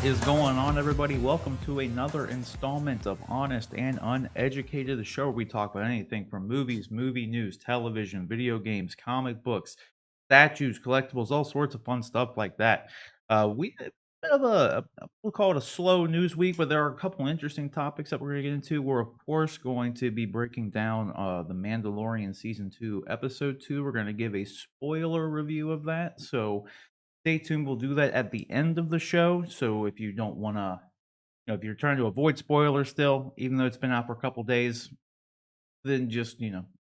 is going on, everybody? Welcome to another installment of Honest and Uneducated, the show where we talk about anything from movies, movie news, television, video games, comic books, statues, collectibles, all sorts of fun stuff like that. We had a bit of we'll call it a slow news week, but there are a couple interesting topics that we're going to get into. We're, of course, going to be breaking down the Mandalorian Season 2, Episode 2. We're going to give a spoiler review of that, so stay tuned. We'll do that at the end of the show. So if you don't want to, if you're trying to avoid spoilers still, even though it's been out for a couple days, then just,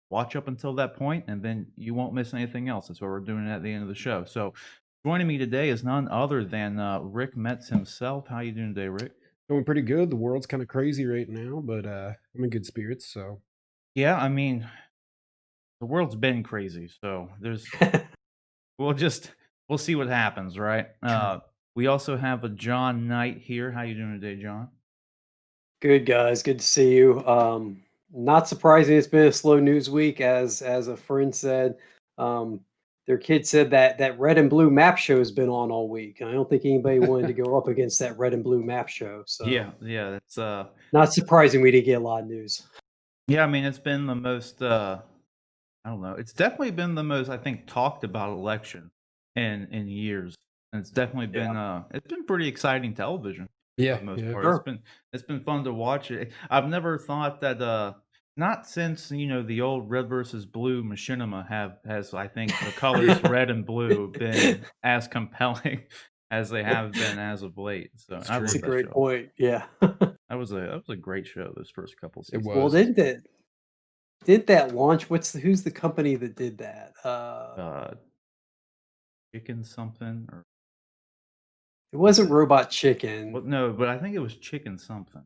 watch up until that point and then you won't miss anything else. That's what we're doing at the end of the show. So joining me today is none other than Rick Metz himself. How you doing today, Rick? Doing pretty good. The world's kind of crazy right now, but I'm in good spirits. So Yeah, I mean, the world's been crazy. So we'll just, we'll see what happens, right? true. We also have a John Knight here. How you doing today, John? Good guys, good to see you. Not surprising it's been a slow news week, as a friend said. Um, their kid said that red and blue map show has been on all week, and I don't think anybody wanted to go up against that red and blue map show. So Yeah, that's not surprising we didn't get a lot of news. yeah, I mean it's been the most I don't know. It's definitely been the most, I think, talked about election in years. And it's definitely Yeah, been pretty exciting television for Yeah, the most yeah. part. sure. It's been fun to watch it. I've never thought that not since, the old red versus blue machinima has I think the colors red and blue been as compelling as they have been as of late. So It's I That's love a true. that great show. point. Yeah. That was a great show, those first couple It seasons. Well, was. did that launch? Who's the company that did that? Uh Chicken something or It was wasn't it? Robot Chicken, Well, no, but I think it was chicken something.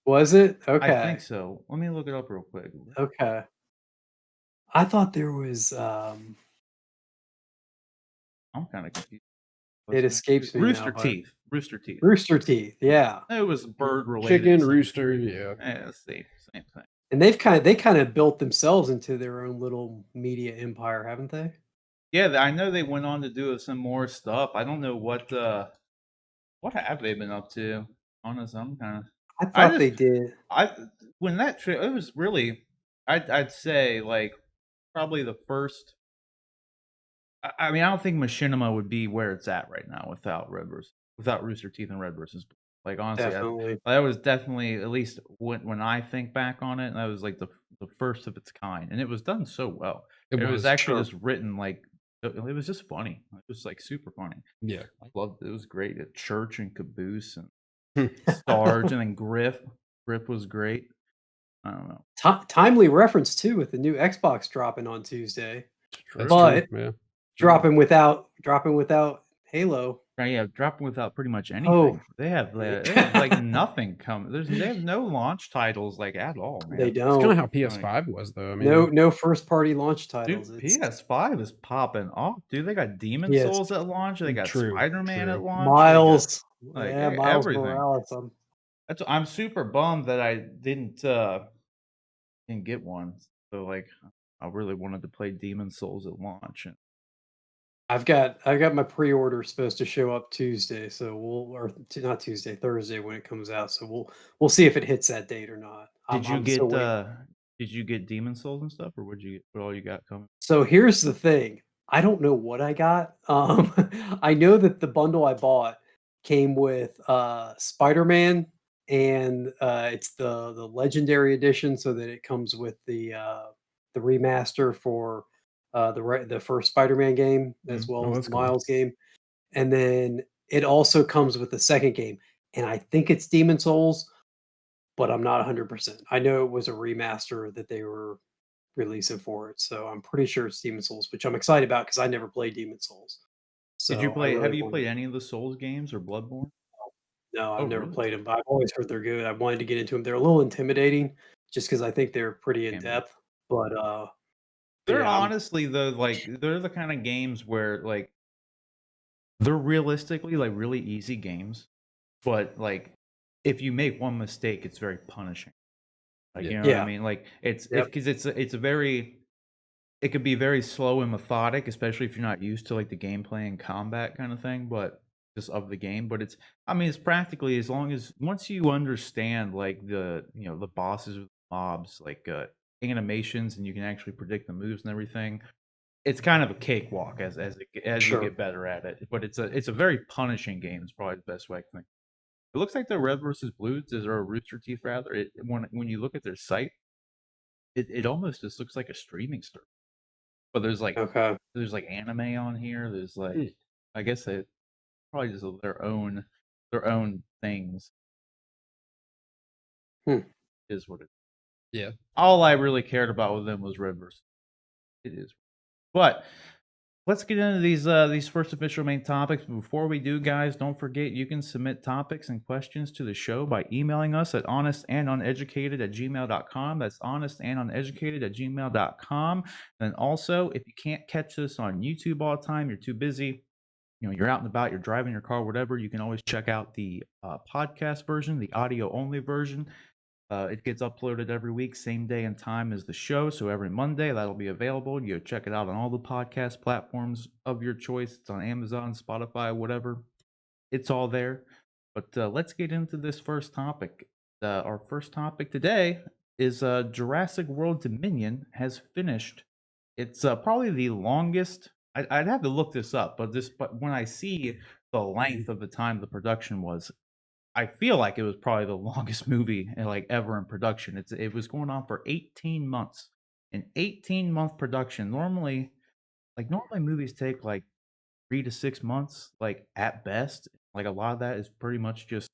was it? I think Okay, so. Let me look it up real quick. okay. I thought there was. I'm kind of confused. It What's that? escapes me now, Rooster but Teeth. Rooster Teeth. Rooster Teeth, yeah. It was bird related. Chicken rooster. Yeah. Yeah, same thing. And they kinda built themselves into their own little media empire, haven't they? Yeah, I know they went on to do some more stuff. I don't know what have they been up to. Honestly, I'm kind of. I I thought just they did. I when that trip it was really. I'd say like probably the first. I mean, I don't think Machinima would be where it's at right now without Rooster Teeth and Red versus Blue. Like honestly, Definitely. that was definitely at least when I think back on it, that was like the first of its kind, and it was done so well. It It was was. actually Sure. just written like it was just funny. It was like super funny. Yeah. I loved it. It was great. At Church and Caboose and Starge and then Griff. Griff was great. I don't know. Timely reference too with the new Xbox dropping on Tuesday, That's True. true. but Yeah. True. dropping without Halo. Right, yeah, dropping without pretty much Oh, anything. They have, like, nothing coming. They have no launch titles, like, at all, they man. It's kind of don't. how Like, PS5 was, though. I No mean, no first party launch titles. dude, It's PS5 is popping off, dude. They got Demon yes, Souls at launch, they got true. Spider-Man at True. launch, they got, Miles. like, Yeah, Miles everything. Morales. I'm super bummed that I didn't get one. So, like, I really wanted to play Demon Souls at launch, and I've got my pre-order supposed to show up Tuesday, so not Tuesday, Thursday when it comes out. So we'll see if it hits that date or not. did you I'm still get, waiting. Demon Souls and stuff, or what all you got coming? So here's the thing. I don't know what I got. I know that the bundle I bought came with Spider-Man and it's the legendary edition, so that it comes with the remaster for the first Spider-Man game as Mm. well Oh, as that's the cool. Miles game. And then it also comes with the second game, and I think it's Demon Souls, but I'm not 100%. I know it was a remaster that they were releasing for it, so I'm pretty sure it's Demon Souls, which I'm excited about because I never played Demon Souls. So I Have really you wanted played any of the Souls games or Bloodborne? No, Oh, I've never really? played them, but I've always heard they're good. I wanted to get into them. They're a little intimidating just because I think they're pretty in Can be. depth, but They're yeah, honestly though, like they're the kind of games where like they're realistically like really easy games, but like if you make one mistake, it's very punishing. Like Yeah. you know what I yeah, mean? Like it's yep, because it's a very it could be very slow and methodic, especially if you're not used to like the gameplay and combat kind of thing. But just of the game. But it's, I mean, it's practically as long as once you understand like the bosses of the mobs, like animations, and you can actually predict the moves and everything. It's kind of a cakewalk as you Sure. get better at it. But it's a very punishing game. Is probably the best way I can think. It looks like the Red versus Blues is or Rooster Teeth rather. When you look at their site, it almost just looks like a streaming service. But Okay. there's like anime on here. There's like Hmm. I guess they probably just their own things Hmm. is what it. Yeah. All I really cared about with them was Red versus. It is, but let's get into these first official main topics. But before we do, guys, don't forget you can submit topics and questions to the show by emailing us at honestanduneducated@gmail.com. That's honestanduneducated@gmail.com. And also, if you can't catch this on YouTube all the time, you're too busy, you're out and about, you're driving your car, whatever, you can always check out the podcast version, the audio only version. It gets uploaded every week, same day and time as the show. So every Monday, that'll be available. You check it out on all the podcast platforms of your choice. It's on Amazon, Spotify, whatever. It's all there. But let's get into this first topic. Our first topic today is Jurassic World Dominion has finished. It's probably the longest. I'd have to look this up, but when I see the length of the time the production was, I feel like it was probably the longest movie like ever in production. It was going on for 18 months. An 18-month production. Normally movies take like 3 to 6 months, like at best. Like a lot of that is pretty much just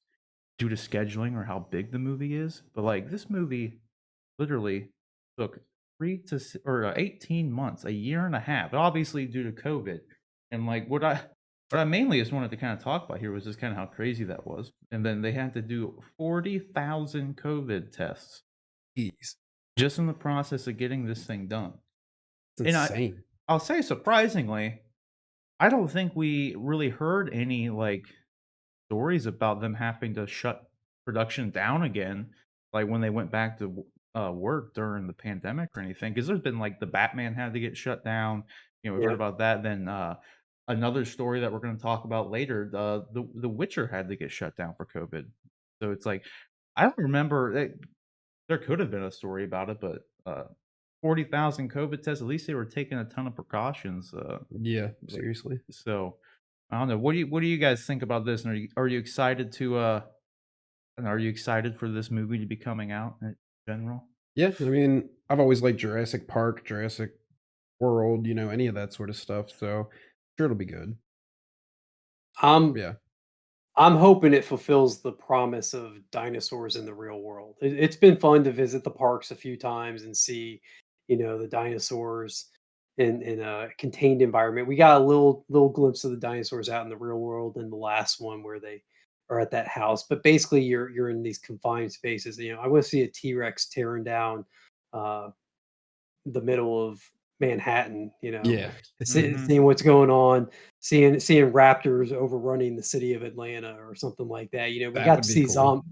due to scheduling or how big the movie is. But like this movie literally took 18 months, a year and a half, obviously due to COVID. And like what I mainly just wanted to kind of talk about here was just kind of how crazy that was. And then they had to do 40,000 COVID tests Jeez. just in the process of getting this thing done. It's And insane. I'll say surprisingly, I don't think we really heard any like stories about them having to shut production down again, like when they went back to work during the pandemic or anything. Because there's been like the Batman had to get shut down. We heard Yeah. about that. Then another story that we're going to talk about later, the Witcher had to get shut down for COVID. So it's like I don't remember. There could have been a story about it, but 40,000 COVID tests. At least they were taking a ton of precautions. Yeah, seriously. So I don't know. What do you guys think about this? And are you excited to and are you excited for this movie to be coming out in general? Yeah, I mean, I've always liked Jurassic Park, Jurassic World, any of that sort of stuff. So sure it'll be good. I'm Yeah. I'm hoping it fulfills the promise of dinosaurs in the real world. It's been fun to visit the parks a few times and see, the dinosaurs in a contained environment. We got a little glimpse of the dinosaurs out in the real world in the last one where they are at that house. But basically, you're in these confined spaces. I want to see a T-Rex tearing down uh, the middle of Manhattan. Yeah. Mhm. Seeing what's going on, seeing raptors overrunning the city of Atlanta or something like that. We That got would to be see cool.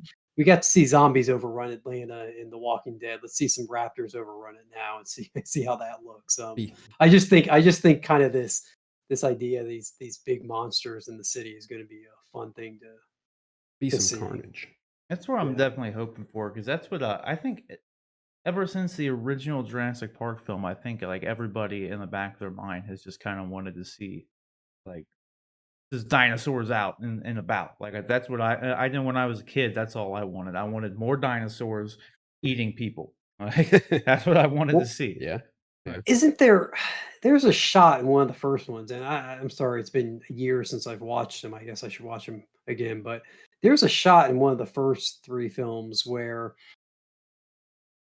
zombies overrun Atlanta in The Walking Dead. Let's see some raptors overrun it now and see how that looks. Be I just think kind of this idea, these big monsters in the city is going to be a fun thing be to some see. carnage. That's what I'm Yeah. definitely hoping for because that's what I think. Ever since the original Jurassic Park film, I think like everybody in the back of their mind has just kind of wanted to see like just dinosaurs out and about. Like that's what I know when I was a kid. That's all I wanted. I wanted more dinosaurs eating people. Like that's what I wanted to Well, see. Yeah. Yeah. isn't there's a shot in one of the first ones, and I'm sorry, it's been years since I've watched them. I guess I should watch them again, but there's a shot in one of the first 3 films where,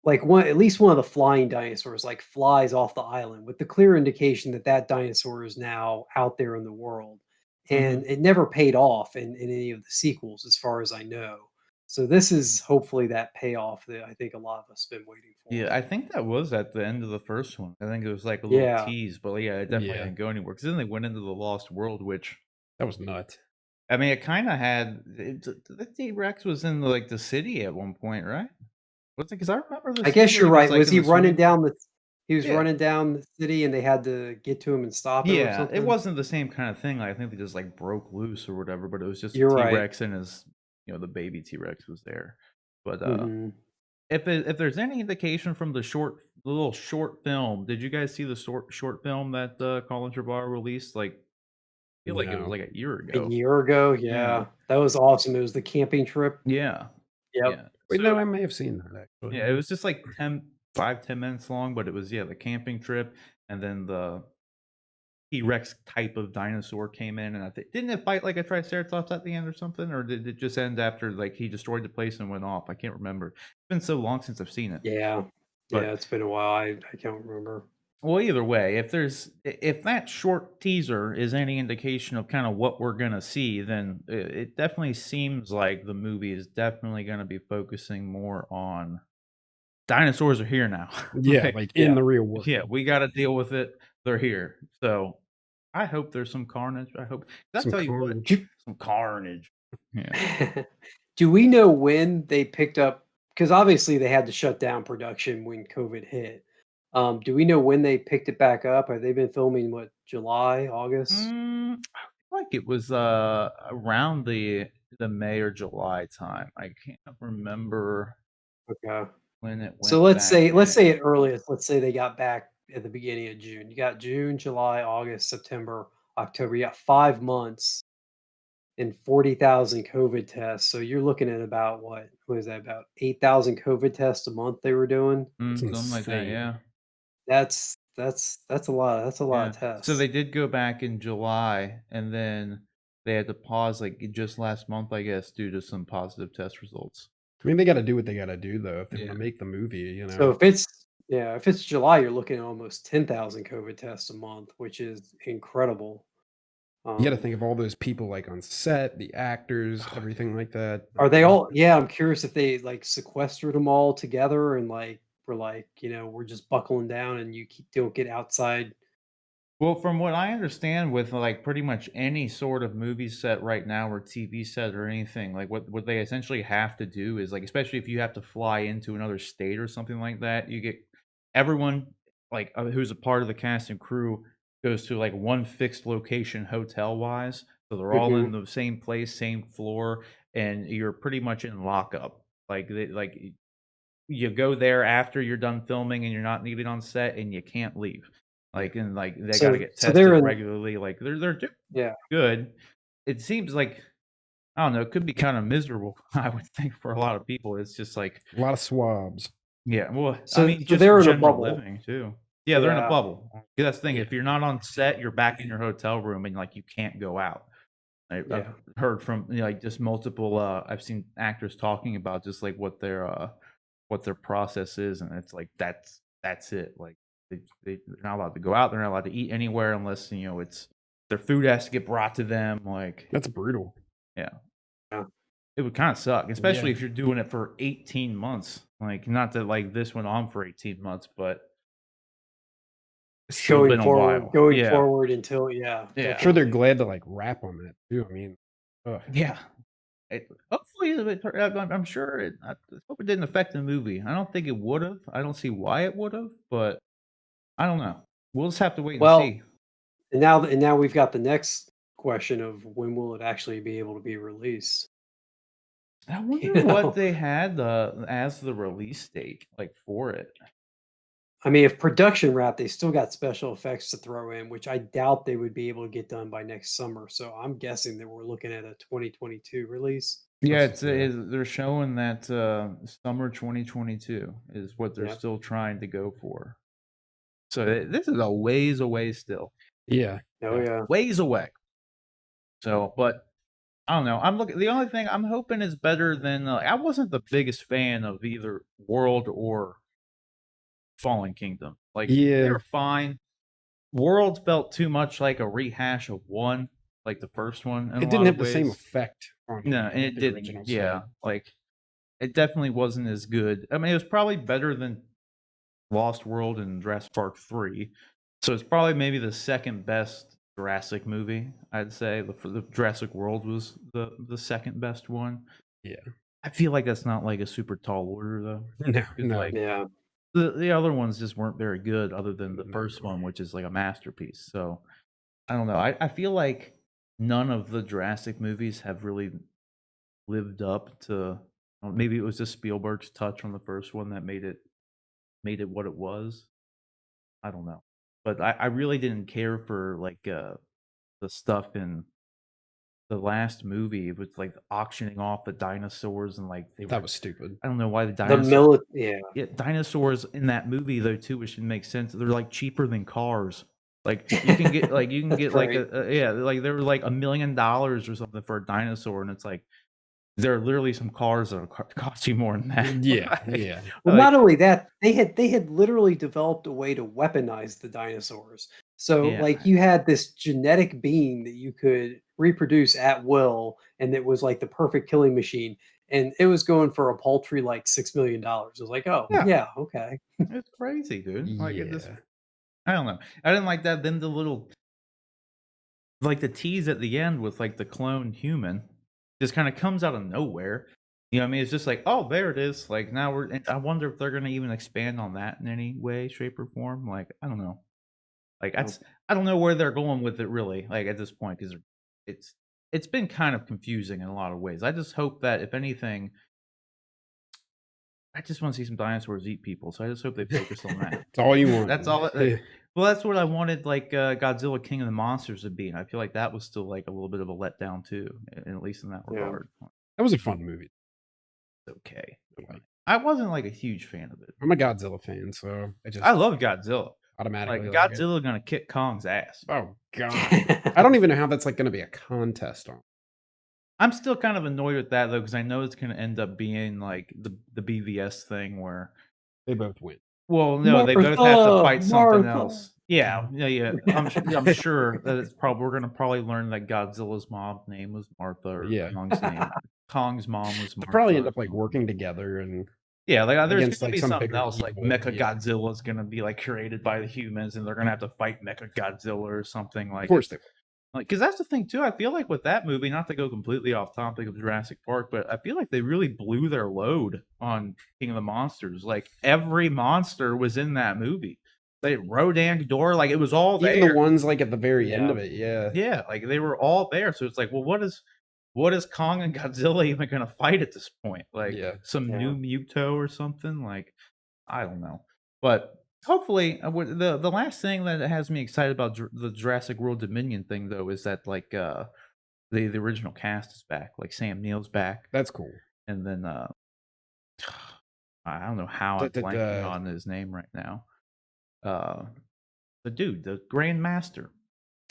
like, at least one of the flying dinosaurs, like, flies off the island with the clear indication that that dinosaur is now out there in the world, Mhm. and it never paid off in any of the sequels as far as I know. So this is hopefully that payoff that I think a lot of us have been waiting for. Yeah, I think that was at the end of the first one. I think it was like a little Yeah. tease, but yeah, it definitely Yeah. didn't go anywhere. Because then they went into the Lost World, which That was nuts. I mean, it kind of had the T Rex was in like the city at one point, right? Was it? Because I remember the I scene guess where you're he was right. like Was in he the running swimming pool. down the He was Yeah. running down the city, and they had to get to him and stop him or Yeah, it something? wasn't the same kind of thing. Like, I think they just like broke loose or whatever, but it was just a You're right. T-Rex and his, the baby T-Rex was there. But Mhm. if there's any indication from the little short film, did you guys see the short film that Colin Trevorrow released? Like, I feel like it was No. like a year A ago. year ago? Yeah. Yeah. That was awesome. It was the camping trip. Yeah. Yep. Yeah. Wait, So no, I may have seen that actually. yeah, it was just like 5-10 minutes long, but it was the camping trip, and then the T-Rex type of dinosaur came in, and I think didn't it fight like a Triceratops at the end or something, or did it just end after like he destroyed the place and went off? I can't remember. It's been so long since I've seen it. Yeah. But Yeah, it's been a while. I can't remember. well, either way, if that short teaser is any indication of kind of what we're gonna see, then it definitely seems like the movie is definitely gonna be focusing more on dinosaurs are here now. Yeah, Like, like in Yeah. the real world. yeah, we got to deal with it. They're here. So I hope there's some carnage. I hope. 'Cause I Some tell you what, carnage. some carnage. Yeah. Do we know when they picked up? Because obviously they had to shut down production when COVID hit. Do we know when they picked it back up? Have they been filming, what, July, August? I feel like it was around the May or July time. I can't remember Okay. when it So went back let's say in. at earliest, let's say they got back at the beginning of June. You got June, July, August, September, October. You got 5 months and 40,000 COVID tests. So you're looking at about what is that, about 8,000 COVID tests a month they were doing? That's Something like that. insane. Yeah. That's a lot Yeah. of So tests. they did go back in July, and then they had to pause like just last month, I guess, due to some positive test results. I mean, they gotta do what they gotta do though if they Yeah. wanna make the movie, you So know? if it's yeah, if it's July, you're looking at almost 10,000 COVID tests a month, which is incredible. You gotta Um, think of all those people, like, on set, the actors, everything like that. I are they mean, all yeah, I'm curious if they, like, sequestered them all together and, like, were like, we're just buckling down and don't get outside. Well, from what I understand with, like, pretty much any sort of movie set right now or TV set or anything, like, what they essentially have to do is, like, especially if you have to fly into another state or something like that, you get everyone, like, who's a part of the cast and crew goes to, like, one fixed location hotel-wise, so they're all in Mhm. the same place, same floor, and you're pretty much in lockup. You go there after you're done filming and you're not needed on set, and you can't leave. yeah. Like, they gotta So get so they're tested in regularly, like, they're doing yeah. good. It seems like I don't know, it could be kinda miserable, I would think, for a lot of people. It's just like A lot of swabs. yeah, well, I So mean, so just they're in a general bubble. living too. Yeah, they're in a Yeah. bubble. Yeah, that's the thing, Yeah. if you're not on set, you're back in your hotel room and, like, you can't go out. I've Yeah. heard from, like, just multiple, I've seen actors talking about just, like, what their process is, and it's like, that's it, like, they're not allowed to go out, they're not allowed to eat anywhere unless, it's their food has to get brought to them, like That's brutal. yeah. Yeah. It would kinda suck, especially Yeah. if you're doing it for 18 months, like, not that, like, this went on for 18 months, but it's still been a while. Going Yeah, forward until yeah, yeah, I'm sure they're definitely. glad to, like, rap on that too. I mean, ugh. yeah. Hopefully, I'm sure I hope it didn't affect the movie. I don't think it would've. I don't see why it would've, but I don't know. We'll just have to wait and Well, see. and now we've got the next question of when will it actually be able to be released? I You wonder what know? they had, as the release date, like, for it. I mean, if production wrap, they still got special effects to throw in, which I doubt they would be able to get done by next summer. So I'm guessing that we're looking at a 2022 release. Yeah, Yeah. they're showing that, summer 2022 is what they're Yeah. still trying to go for. So, this is a ways away still. Yeah. Oh Yeah. yeah. Ways away. So, but I don't know. The only thing I'm hoping is better than, I wasn't the biggest fan of either World or Fallen Kingdom. Like, they Yeah. were fine. World felt too much like a rehash of 1, like the first one in a It didn't lot of have the same ways. effect on No, me and that it the didn't. originals Yeah, had. like, it definitely wasn't as good. I mean, it was probably better than Lost World and Jurassic Park 3. So it's probably maybe the second best Jurassic movie, I'd say. The Jurassic World was the second best one. Yeah. I feel like that's not like a super tall order though. No, 'Cause no. like Yeah. The other ones just weren't very good other than the first No. one, which is like a masterpiece. So I don't know. I feel like none of the Jurassic movies have really lived up to, maybe it was just Spielberg's touch on the first one that made it what it was. I don't know. But I really didn't care for like the stuff in the last movie with like auctioning off the dinosaurs and like they That were, was stupid. I don't know why the The dinosaur, mili yeah, yeah, dinosaurs in that movie though too, which should make sense. They're like cheaper than cars. Like you can get like right. yeah, like they were like $1 million or something for a dinosaur, and it's like there are literally some cars that are cost you more than that. Yeah, like, yeah. Well, like not only that, they had literally developed a way to weaponize the dinosaurs. So, yeah, like, you had this genetic being that you could reproduce at will, and it was like the perfect killing machine. And it was going for a paltry like $6 million. It was like, oh yeah, yeah, okay. it's crazy, dude. Like it just, Yeah. I don't know. I didn't like that. Then the little, like the tease at the end with like the clone human just kind of comes out of nowhere. You know what I mean? It's just like, oh, there it is. Like now we're, and I wonder if they're gonna even expand on that in any way, shape, or form. Like, I don't know. Like Oh, that's, I don't know where they're going with it really, like at this point, because it's it's been kind of confusing in a lot of ways. I just hope that if anything, I just want to see some dinosaurs eat people. So I just hope they focus on that. It's all you want. That's all. Well, that's what I wanted, like Godzilla King of the Monsters to be, and I feel like that was still like a little bit of a letdown too, at least in that yeah. regard. That was a fun movie. It's okay. I like I wasn't like a huge fan of it. I'm a Godzilla fan, so I I just love Godzilla. automatically Like like it. Godzilla gonna kick Kong's ass. Oh god. I don't even know how that's like gonna be a contest on. I'm still kind of annoyed with that though, because I know it's gonna end up being like the BVS thing where, They both win. well, no, they both have to fight something Martha. else. Yeah, yeah, yeah. I'm sure that it's probably, we're gonna probably learn that Godzilla's mom's name was Martha, or Yeah. Kong's mom was They'll Martha. probably end Or up like something. working together and Yeah, like there's against gonna like be some something bigger else, like evil. Mecha Yeah. Godzilla's gonna be like created by the humans, and they're gonna have to fight Mecha Godzilla or something Of like. course they will. Like, because that's the thing too. I feel like with that movie, not to go completely off topic of Jurassic Park, but I feel like they really blew their load on King of the Monsters. Like every monster was in that movie. Like Rodan, Ghidorah, like it was all Even the there. ones like at the very end Yeah. of it, yeah. Yeah, like they were all there. So it's like, well, what is Kong and Godzilla even gonna fight at this point? Like Yeah. some Yeah. new Muto or something? Like I don't know. But hopefully, the last thing that has me excited about the Jurassic World Dominion thing though is that like the original cast is back. Like Sam Neill's back, That's cool. and then I don't know how Da, I'm da, blanking da. on his name right now. Uh, the dude, the Grand Master,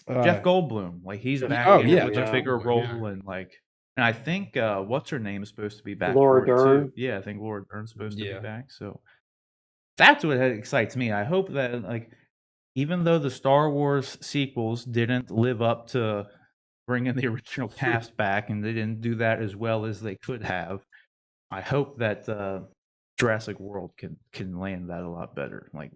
Jeff Goldblum. Like he's Jeff back Oh, in yeah, it with a Jeff bigger Goldblum, yeah. role, and like, and I think what's her name is supposed to be back Laura for it too. Dern. Yeah, I think Laura Dern's supposed to be Yeah. back. So that's what excites me. I hope that like, even though the Star Wars sequels didn't live up to bringing the original cast back, and they didn't do that as well as they could have, I hope that Jurassic World can land that a lot better. Like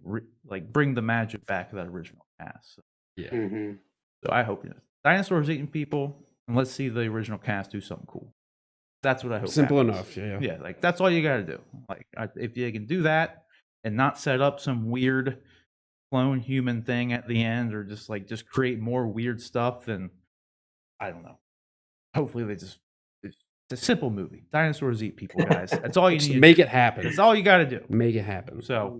like bring the magic back of that original cast. So, Yeah. Mhm. so I hope dinosaurs eating people, and let's see the original cast do something cool. That's what I hope. Simple happens. enough, yeah. Yeah, like that's all you got to do. Like if you can do that and not set up some weird clone human thing at the end, or just create more weird stuff, then I don't know. Hopefully they just, it's a simple movie. Dinosaurs eat people, guys. That's all you Just need. make it happen. That's all you got to do. Make it happen. So,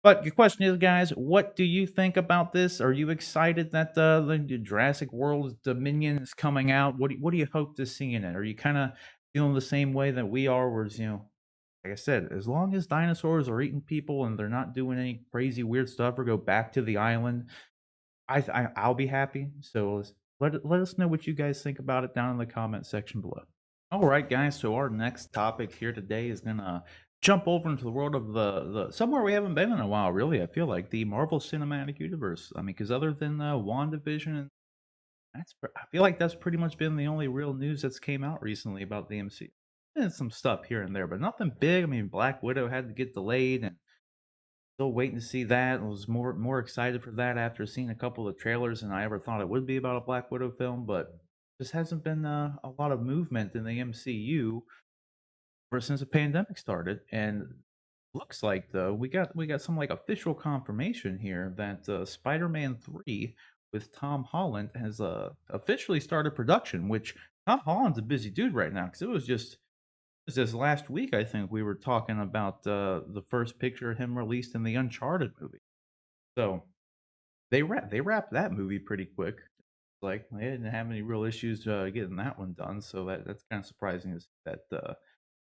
but the question is, guys, what do you think about this? Are you excited that the Jurassic World Dominion is coming out? What do you hope to see in it? Are you kind of feeling the same way that we are? Whereas, like I said, as long as dinosaurs are eating people and they're not doing any crazy weird stuff or go back to the island, I'll be happy. So let us know what you guys think about it down in the comment section below. All right, guys. So our next topic here today is gonna jump over into the world of the somewhere we haven't been in a while. Really, I feel like the Marvel Cinematic Universe. I mean, because other than WandaVision, I feel like that's pretty much been the only real news that's came out recently about the MCU. And some stuff here and there, but nothing big. I mean, Black Widow had to get delayed, and still waiting to see that. I was more excited for that after seeing a couple of trailers than I ever thought it would be about a Black Widow film. But just hasn't been a lot of movement in the MCU ever since the pandemic started. And looks like though we got some like official confirmation here that Spider-Man 3 with Tom Holland has officially started production, which Tom Holland's a busy dude right now because it was just last week I think we were talking about the first picture of him released in the Uncharted movie. So they wrapped that movie pretty quick. Like they didn't have any real issues getting that one done, so that's kind of surprising is that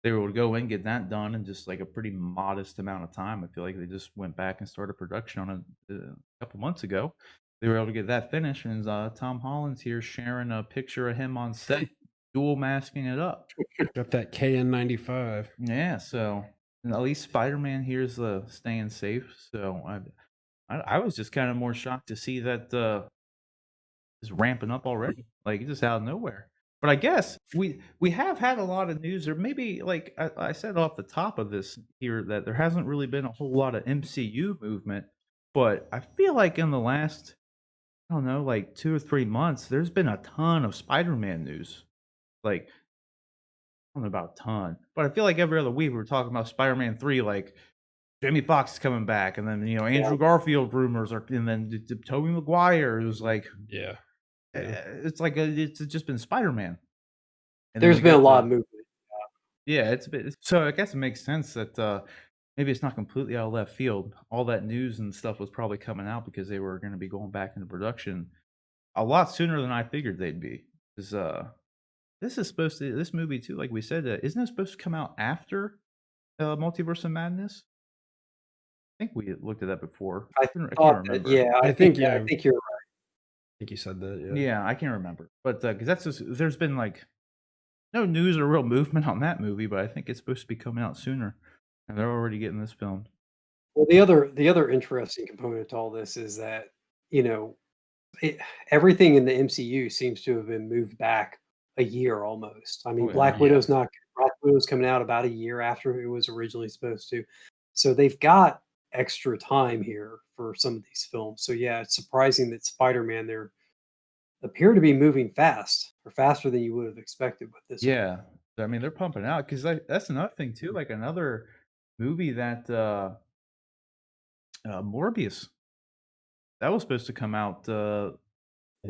they were able to go in, get that done in just like a pretty modest amount of time. I feel like they just went back and started production on it a couple months ago. They were able to get that finished, and Tom Holland's here sharing a picture of him on set, dual masking it up. Got that KN95. Yeah, so and at least Spider-Man here's staying safe. So I was just kind of more shocked to see that is ramping up already, like just out of nowhere. But I guess we have had a lot of news, or maybe like I said off the top of this here that there hasn't really been a whole lot of MCU movement. But I feel like in the last I don't know, like 2 or 3 months, there's been a ton of Spider-Man news. Like I don't know about a ton, but I feel like every other week we were talking about Spider-Man 3, like Jamie Foxx is coming back, and then Yeah. Andrew Garfield rumors are, and then Tobey Maguire. It was like Yeah. it's like it's just been Spider-Man. And then There's we been a got lot of movement. yeah, so I guess it makes sense that maybe it's not completely out of left field. All that news and stuff was probably coming out because they were going to be going back into production a lot sooner than I figured they'd be. 'Cause, this movie too, like we said, isn't it supposed to come out after Multiverse of Madness? I think we looked at that before. I I can't thought that, remember. yeah, I think, I yeah. think you're I think you said that. Yeah. Yeah, I can't remember. But because that's just there's been like no news or real movement on that movie, but I think it's supposed to be coming out sooner, and they're already getting this filmed. Well, the other interesting component to all this is that, you know, it, everything in the MCU seems to have been moved back a year almost. I mean, Oh yeah. Black Widow's coming out about a year after it was originally supposed to. So they've got extra time here for some of these films. So yeah, it's surprising that Spider-Man there appear to be moving fast or faster than you would have expected with this one. Yeah. I mean, they're pumping out because that's another thing too. Like another movie that Morbius that was supposed to come out. A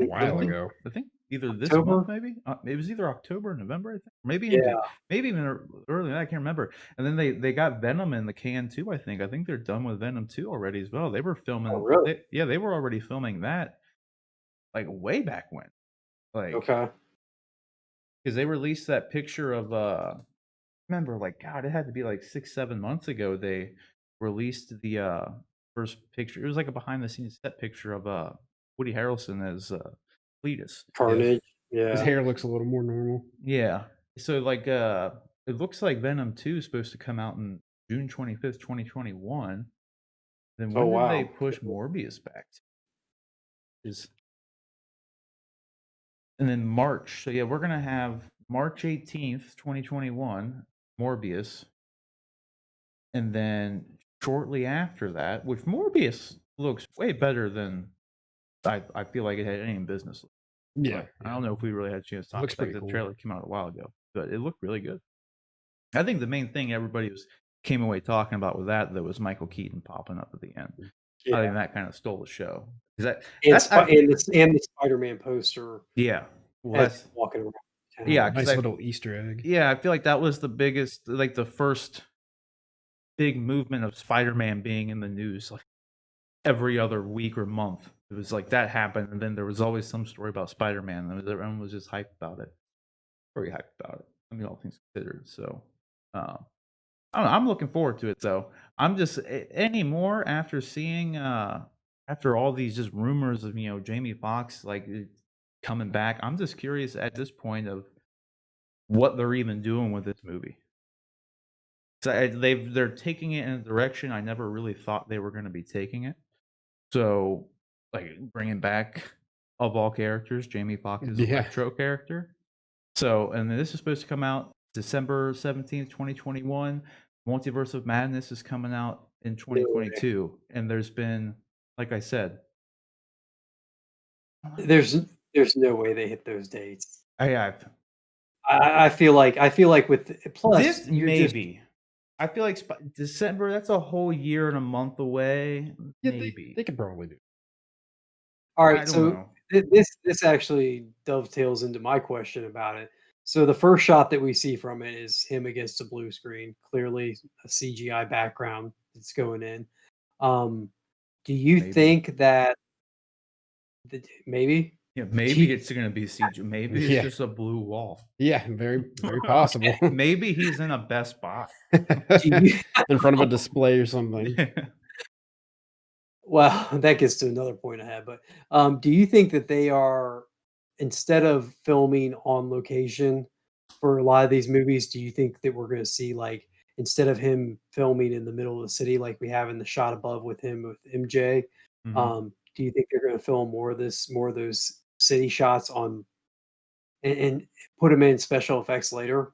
I while think ago. I think either this October? month, maybe it was either October or November. I think maybe Yeah. maybe even earlier. Than that, I can't remember. And then they got Venom in the can too. I think they're done with Venom 2 already as well. They were Oh, filming. really? They were already filming that like way back when. Like Okay. because they released that picture of remember like God, it had to be like 6 7 months ago. They released the first picture. It was like a behind the scenes set picture of Woody Harrelson as Cletus. Carnage. His Yeah. hair looks a little more normal. Yeah. So like it looks like Venom 2 is supposed to come out in June 25th, 2021. Then Oh, when did they wow. push Morbius back to? Is and then March. So yeah, we're gonna have March 18th, 2021, Morbius. And then shortly after that, which Morbius looks way better than I feel like it had any business. Yeah. But I don't know if we really had a chance to talk Looks about pretty the cool. trailer came out a while ago, but it looked really good. I think the main thing everybody came away talking about with that was Michael Keaton popping up at the end. I Yeah. think that kind of stole the show. Is that And, that's I, and the Spider-Man poster yeah. Well, as that's walking around town. yeah. 'Cause Nice little Easter egg. yeah, I feel like that was the biggest, like the first big movement of Spider-Man being in the news, like every other week or month. It was like that happened, and then there was always some story about Spider-Man. And everyone was just hyped about it, very hyped about it. I mean, all things considered. So, I don't know, I'm looking forward to it. Though I'm just anymore after seeing after all these just rumors of Jamie Foxx like coming back. I'm just curious at this point of what they're even doing with this movie. So they're taking it in a direction I never really thought they were going to be taking it. So, like bringing back of all characters, Jamie Foxx's Yeah. Electro character. So, and then this is supposed to come out December 17th, 2021. Multiverse of Madness is coming out in 2022, and there's been, like I said, There's no way they hit those dates. I I feel like with plus this you're just maybe. I feel like December, that's a whole year and a month away. Yeah, Maybe. they could probably do. All I right, don't so know. this actually dovetails into my question about it. So the first shot that we see from it is him against a blue screen, clearly a CGI background that's going in. Um, do you Maybe. think that maybe? Yeah, Do maybe you- it's gonna be CG. Maybe it's Yeah, just a blue wall. yeah, very possible. Maybe he's in a Best Buy. do you In front of a display or something. well, that gets to another point I had, but do you think that they are, instead of filming on location for a lot of these movies, do you think that we're going to see, like, instead of him filming in the middle of the city like we have in the shot above with him with MJ, Mhm. do you think they're going to film more of those city shots on and put them in special effects later?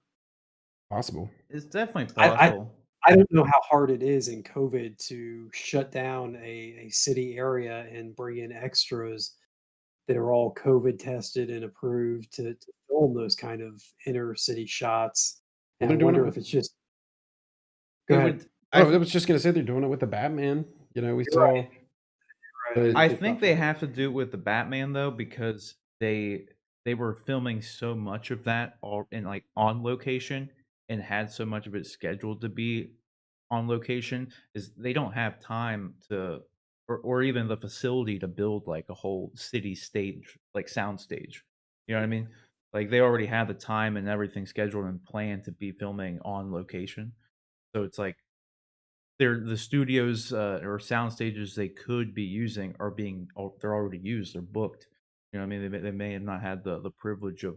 Possible. It's definitely I, I possible. I don't know how hard it is in COVID to shut down a city area and bring in extras that are all COVID tested and approved to film those kind of inner city shots. Well, And I they're doing it wonder with. if it's just go It ahead. would Oh, I was just gonna say they're doing it with the Batman. You know, we You're right. saw You're right. I the. didn't I think think about they that. have to do it with the Batman though, because they were filming so much of that all in like on location and had so much of it scheduled to be on location is they don't have time to or even the facility to build like a whole city stage, like sound stage. You know what I mean? Like they already have the time and everything scheduled and planned to be filming on location. So it's like the studios, or sound stages they could be using are being they're already used, they're booked. You know what I mean? They may have not had the privilege of,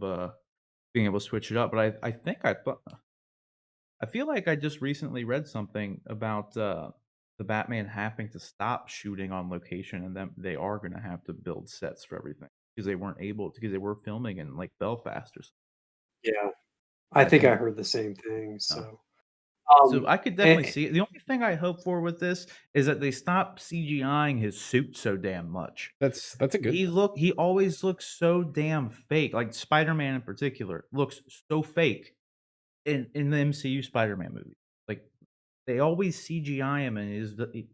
being able to switch it up, but I think I feel like I just recently read something about, the Batman having to stop shooting on location, and then they are gonna have to build sets for everything because they weren't able to because they were filming in, like, Belfast or something. Yeah. I I think I think heard the same thing. uh So So I could definitely and, see it. The only thing I hope for with this is that they stop CGIing his suit so damn much. That's a good thing. He always looks so damn fake. Like Spider-Man in particular looks so fake in the MCU Spider-Man movie. Like they always CGI him and I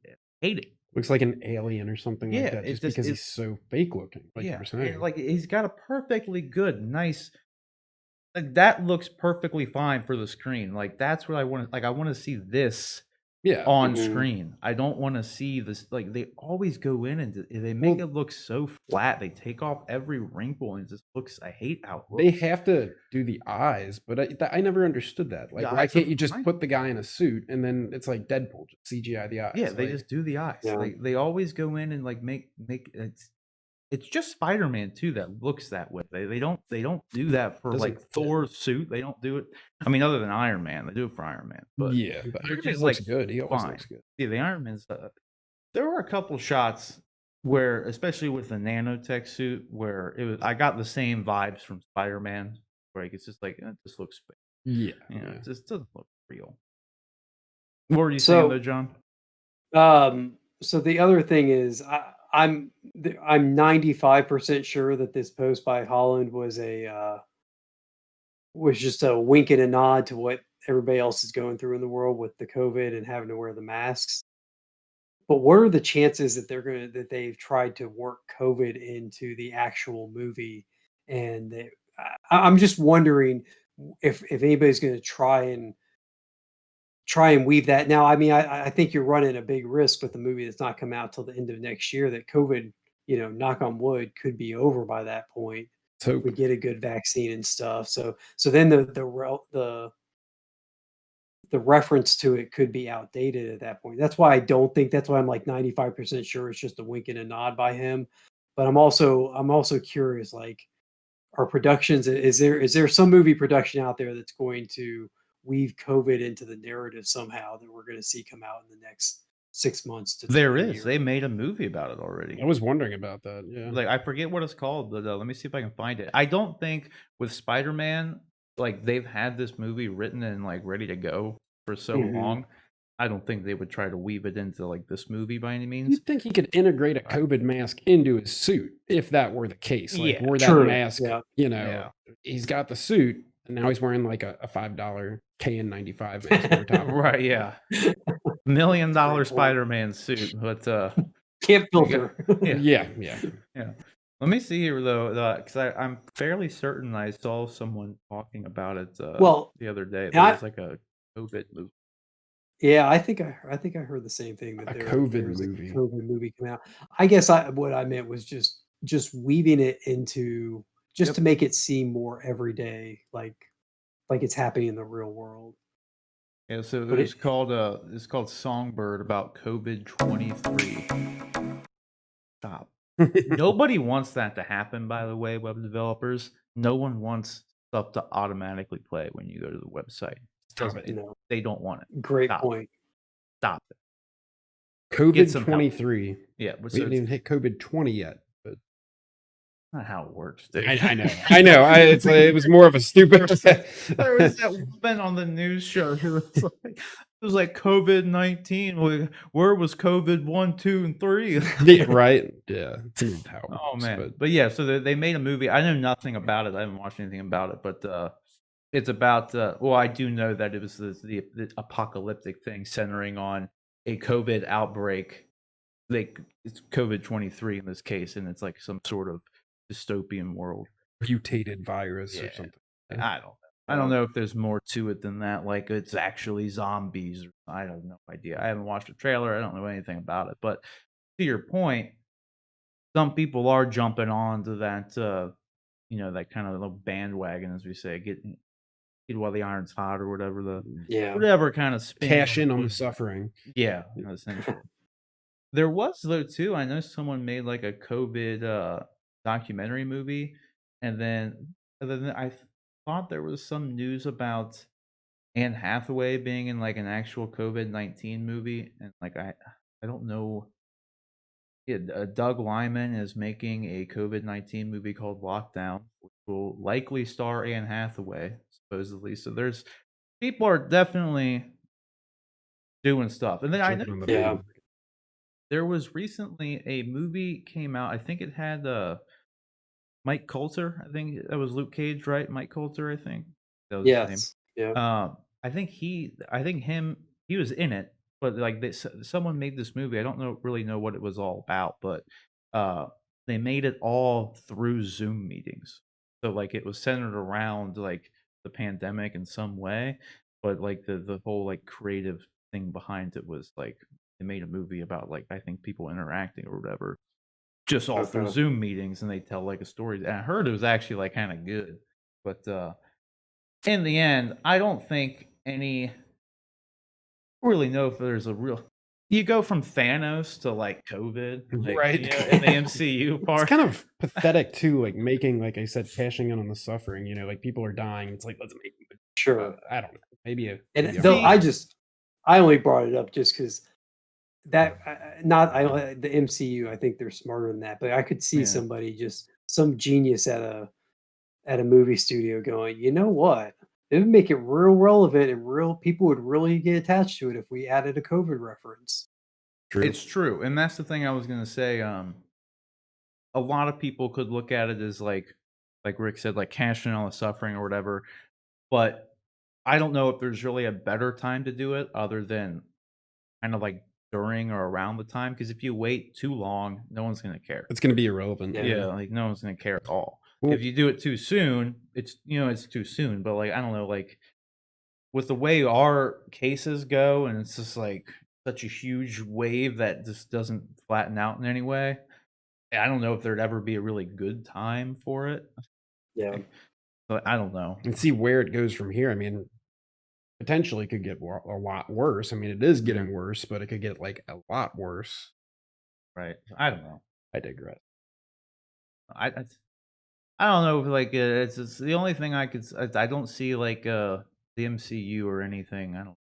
hate it. Looks like an alien or something like Yeah, that, it just just because he's so fake looking, like you yeah, were and saying. like he's got a perfectly good, nice like that looks perfectly fine for the screen. Like that's what I want. Like I want to see this Yeah. on mhm. screen. I don't wanna see this like, they always go in and they make Well, it look so flat, they take off every wrinkle and it just looks I hate how it they looks. have to do the eyes, but I never understood that. The Like, why eyes are can't you just fine. put the guy in a suit and then it's like Deadpool, just CGI the Yeah, eyes? they Like, just do the eyes. Yeah. They always go in and, like, make it's just Spider-Man too that looks that way. They don't do that for, doesn't like, fit. Thor's suit, they don't do it I mean, other than Iron Man, they do it for Iron Man, but Yeah, but Iron Man Spider-Man's, looks like, good. He always fine. looks good. Yeah, the Iron Man's, there were a couple shots where, especially with the nanotech suit, where it was I got the same vibes from Spider-Man, where like, it's just like, "Eh, this looks fake." Yeah, You know, yeah. it just doesn't look real. What were you saying though, So John? so the other thing is I'm 95% sure that this post by Holland was just a wink and a nod to what everybody else is going through in the world with the COVID and having to wear the masks. But what are the chances that they've tried to work COVID into the actual movie? And I'm just wondering if anybody's going to try and weave that. Now, I mean, I think you're running a big risk with the movie that's not coming out till the end of next year. That COVID, knock on wood, could be over by that point Let's if hope. we get a good vaccine and stuff. So then the reference to it could be outdated at that point. That's why I don't think that's why I'm like 95% sure it's just a wink and a nod by him. But I'm also curious, like, are productions is there some movie production out there that's going to weave COVID into the narrative somehow that we're going to see come out in the next 6 months to There a is. year? They made a movie about it already. I was wondering about that. Yeah. Like I forget what it's called, but let me see if I can find it. I don't think with Spider-Man, like they've had this movie written and like ready to go for so Mhm. long. I don't think they would try to weave it into like this movie by any means. You'd think he could integrate a I, COVID mask into his suit if that were the case. Like, yeah, were that True. mask, Yeah. yeah. he's got the suit, And now he's wearing like a $5 KN95 mask over top. Right, yeah. $1 million Great point. Spider-Man suit, but Can't you got- filter. yeah. Yeah. Yeah. Let me see here though, because I'm fairly certain I saw someone talking about it Well, the other day. and There I was like a COVID movie. yeah, I think I heard the same thing that A there COVID there's a movie. COVID movie coming out. I guess what I meant was just weaving it into just Yep. to make it seem more everyday, like it's happening in the real world. Yeah, so it But was called it's called Songbird about COVID-23. Stop. Nobody wants that to happen, by the way, web developers. No one wants stuff to automatically play when you go to the website. Stop it. No, They don't want it. great Stop. point. Stop it. Get some help. COVID-23. Yeah, but We so haven't it's even hit COVID-20 yet. But not how it works, dude. I know. I know. It was more of a stupid. There was that woman on the news show who was like COVID-19. Where was COVID 1, 2, and 3? Yeah, right? Yeah. It's weird how it Oh works, man, but yeah, so they made a movie. I know nothing about it. I haven't watched anything about it, but it's about. Well, I do know that it was the apocalyptic thing centering on a COVID outbreak. Like it's COVID-23 in this case, and it's like some sort of dystopian world. mutated virus or Yeah. something. I don't know. I don't know if there's more to it than that. Like it's actually zombies. I have no idea. I haven't watched a trailer. I don't know anything about it. But to your point, some people are jumping on to that, that kind of little bandwagon, as we say, get while the iron's hot or whatever Yeah. whatever kind of spin. Cash in on the was- suffering. Yeah, essentially. There was though too. I know someone made like a COVID documentary movie, and then I thought there was some news about Anne Hathaway being in like an actual COVID-19 movie, and like I don't know. Yeah, Doug Lyman is making a COVID-19 movie called Lockdown, which will likely star Anne Hathaway, supposedly. So there's people are definitely doing stuff, and then I know Jumping on the Yeah. band. there was recently a movie came out. I think it had Mike Coulter. I think that was Luke Cage, right? Mike Coulter, I think that was his name. Yes. Yeah. I think he was in it, but like someone made this movie. I don't really know what it was all about, but they made it all through Zoom meetings. So like it was centered around like the pandemic in some way, but like the whole like creative thing behind it was like they made a movie about like I think people interacting or whatever, just all through Okay. Zoom meetings, and they tell like a story. And I heard it was actually like kind of good, but in the end, I don't think any really know if there's a real. You go from Thanos to like COVID, like, Right. in the MCU part. It's kind of pathetic too, like making, like I said, cashing in on the suffering. Like people are dying. It's like, let's make. Sure. I don't know. Maybe And maybe though I'm- I only brought it up just because that the MCU. I think they're smarter than that, but I could see Yeah. somebody some genius at a movie studio going, you know what? It would make it real relevant and real people would really get attached to it if we added a COVID reference. True. It's true, and that's the thing I was gonna say. A lot of people could look at it as like Rick said, like cashing on the suffering or whatever. But I don't know if there's really a better time to do it other than kind of like during or around the time. Because if you wait too long, no one's gonna care. It's going to be irrelevant. Yeah, like no one's gonna care at all. Well- If you do it too soon, it's too soon. But like I don't know, like with the way our cases go, and it's just like such a huge wave that just doesn't flatten out in any way. I don't know if there'd ever be a really good time for it. Yeah. But I don't know. And see where it goes from here. I mean, potentially could get a lot worse. I mean, it is getting worse, but it could get like a lot worse. Right. I don't know. I digress. I don't know if like it's the only thing I don't see like the MCU or anything. I don't.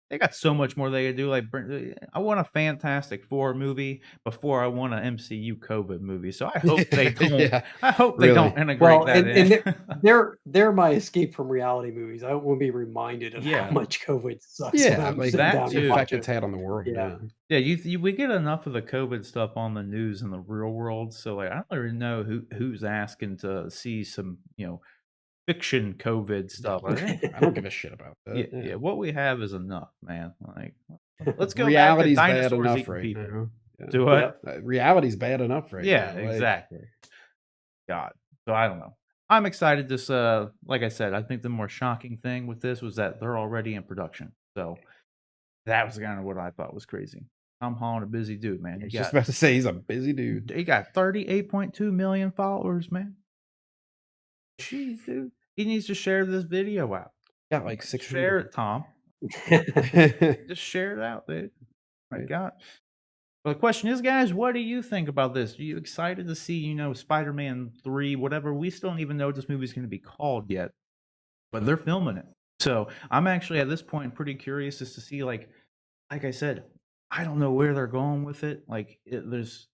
They got so much more they could do. Like, I want a Fantastic Four movie before I want an MCU COVID movie. So I hope they don't. Yeah, I hope they don't really. integrate Well, that and in. they're my escape from reality movies. I want to be reminded of Yeah. how much COVID sucks. Yeah, when I'm like sitting that down too. to the watch effect it. it's had on the world. Yeah. Yeah, we get enough of the COVID stuff on the news in the real world. So like, I don't really know who's asking to see some fiction COVID stuff. Like, I don't give a shit about yeah, that. yeah, what we have is enough, man. Like, let's go back to Reality's bad dinosaurs enough eating right people. now. Yeah. Do what? Yep. Reality's bad enough right Yeah, now. exactly. God. So I don't know. I'm excited. This, like I said, I think the more shocking thing with this was that they're already in production. So that was kind of what I thought was crazy. Tom Holland, a busy dude, man. I was just about to say he's a busy dude. He got 38.2 million followers, man. Jeez, dude. He needs to share this video out. Got like 600. Share it, Tom. Just share it out, dude. My Right. God. Well, the question is, guys, what do you think about this? Are you excited to see, Spider-Man 3, whatever? We still don't even know what this movie's going to be called yet, but they're filming it. So I'm actually at this point pretty curious as to see, like I said, I don't know where they're going with it. Like, there's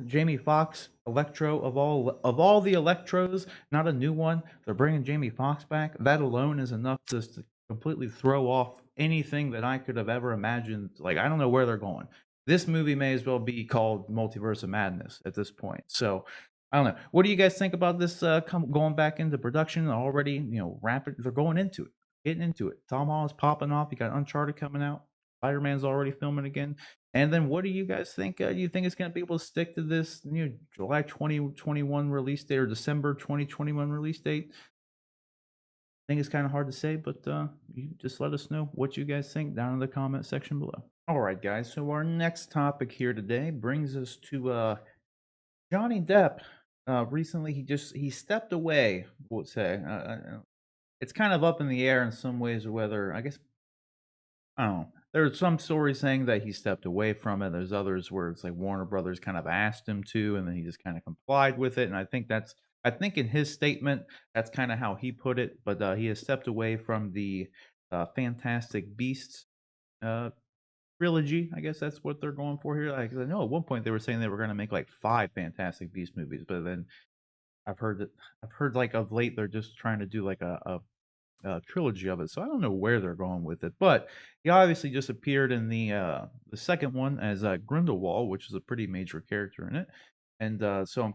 Jamie Foxx, Electro of all the Electros, not a new one. They're bringing Jamie Foxx back. That alone is enough just to completely throw off anything that I could have ever imagined. Like, I don't know where they're going. This movie may as well be called Multiverse of Madness at this point. So I don't know. What do you guys think about this going back into production already? Rapid. They're going into it, getting into it. Tom Holland's popping off. You got Uncharted coming out. Spider-Man's already filming again. And then what do you guys think? Do you think it's going to be able to stick to this July 2021 release date or December 2021 release date? I think it's kind of hard to say, but you just let us know what you guys think down in the comment section below. All right, guys. So our next topic here today brings us to Johnny Depp. Recently, he stepped away. We'll say it's kind of up in the air in some ways, whether I don't know. There's some stories saying that he stepped away from it. There's others where it's like Warner Brothers kind of asked him to, and then he just kind of complied with it. And I think in his statement, that's kind of how he put it. But he has stepped away from the Fantastic Beasts trilogy. I guess that's what they're going for here. Like, I know at one point they were saying they were going to make like 5 Fantastic Beast movies, but then I've heard like of late they're just trying to do like a trilogy of it. So I don't know where they're going with it, but he obviously just appeared in the second one as Grindelwald, which is a pretty major character in it. And so I'm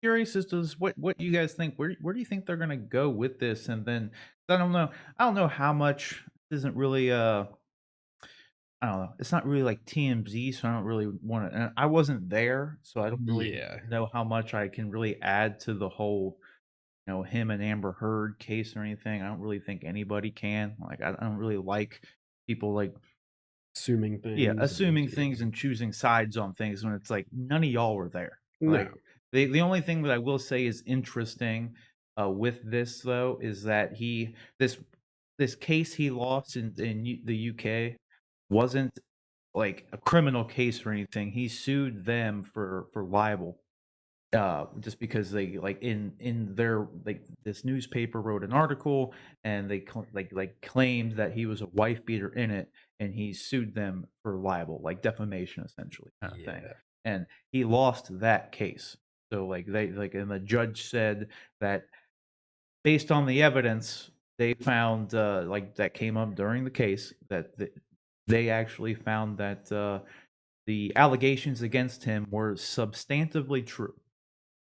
curious as to what you guys think. Where do you think they're gonna go with this? And then I don't know how much. This isn't really I don't know. It's not really like TMZ, so I don't really want to. I wasn't there, so I don't really Yeah. know how much I can really add to the whole him and Amber Heard case or anything. I don't really think anybody can. Like, I don't really like people like Assuming things. yeah, assuming things and choosing sides on things when it's like none of y'all were there. Like, No. the only thing that I will say is interesting with this though is that this case he lost in the UK wasn't like a criminal case or anything. He sued them for libel just because they like in their like this newspaper wrote an article and they claimed that he was a wife beater in it, and he sued them for libel, like defamation essentially kind of thing. Yeah. And he lost that case. So like they like and the judge said that based on the evidence they found like that came up during the case that they actually found that the allegations against him were substantively true,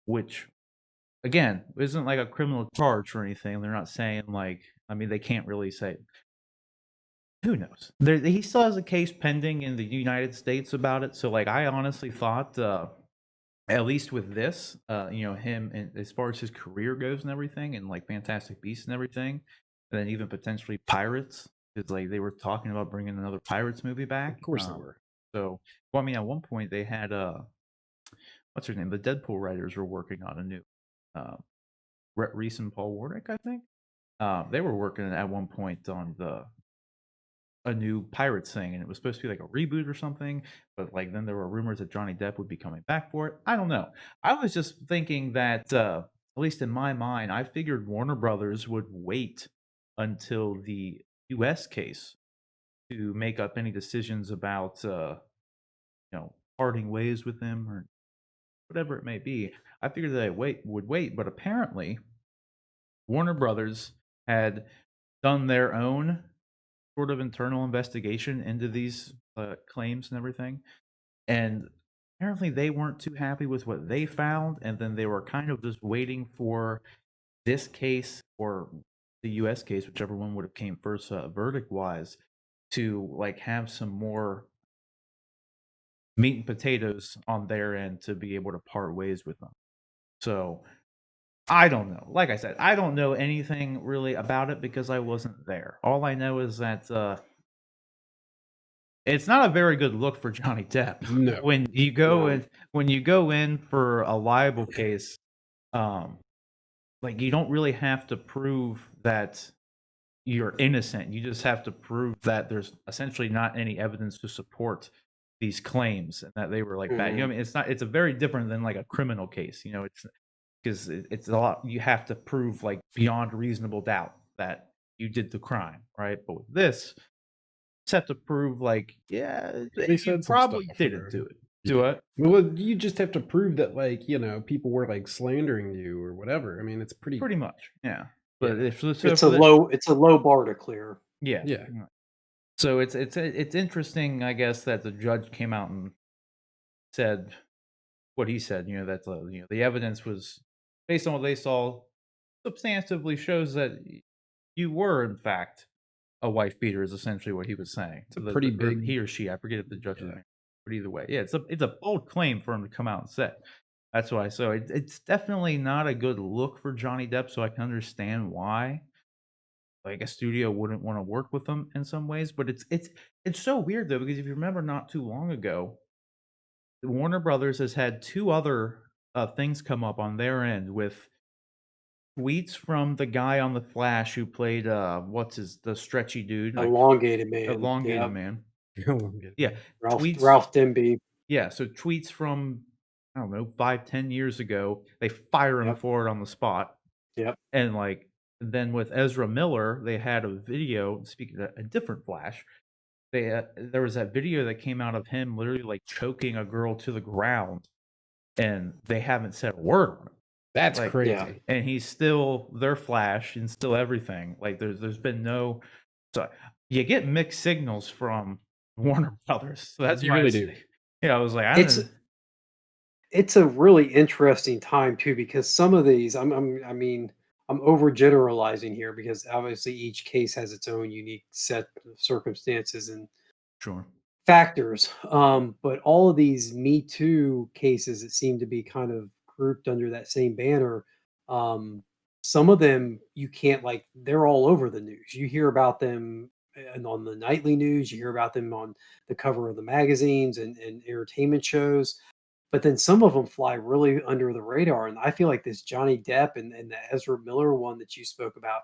which again isn't like a criminal charge or anything. They're not saying like, I mean, they can't really say. Who knows? He still has a case pending in the United States about it. So like, I honestly thought, at least with this, him and as far as his career goes and everything, and like Fantastic Beasts and everything, and then even potentially Pirates, because like they were talking about bringing another Pirates movie back. Of course they were. So, well, I mean, at one point they had what's her name? The Deadpool writers were working on a new Rhett Reese and Paul Warnick, I think. They were working at one point on a new Pirates thing, and it was supposed to be like a reboot or something. But like then there were rumors that Johnny Depp would be coming back for it. I don't know. I was just thinking that at least in my mind, I figured Warner Brothers would wait until the U.S. case to make up any decisions about parting ways with them or whatever it may be. I figured that I would wait, but apparently Warner Brothers had done their own sort of internal investigation into these claims and everything, and apparently they weren't too happy with what they found, and then they were kind of just waiting for this case or the U.S. case, whichever one would have came first, verdict wise, to like have some more meat and potatoes on their end to be able to part ways with them. So I don't know. Like I said, I don't know anything really about it because I wasn't there. All I know is that it's not a very good look for Johnny Depp No. when you go No. in when you go in for a libel case. Um, like you don't really have to prove that you're innocent. You just have to prove that there's essentially not any evidence to support these claims and that they were like bad. You know, what I mean, it's not. It's a very different than like a criminal case. You know, it's because it's a lot. You have to prove like beyond reasonable doubt that you did the crime, right? But with this, just have to prove like, yeah, They you said some probably stuff, didn't do it. Do Yeah. it Well, you just have to prove that, like, people were like slandering you or whatever. I mean, it's pretty. pretty much, yeah. But Yeah. if so, It's for a the low bar to clear. yeah, Yeah. so it's interesting, I guess, that the judge came out and said what he said. You know that the evidence was based on what they saw substantively shows that you were in fact a wife beater. Is essentially what he was saying. It's a pretty Or big. he or she. I forget if the judge's Yeah. name. But either way, yeah, it's a bold claim for him to come out and say. That's why. So it's definitely not a good look for Johnny Depp. So I can understand why like a studio wouldn't want to work with him in some ways. But it's so weird though because if you remember not too long ago, Warner Brothers has had two other things come up on their end with tweets from the guy on the Flash who played what's his the stretchy dude, Elongated man. elongated Yeah. man. Elongated, Yeah, yeah. tweets. Ralph Denby. Yeah, so tweets from I don't know 5-10 years ago. They fire him Yep. for it on the spot, Yep. and like then with Ezra Miller, they had a video. Speaking of a different Flash, there was that video that came out of him literally like choking a girl to the ground, and they haven't said a word on it. That's Like, crazy. Yeah. and he's still their Flash and still everything. Like there's been no, so you get mixed signals from Warner Brothers. So that's You why really I do. say- Yeah, I was like, I It's don't. it's a really interesting time too because some of these I mean I'm overgeneralizing here because obviously each case has its own unique set of circumstances and Sure. factors. But all of these Me Too cases that seem to be kind of grouped under that same banner, um, some of them you can't like they're all over the news. You hear about them and on the nightly news, you hear about them on the cover of the magazines and entertainment shows. But then some of them fly really under the radar. And I feel like this Johnny Depp and the Ezra Miller one that you spoke about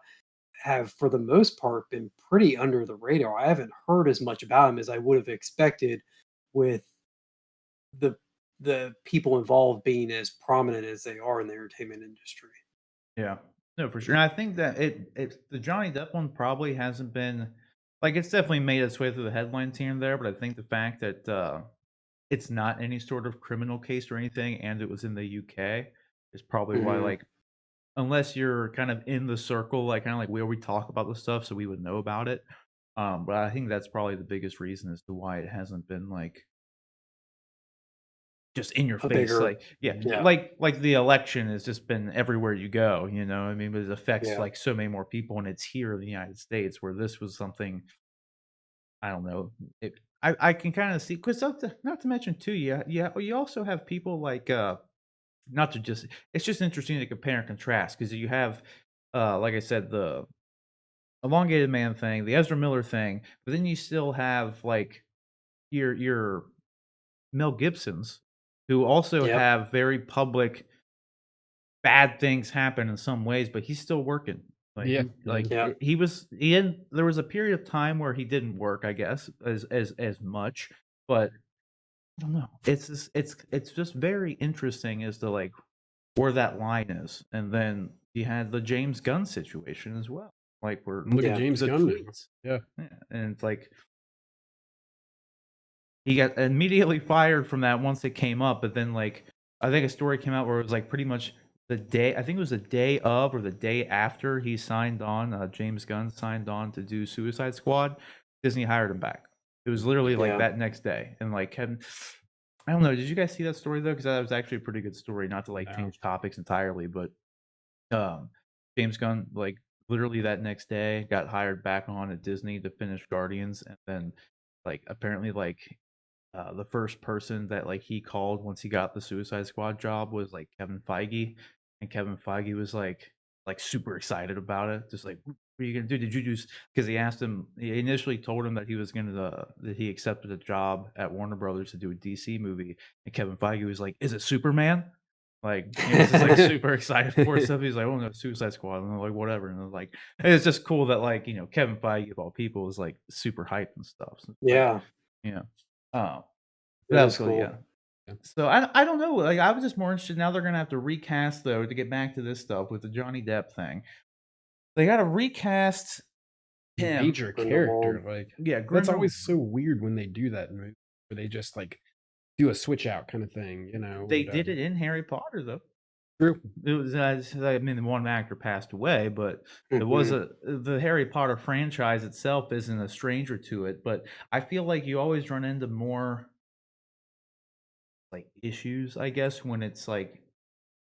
have, for the most part, been pretty under the radar. I haven't heard as much about him as I would have expected with the the people involved being as prominent as they are in the entertainment industry. Yeah. No, for sure. And I think that the Johnny Depp one probably hasn't been like it's definitely made its way through the headlines here and there, but I think the fact that it's not any sort of criminal case or anything, and it was in the UK is probably why Mhm. like unless you're kind of in the circle, like kind of like where we talk about the stuff, so we would know about it. But I think that's probably the biggest reason as to why it hasn't been like just in your A face, bigger, like yeah, yeah, like the election has just been everywhere you go. You know, I mean, but it affects yeah, like so many more people, and it's here in the United States where this was something I don't know. I can kind of see because not to mention too, yeah, you also have people like not to just it's just interesting to compare and contrast because you have like I said the elongated man thing, the Ezra Miller thing, but then you still have like your Mel Gibsons who also yep, have very public bad things happen in some ways, but he's still working. Like Yeah. he Yeah. yep, he was he in there was a period of time where he didn't work, I guess, as much, but I don't know. It's just very interesting as to like where that line is. And then you had the James Gunn situation as well. Like where Look at yeah, James the Gunn now. tweets. Yeah. Yeah. And it's like he got immediately fired from that once it came up, but then like I think a story came out where it was like pretty much the day I think it was the day of or the day after he signed on, James Gunn signed on to do Suicide Squad, Disney hired him back. It was literally like yeah. that next day. And like Kevin I don't know. Did you guys see that story though? Because that was actually a pretty good story. Not to like No. change topics entirely, but um, James Gunn like literally that next day got hired back on at Disney to finish Guardians, and then like apparently like the first person that like he called once he got the Suicide Squad job was like Kevin Feige, and Kevin Feige was like super excited about it, just like what are you gonna do? Did you just because he asked him, he initially told him that he was gonna that he accepted a job at Warner Brothers to do a DC movie, and Kevin Feige was like, "Is it Superman?" Like he was just like super excited for stuff. He's like, "Oh no, Suicide Squad," and they're like, "Whatever," and they're like, it's just cool that like Kevin Feige of all people is like super hyped and stuff. So, like Yeah, you know, um, it that was is cool, yeah. cool. Yeah. So I don't know, like, I was just more interested now they're gonna have to recast, though, to get back to this stuff with the Johnny Depp thing. They gotta recast him. Major Grindelwald. character, like, Yeah, that's Grindel always so weird when they do that in movies, where they just, like, do a switch out kinda thing, they and, did it in Harry Potter, though. true. It was, I mean, the one actor passed away, but it was Mhm. the Harry Potter franchise itself isn't a stranger to it, but I feel like you always run into more, like, issues, I guess, when it's, like,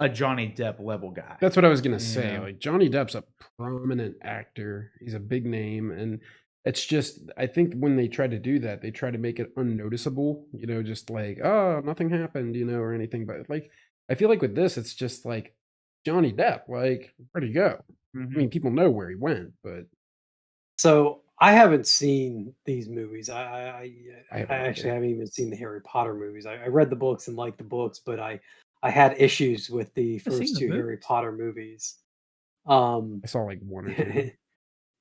a Johnny Depp level guy, That's what I was gonna you say, know? like, Johnny Depp's a prominent actor, he's a big name, and it's just I think when they try to do that, they try to make it unnoticeable, just like, "Oh, nothing happened," or anything, but, like, I feel like with this, it's just like, Johnny Depp, like, where'd he go? I Mhm. mean, people know where he went, but So I haven't seen these movies. I I haven't actually either. haven't even seen the Harry Potter movies. I read the books and liked the books, but I had issues with the I've seen first the two Harry movies. Potter movies. Um, I saw, like, 1 or 2.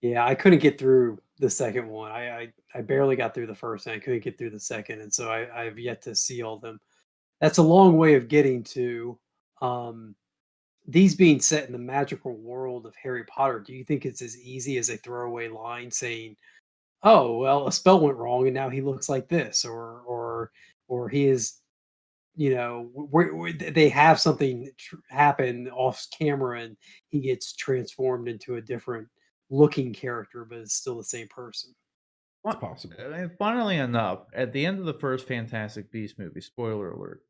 yeah, I couldn't get through the second one. I barely got through the first, and I couldn't get through the second, and so I've yet to see all of them. That's a long way of getting to. Um, these being set in the magical world of Harry Potter, do you think it's as easy as a throwaway line saying, "Oh, well, a spell went wrong and now he looks like this," or he is, they have something happen off camera and he gets transformed into a different looking character, but it's still the same person. It's Fun possible. funnily enough, at the end of the first Fantastic Beasts movie, spoiler alert,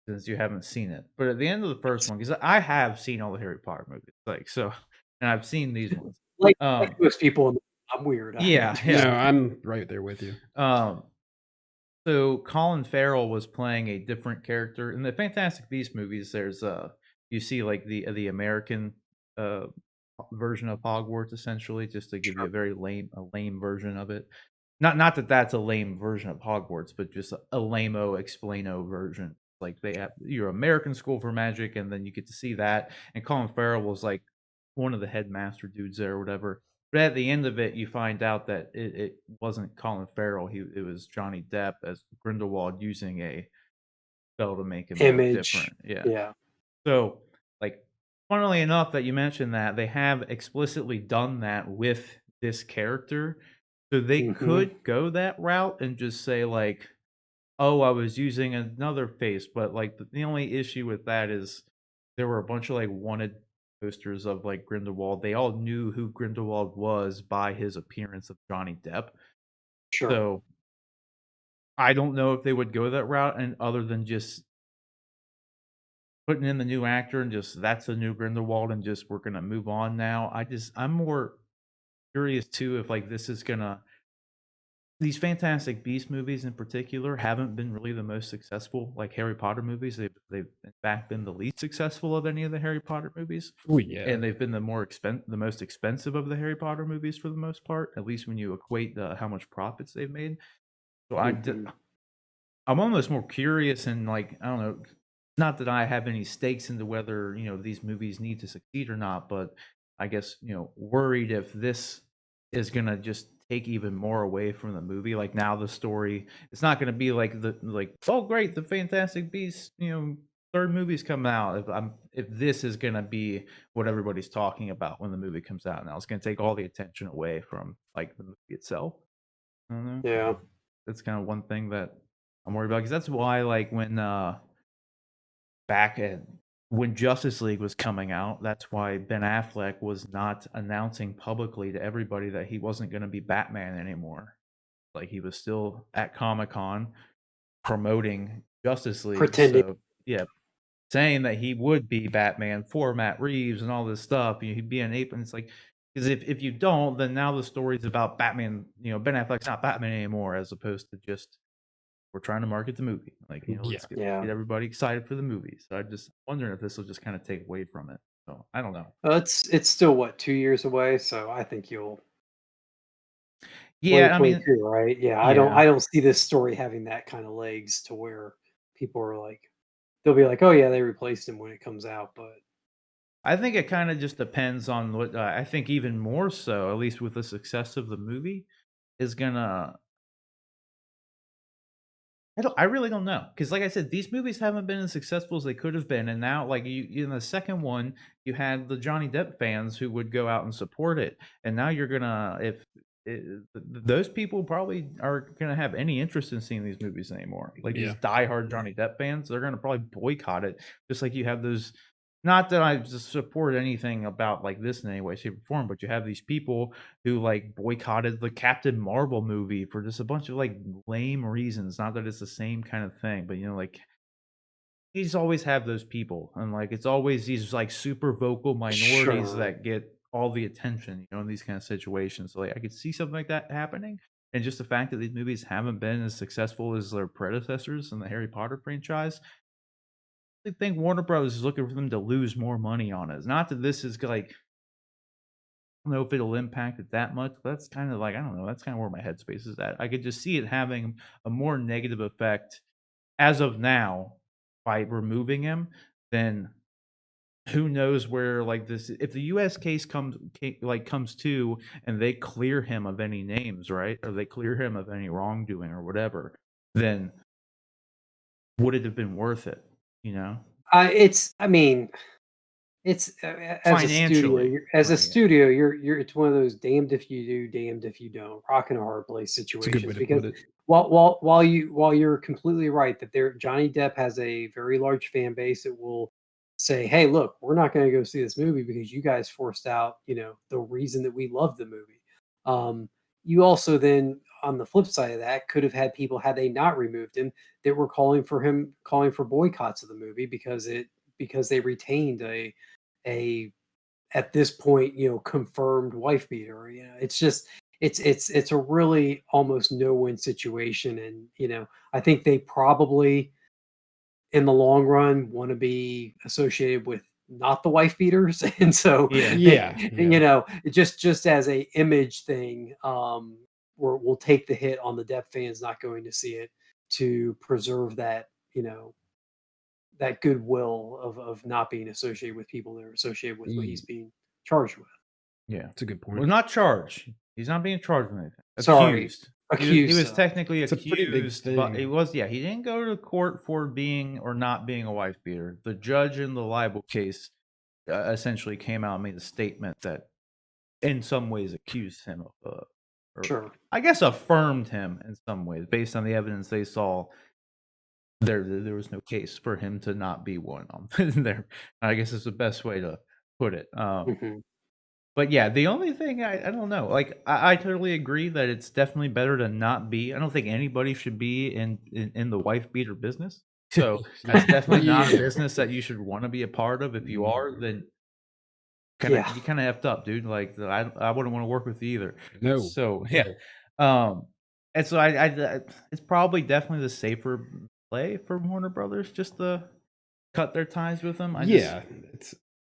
since you haven't seen it, but at the end of the first one, because I have seen all the Harry Potter movies, like, so and I've seen these ones. Like Um, most people, I'm weird. I yeah, No, understand. yeah. I'm right there with you. Um, so Colin Farrell was playing a different character in the Fantastic Beasts movies. There's you see like the American uh version of Hogwarts essentially, just to give you Sure. a lame version of it. Not that that's a lame version of Hogwarts, but just a lame-o explain-o version. Like they have your American School for Magic, and then you get to see that. And Colin Farrell was like one of the headmaster dudes there or whatever. But at the end of it, you find out that it wasn't Colin Farrell. It was Johnny Depp as Grindelwald using a spell to make him look Image. different. Yeah. Yeah. So, like, funnily enough, that you mentioned that they have explicitly done that with this character. So they Hmm. could go that route and just say, like, oh, I was using another face. But, like, the only issue with that is there were a bunch of, like, wanted posters of, like, Grindelwald. They all knew who Grindelwald was by his appearance of Johnny Depp. Sure. So I don't know if they would go that route and other than just putting in the new actor and just that's the new Grindelwald and just we're gonna move on now. I'm more curious too if like this is gonna these Fantastic Beast movies in particular haven't been really the most successful like Harry Potter movies. They've in fact been the least successful of any of the Harry Potter movies. Oh, yeah. And they've been the most expensive of the Harry Potter movies for the most part, at least when you equate how much profits they've made. So Hmm. I'm almost more curious and like I don't know, not that I have any stakes into whether these movies need to succeed or not, but I guess worried if this is gonna just take even more away from the movie. Like now the story, it's not gonna be like oh great the Fantastic Beasts third movie's coming out. If this is gonna be what everybody's talking about when the movie comes out now, it's gonna take all the attention away from like the movie itself. I don't know. Yeah. That's kind of one thing that I'm worried about because that's why, like, back at when Justice League was coming out, that's why Ben Affleck was not announcing publicly to everybody that he wasn't going to be Batman anymore. Like, he was still at Comic Con promoting Justice League. Pretending. So yeah, saying that he would be Batman for Matt Reeves and all this stuff. He'd be an ape, and it's like, because if you don't, then now the story's about Batman. Ben Affleck's not Batman anymore, as opposed to just we're trying to market the movie. Like, let's Yeah. get everybody excited for the movie. So I'm just wondering if this will just kind of take away from it. So I don't know. It's still what, 2 years away, so I think you'll Yeah, I mean, 2022, right? Yeah, yeah. I don't see this story having that kind of legs to where people are like they'll be like, "Oh yeah, they replaced him," when it comes out, but I think it kind of just depends on what I think even more so, at least with the success of the movie, is gonna I really don't know, because like I said, these movies haven't been as successful as they could have been, and now, like, you in the second one, you had the Johnny Depp fans who would go out and support it, and now you're gonna if those people probably are gonna have any interest in seeing these movies anymore. Like, these diehard Johnny Depp fans, they're gonna probably boycott it, just like you have those not that I just support anything about, like, this in any way, shape, or form, but you have these people who like boycotted the Captain Marvel movie for just a bunch of like lame reasons. Not that it's the same kind of thing, but like he's always have those people, and like it's always these like super vocal minorities sure. that get all the attention, in these kind of situations. So like I could see something like that happening, and just the fact that these movies haven't been as successful as their predecessors in the Harry Potter franchise. I think Warner Bros is looking for them to lose more money on it. It's not that this is like don't know if it'll impact it that much. But that's kind of like I don't know. That's kind of where my headspace is at. I could just see it having a more negative effect as of now by removing him. Then who knows where like this? If the U.S. case comes to and they clear him of any names, right, or they clear him of any wrongdoing or whatever, then would it have been worth it? You know, I mean, it's as a studio, financially, right? Yeah. you're it's one of those damned if you do, damned if you don't, rock and a hard place It's a good way situations. to Because put it. while you're completely right that Johnny Depp has a very large fan base that will say, "Hey, look, we're not going to go see this movie because you guys forced out, the reason that we love the movie." Um, you also then, on the flip side of that, could have had people, had they not removed him, that were calling for boycotts of the movie because they retained a at this point, confirmed wife beater. It's just it's a really almost no-win situation, and I think they probably in the long run want to be associated with not the wife beaters, and so Yeah. Yeah, just as a image thing, we'll take the hit on the Depp fans not going to see it to preserve that that goodwill of not being associated with people that are associated with what he's being charged with. Yeah. it's a good Well, point. not charged. He's not being charged with anything. Sorry, Accused. He accused was of. technically It's a pretty big accused, but it thing. was he didn't go to court for being or not being a wife beater. The judge in the libel case essentially came out and made a statement that in some ways accused him of or Sure. I guess affirmed him in some ways based on the evidence they saw. There was no case for him to not be one on there. I guess is the best way to put it. Mhm. But yeah, the only thing I don't know, like I totally agree that it's definitely better to not be. I don't think anybody should be in the wife beater business. So that's definitely not a Yeah. business that you should want to be a part of. If you are, then Yeah. you kind of effed up, dude. Like I wouldn't want to work with you either. No. So yeah, and so it's probably definitely the safer play for Warner Brothers just to cut their ties with them. Yeah,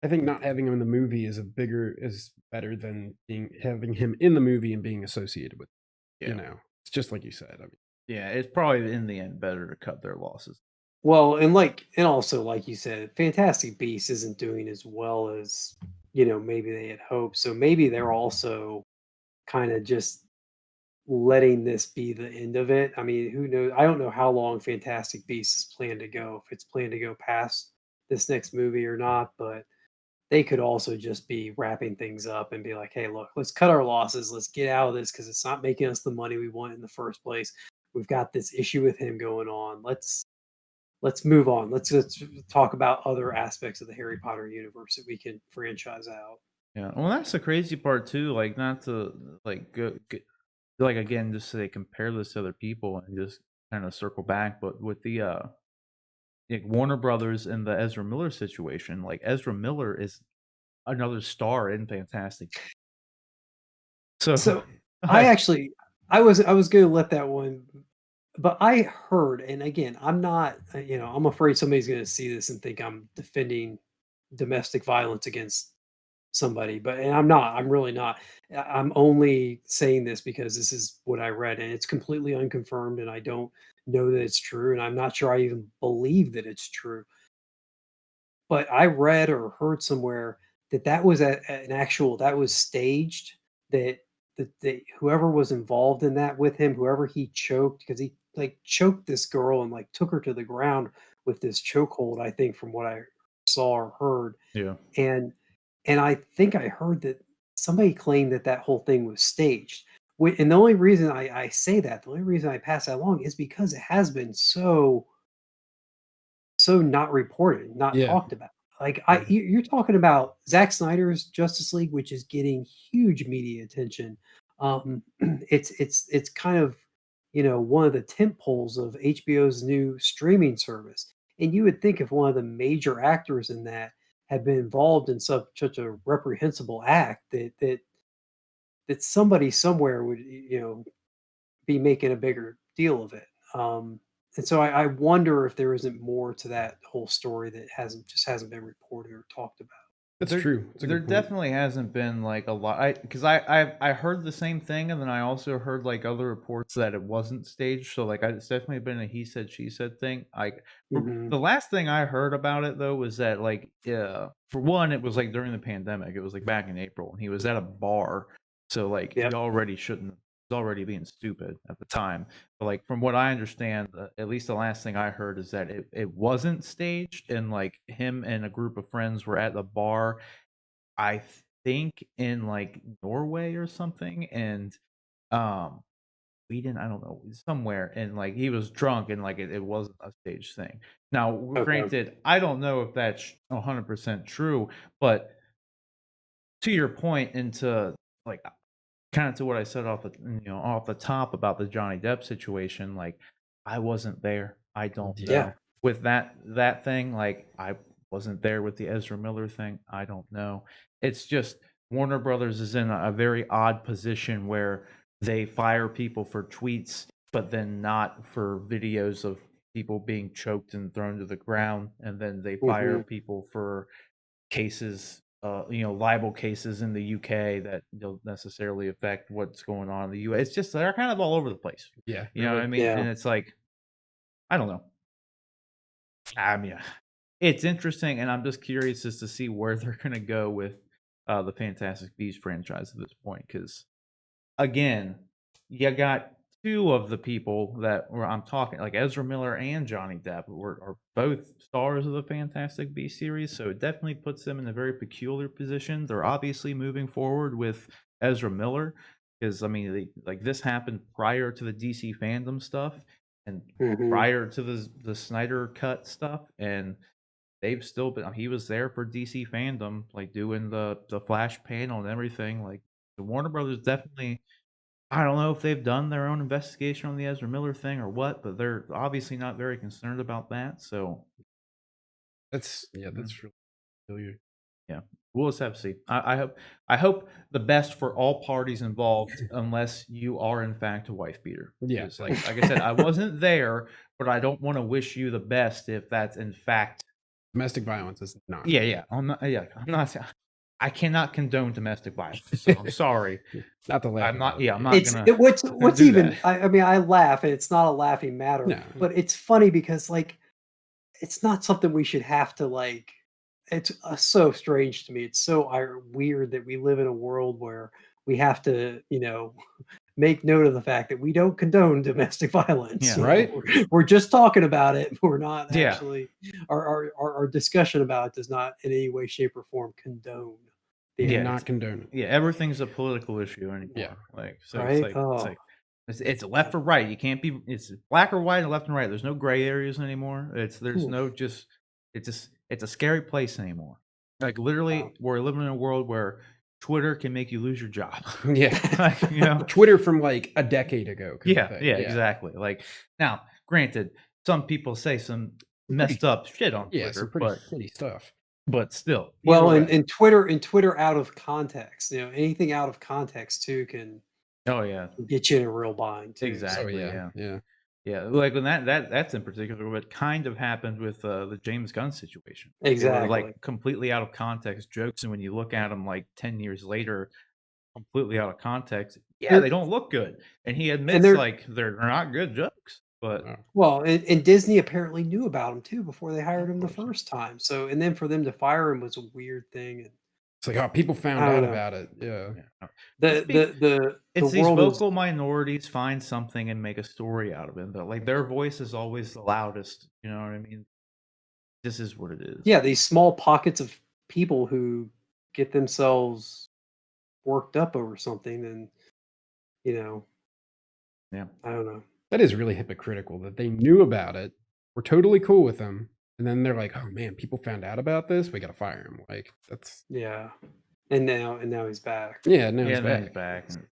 I think not having him in the movie is better than having him in the movie and being associated with. Yeah. It's just like you said. I mean, Yeah, it's probably in the end better to cut their losses. Well, and also like you said, Fantastic Beasts isn't doing as well as maybe they had hoped. So maybe they're also kind of just letting this be the end of it. I mean, who knows? I don't know how long Fantastic Beasts is planned to go, if it's planned to go past this next movie or not, but they could also just be wrapping things up and be like, "Hey, look, let's cut our losses. Let's get out of this because it's not making us the money we want in the first place. We've got this issue with him going on. Let's move on. Let's talk about other aspects of the Harry Potter universe that we can franchise out." Yeah, well, that's the crazy part too. Like, not to like like again, just so they compare this to other people and just kind of circle back, but with the like Warner Brothers and the Ezra Miller situation, like Ezra Miller is another star in Fantastic. So So I I actually I was gonna let that one, but I heard, and again, I'm not, I'm afraid somebody's gonna see this and think I'm defending domestic violence against somebody, and I'm not. I'm really not. I'm only saying this because this is what I read, and it's completely unconfirmed, and I don't know that it's true, and I'm not sure I even believe that it's true. But I read or heard somewhere that that was an actual that was staged, that that whoever was involved in that with him, whoever he choked, because he, like, choked this girl and, like, took her to the ground with this chokehold, I think, from what I saw or heard, yeah. and I think I heard that somebody claimed that that whole thing was staged. And the only reason I say that, the only reason I pass that along is because it has been so not reported, not Yeah. talked about. Like, Yeah. you're talking about Zack Snyder's Justice League, which is getting huge media attention. It's kind of, one of the tent poles of HBO's new streaming service. And you would think if one of the major actors in that had been involved in such a reprehensible act, that somebody somewhere would, be making a bigger deal of it. And so I wonder if there isn't more to that whole story that hasn't been reported or talked about. That's There true. It's a there good point. definitely hasn't been, like, a lot. I heard the same thing, and then I also heard, like, other reports that it wasn't staged, so, like, it's definitely been a he said, she said thing. Mhm. The last thing I heard about it, though, was that, like, for one, it was, like, during the pandemic. It was, like, back in April, and he was at a bar, so, like, he Yep. already shouldn't was already being stupid at the time. But, like, from what I understand, at least the last thing I heard is that it wasn't staged, and, like, him and a group of friends were at the bar, I think in, like, Norway or something, and, um, Sweden, I don't know, somewhere, and, like, he was drunk and, like, it wasn't a staged thing. Now, Okay. granted, I don't know if that's 100% true, but to your point and to, like, kinda to what I said off the top about the Johnny Depp situation, like, I wasn't there. I don't Yeah. Yeah. know. With that thing, like, I wasn't there with the Ezra Miller thing. I don't know. It's just Warner Brothers is in a very odd position where they fire people for tweets, but then not for videos of people being choked and thrown to the ground, and then they fire Mhm. people for cases, libel cases in the UK that don't necessarily affect what's going on in the US. It's just they're kind of all over the place. Yeah. You know what I mean? Yeah. And it's like, I don't know. I mean, it's interesting, and I'm just curious as to see where they're gonna go with the Fantastic Beasts franchise at this point. Because again, you got two of the people that were I'm talking like Ezra Miller and Johnny Depp are both stars of the Fantastic Beasts series, so it definitely puts them in a very peculiar position. They're obviously moving forward with Ezra Miller because I mean, like this happened prior to the DC fandom stuff and Mhm. prior to the Snyder cut stuff, and they've still been. He was there for DC fandom, like doing the Flash panel and everything. Like the Warner Brothers definitely I don't know if they've done their own investigation on the Ezra Miller thing or what, but they're obviously not very concerned about that. So, That's mm, that's really familiar. yeah, we'll just have to see. I hope the best for all parties involved, unless you are in fact a wife beater. Yeah. Because like I said, I wasn't there, but I don't want to wish you the best if that's in fact. Domestic violence is not. Yeah, yeah. I'm not. Yeah, I'm not. I cannot condone domestic violence. So I'm sorry. Not to laugh I'm not. about it. Yeah, I'm Yeah. not gonna What's do that. even, I mean, I laugh, and it's not a laughing matter, No. but it's funny because, like, it's not something we should have to, like, it's, so strange to me. It's so weird that we live in a world where we have to, make note of the fact that we don't condone domestic violence. Yeah. Right? We're just talking about it. We're not Yeah. actually, our discussion about it does not in any way, shape, or form condone the Yeah, Not acts. condone it. Yeah, everything's a political issue Yeah. anymore. Like, so Right? it's Oh, like it's left or right. You can't be it's black or white and left and right. There's no gray areas anymore. There's oof, no just it's a scary place anymore. Like wow. literally, we're living in a world where Twitter can make you lose your job. Yeah. Like, Twitter from like a decade ago kind of yeah, thing. yeah, Yeah. exactly. Like now, granted, some people say some messed up shit on Yeah, some Twitter, pretty shitty stuff. but still, either Well, way. and Twitter out of context, anything out of context too can Oh yeah, get you in a real bind too. So, Oh exactly. yeah, Yeah. yeah. Yeah, like when that's in particular what kind of happened with the James Gunn situation. They were exactly. like completely out of context jokes, and when you look at them like 10 years later, completely out of context, yeah, And they don't look good. And he and admits they're like they're not good jokes, but Oh, well, and Disney apparently knew about him too before they hired of him the course. first time. So, and then for them to fire him was a weird thing. And It's like, oh, people I found don't out know. about it. Yeah. yeah. It's The be the the the it's these world is vocal minorities find something and make a story out of it. But like their voice is always the loudest. You know what I mean? This is what it is. yeah, these small pockets of people who get themselves worked up over something, and you know, Yeah. I don't know. That is really hypocritical that they knew about it, were totally cool with them, and then they're like, "Oh man, people found out about this. We gotta fire him." Like that's Yeah, and now he's back. yeah. Now Yeah, he's and then he's back. back. And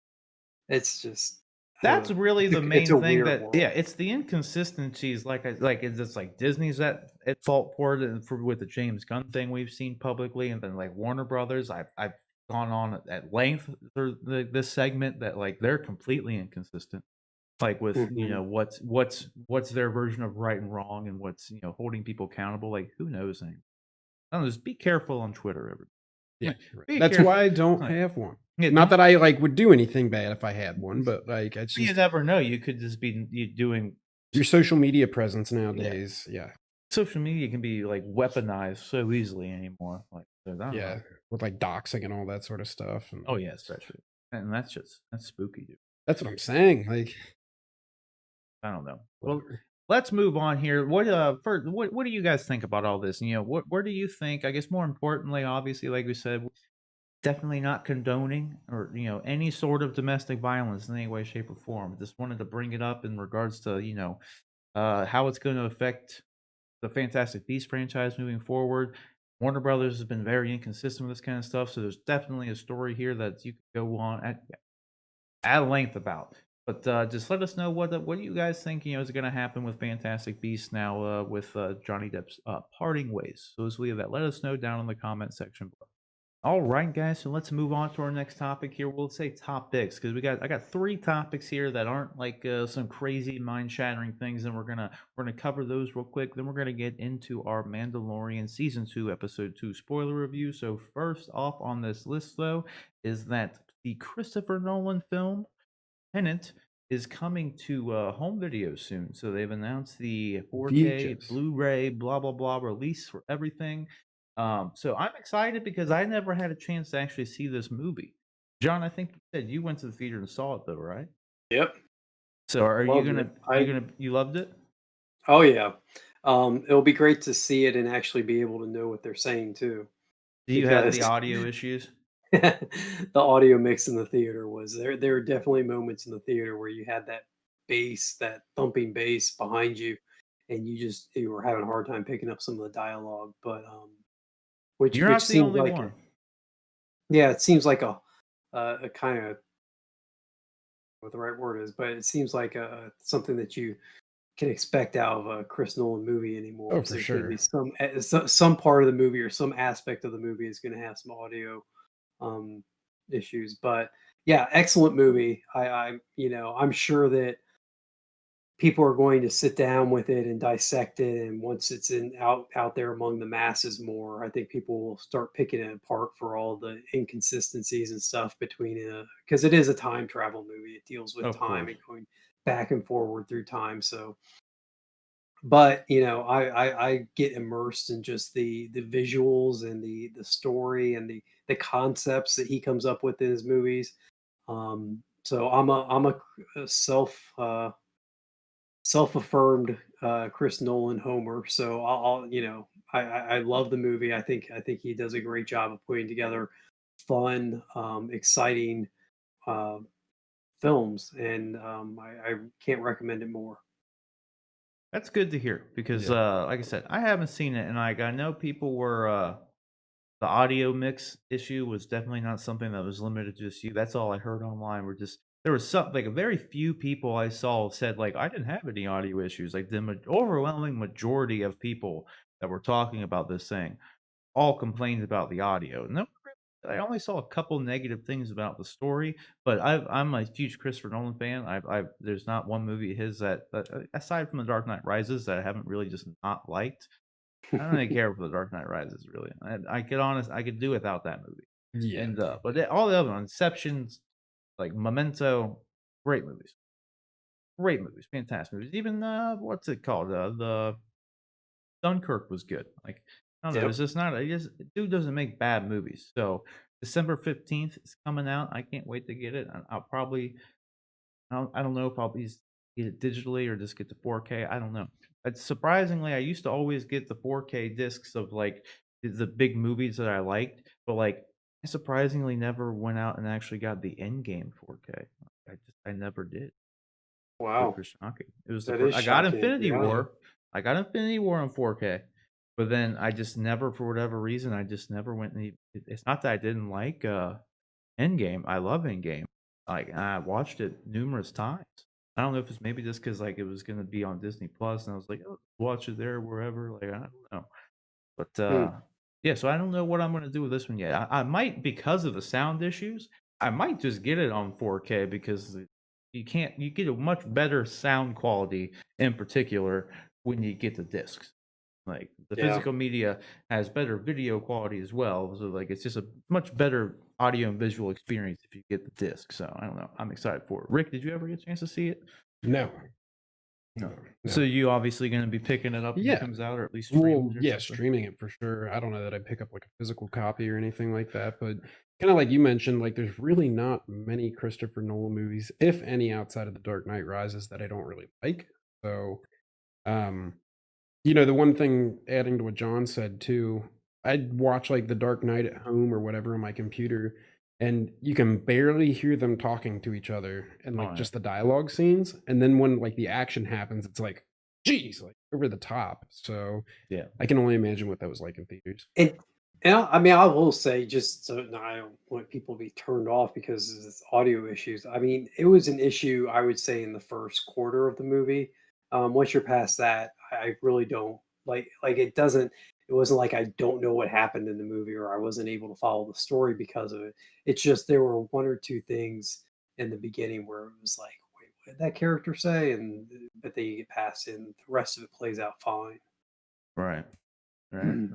It's just I don't that's know. really the It's main a thing weird that world. yeah, it's the inconsistencies like it's just like Disney's at fault for it and for with the James Gunn thing we've seen publicly, and then like Warner Brothers, I've gone on at length for this segment that like they're completely inconsistent. Like with Mhm. what's their version of right and wrong and what's holding people accountable. Like who knows anything? I don't know, just be careful on Twitter, everybody. Yeah, Like, right. be That's careful. why I don't Like, have one. yeah, Not don't that I like would do anything bad if I had one, but like it's you just never know. You could just be doing your social media presence yeah. nowadays. Yeah, Social media can be like weaponized so easily anymore. Like, I don't know. yeah, with like doxing and all that sort of stuff. And Oh yeah, especially, and that's spooky, dude. that's what I'm saying. Like, I don't know. Well, whatever. let's move on here. First, what do you guys think about all this? Where do you think? I guess more importantly, obviously, like we said, definitely not condoning or any sort of domestic violence in any way, shape, or form. Just wanted to bring it up in regards to how it's going to affect the Fantastic Beasts franchise moving forward. Warner Brothers has been very inconsistent with this kind of stuff, so there's definitely a story here that you could go on at length about. But just let us know what do you guys think is going to happen with Fantastic Beasts now with Johnny Depp's parting ways. So as we have that, let us know down in the comment section below. All right, guys. So let's move on to our next topic here. We'll say topics because I got 3 topics here that aren't like some crazy mind-shattering things, and we're gonna cover those real quick. Then we're gonna get into our Mandalorian season 2, episode 2 spoiler review. So first off on this list, though, is that the Christopher Nolan film Tenet is coming to home video soon. So they've announced the 4K, VHS. Blu-ray, blah blah blah release for everything. So I'm excited because I never had a chance to actually see this movie. John, I think you said you went to the theater and saw it though, right? Yep, So are you loved gonna it. I you loved it? Oh yeah. It'll be great to see it and actually be able to know what they're saying too, Do you have because the audio issues? the audio mix in the theater was there. There were definitely moments in the theater where you had that bass, that thumping bass behind you, and you were having a hard time picking up some of the dialogue. But You're which not the seems only like one. yeah, it seems like a kind of what the right word is, but it seems like something that you can expect out of a Chris Nolan movie Oh, anymore. Is for there's going to be sure. some part of the movie or some aspect of the movie is going to have some audio um, issues. But yeah, excellent movie. I'm sure that people are going to sit down with it and dissect it, and once it's out there among the masses more, I think people will start picking it apart for all the inconsistencies and stuff between it, because it is a time travel movie. It deals with Of time course. and going back and forward through time. So but I get immersed in just the visuals and the story and the concepts that he comes up with in his movies. So I'm a self-affirmed Chris Nolan homer. So I love the movie. I think he does a great job of putting together fun, exciting uh, films, and I can't recommend it more. That's good to hear because Yeah. like I said, I haven't seen it and I know people were the audio mix issue was definitely not something that was limited to just you. That's all I heard online. Were just there was some like, a very few people I saw said, like, "I didn't have any audio issues." Like, the overwhelming majority of people that were talking about this thing all complained about the audio. No, I only saw a couple negative things about the story, but I'm a huge Christopher Nolan fan. I've there's not one movie of his that, aside from The Dark Knight Rises, that I haven't really just not liked. I don't really care for The Dark Knight Rises, really. I could do without that movie. Yeah, And, no. but all the other ones, Inceptions, like Memento, great movies. Great movies, fantastic movies. Even, what's it called? The Dunkirk was good. Like, I don't know, it's Yep. just not, dude doesn't make bad movies. So December 15th is coming out. I can't wait to get it. I'll probably, I don't know if I'll get it digitally or just get the 4K. I don't know. It's surprisingly, I used to always get the 4K discs of like the big movies that I liked, but like I surprisingly never went out and actually got the Endgame 4K. I never did. Wow. Super shocking. It was the That first. is I got shocking. Infinity Yeah. Yeah. War. I got Infinity War on 4K, but then I just never, for whatever reason, I just never went. It's not that I didn't like Endgame. I love Endgame. Like I watched it numerous times. I don't know if it's maybe just because like it was gonna be on Disney Plus, and I was like, oh, watch it there, wherever. Like I don't know. But, Hmm. yeah, so I don't know what I'm gonna do with this one yet. I might, because of the sound issues, I might just get it on 4K because you get a much better sound quality, in particular, when you get the discs. Like, the Yeah. physical media has better video quality as well, so, like, it's just a much better audio and visual experience if you get the disc, so I don't know. I'm excited for it. Rick, did you ever get a chance to see it? No. No. No. So No. you obviously gonna be picking it up when it Yeah. comes out, or at least streaming Well, it or yeah, something? streaming it for sure. I don't know that I pick up like a physical copy or anything like that, but kind of like you mentioned, like there's really not many Christopher Nolan movies, if any, outside of The Dark Knight Rises that I don't really like. So, um, the one thing adding to what John said too, I'd watch like The Dark Knight at home or whatever on my computer, and you can barely hear them talking to each other and like Oh, yeah. just the dialogue scenes. And then when like the action happens, it's like, geez, like over the top. So Yeah. I can only imagine what that was like in theaters. And I mean, I will say, just so no, I don't want people to be turned off because of this audio issues. I mean, it was an issue, I would say, in the first quarter of the movie. Once you're past that, I really don't like it. Doesn't it wasn't like I don't know what happened in the movie or I wasn't able to follow the story because of it. It's just there were one or two things in the beginning where it was like, wait, what did that character say? And but then you get past it, and the rest of it plays out fine. Right. Right.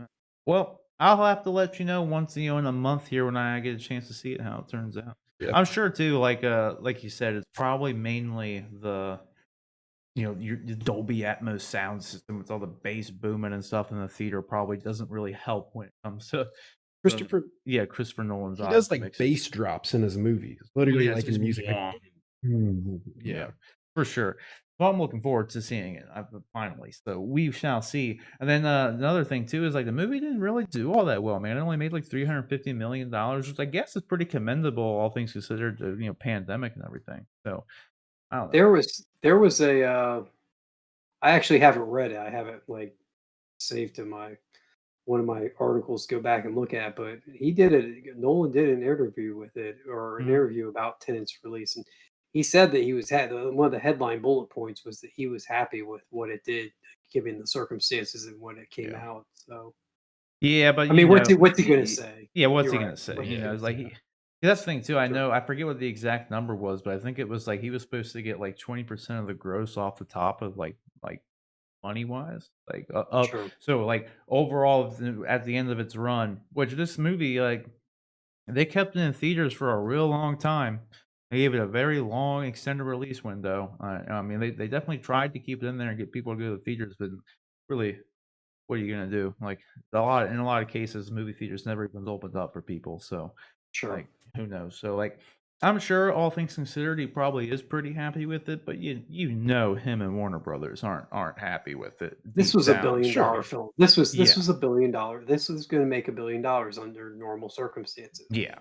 Well, I'll have to let you know once, in a month here when I get a chance to see it, how it turns out. Yeah. I'm sure too, like you said, it's probably mainly the, your Dolby Atmos sound system with all the bass booming and stuff in the theater probably doesn't really help when it comes to the, Christopher, yeah, Christopher Nolan's he audio does like mixes. bass drops in his movies, Oh, literally yeah, like it's in music. Like, long. yeah. Yeah, for sure. Well, I'm looking forward to seeing it, finally, so we shall see. And then, another thing too is, like, the movie didn't really do all that well, man. It only made, like, $350 million, which I guess is pretty commendable, all things considered, the, pandemic and everything. So, I don't know. There was a I actually haven't read it. I haven't like saved to my one of my articles to go back and look at, but he did it. Nolan did an interview with it or an Mhm. interview about Tenet's release, and he said that he was had one of the headline bullet points was that he was happy with what it did, given the circumstances and when it came Yeah. out. So Yeah, but, I mean, what's he gonna say? yeah, what's You're he right. gonna say? What's he It's gonna like, say? that's the thing too, I Sure, know I forget what the exact number was, but I think it was, like, he was supposed to get, like, 20% of the gross off the top of, like money-wise, like, up sure. so, like, overall, at the end of its run, which this movie, like, they kept it in theaters for a real long time. They gave it a very long extended release window. I mean, they definitely tried to keep it in there and get people to go to the theaters, but really, what are you gonna do? Like, in a lot of cases, movie theaters never even opened up for people, so, Sure. like, who knows? So, like, I'm sure all things considered, he probably is pretty happy with it, but him and Warner Brothers aren't happy with it This deep was a down. Sure. billion-dollar film. This Yeah. was $1 billion. This was gonna make $1 billion under normal circumstances. Yeah.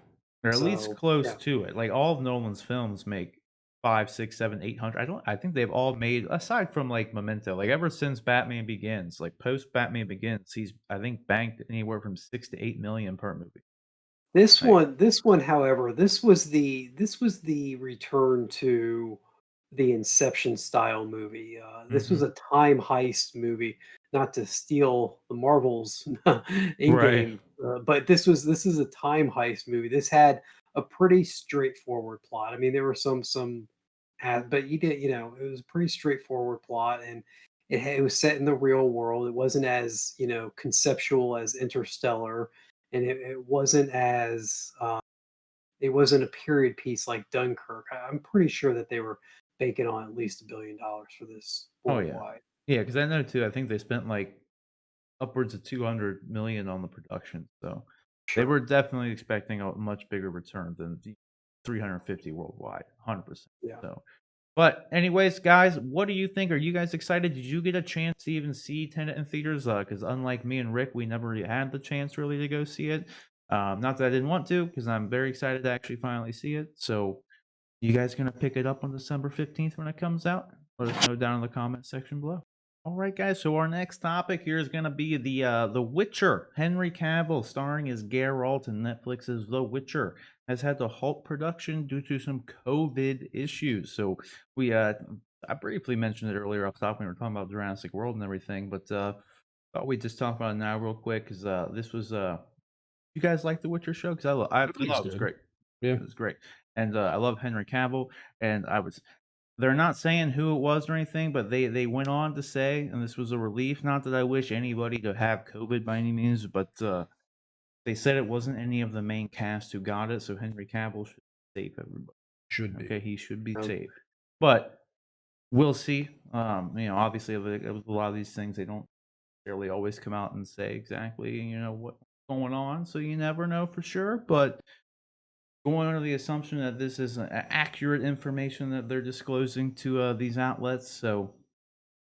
Or at least So, close yeah. to it. Like, all of Nolan's films make 5, 6, 7, 800. I think they've all made, aside from, like, Memento, like, ever since Batman Begins, like, post Batman Begins, he's, I think, banked anywhere from 6 to 8 million per movie. Like, This one, however, this was the return to the Inception style movie. This was mhm. a time heist movie, not to steal the Marvels in Right. game, but this is a time heist movie. This had a pretty straightforward plot. I mean, there were but you know, it was a pretty straightforward plot, and it was set in the real world. It wasn't as, you know, conceptual as Interstellar, and it wasn't as it wasn't a period piece like Dunkirk. I'm pretty sure that they were banking on at least $1 billion for this Oh, yeah. worldwide. Yeah, because I know too, I think they spent, like, upwards of 200 million on the production, so they Sure. were definitely expecting a much bigger return than the 350 worldwide, 100%. Yeah. So, but anyways, guys, what do you think? Are you guys excited? Did you get a chance to even see Tenet in theaters? Because unlike me and Rick, we never really had the chance really to go see it. Not that I didn't want to, because I'm very excited to actually finally see it. So, you guys gonna pick it up on December 15th when it comes out? Let us know down in the comment section below. All right, guys. So our next topic here is gonna be the Witcher. Henry Cavill, starring as Geralt in Netflix's The Witcher, has had to halt production due to some COVID issues. So we I briefly mentioned it earlier off top when we were talking about Jurassic World and everything, but thought we'd just talk about it now real quick because this was you guys like The Witcher show? Because I I think it's thought it was good. great. Yeah. It was great, and I love Henry Cavill, and I was they're not saying who it was or anything, but they went on to say, and this was a relief, not that I wish anybody to have COVID by any means, but, they said it wasn't any of the main cast who got it, so Henry Cavill should save everybody, Should be. okay? He should be Um, safe. But we'll see, obviously, with a lot of these things, they don't really always come out and say exactly, what's going on, so you never know for sure, but going under the assumption that this is accurate information that they're disclosing to these outlets. So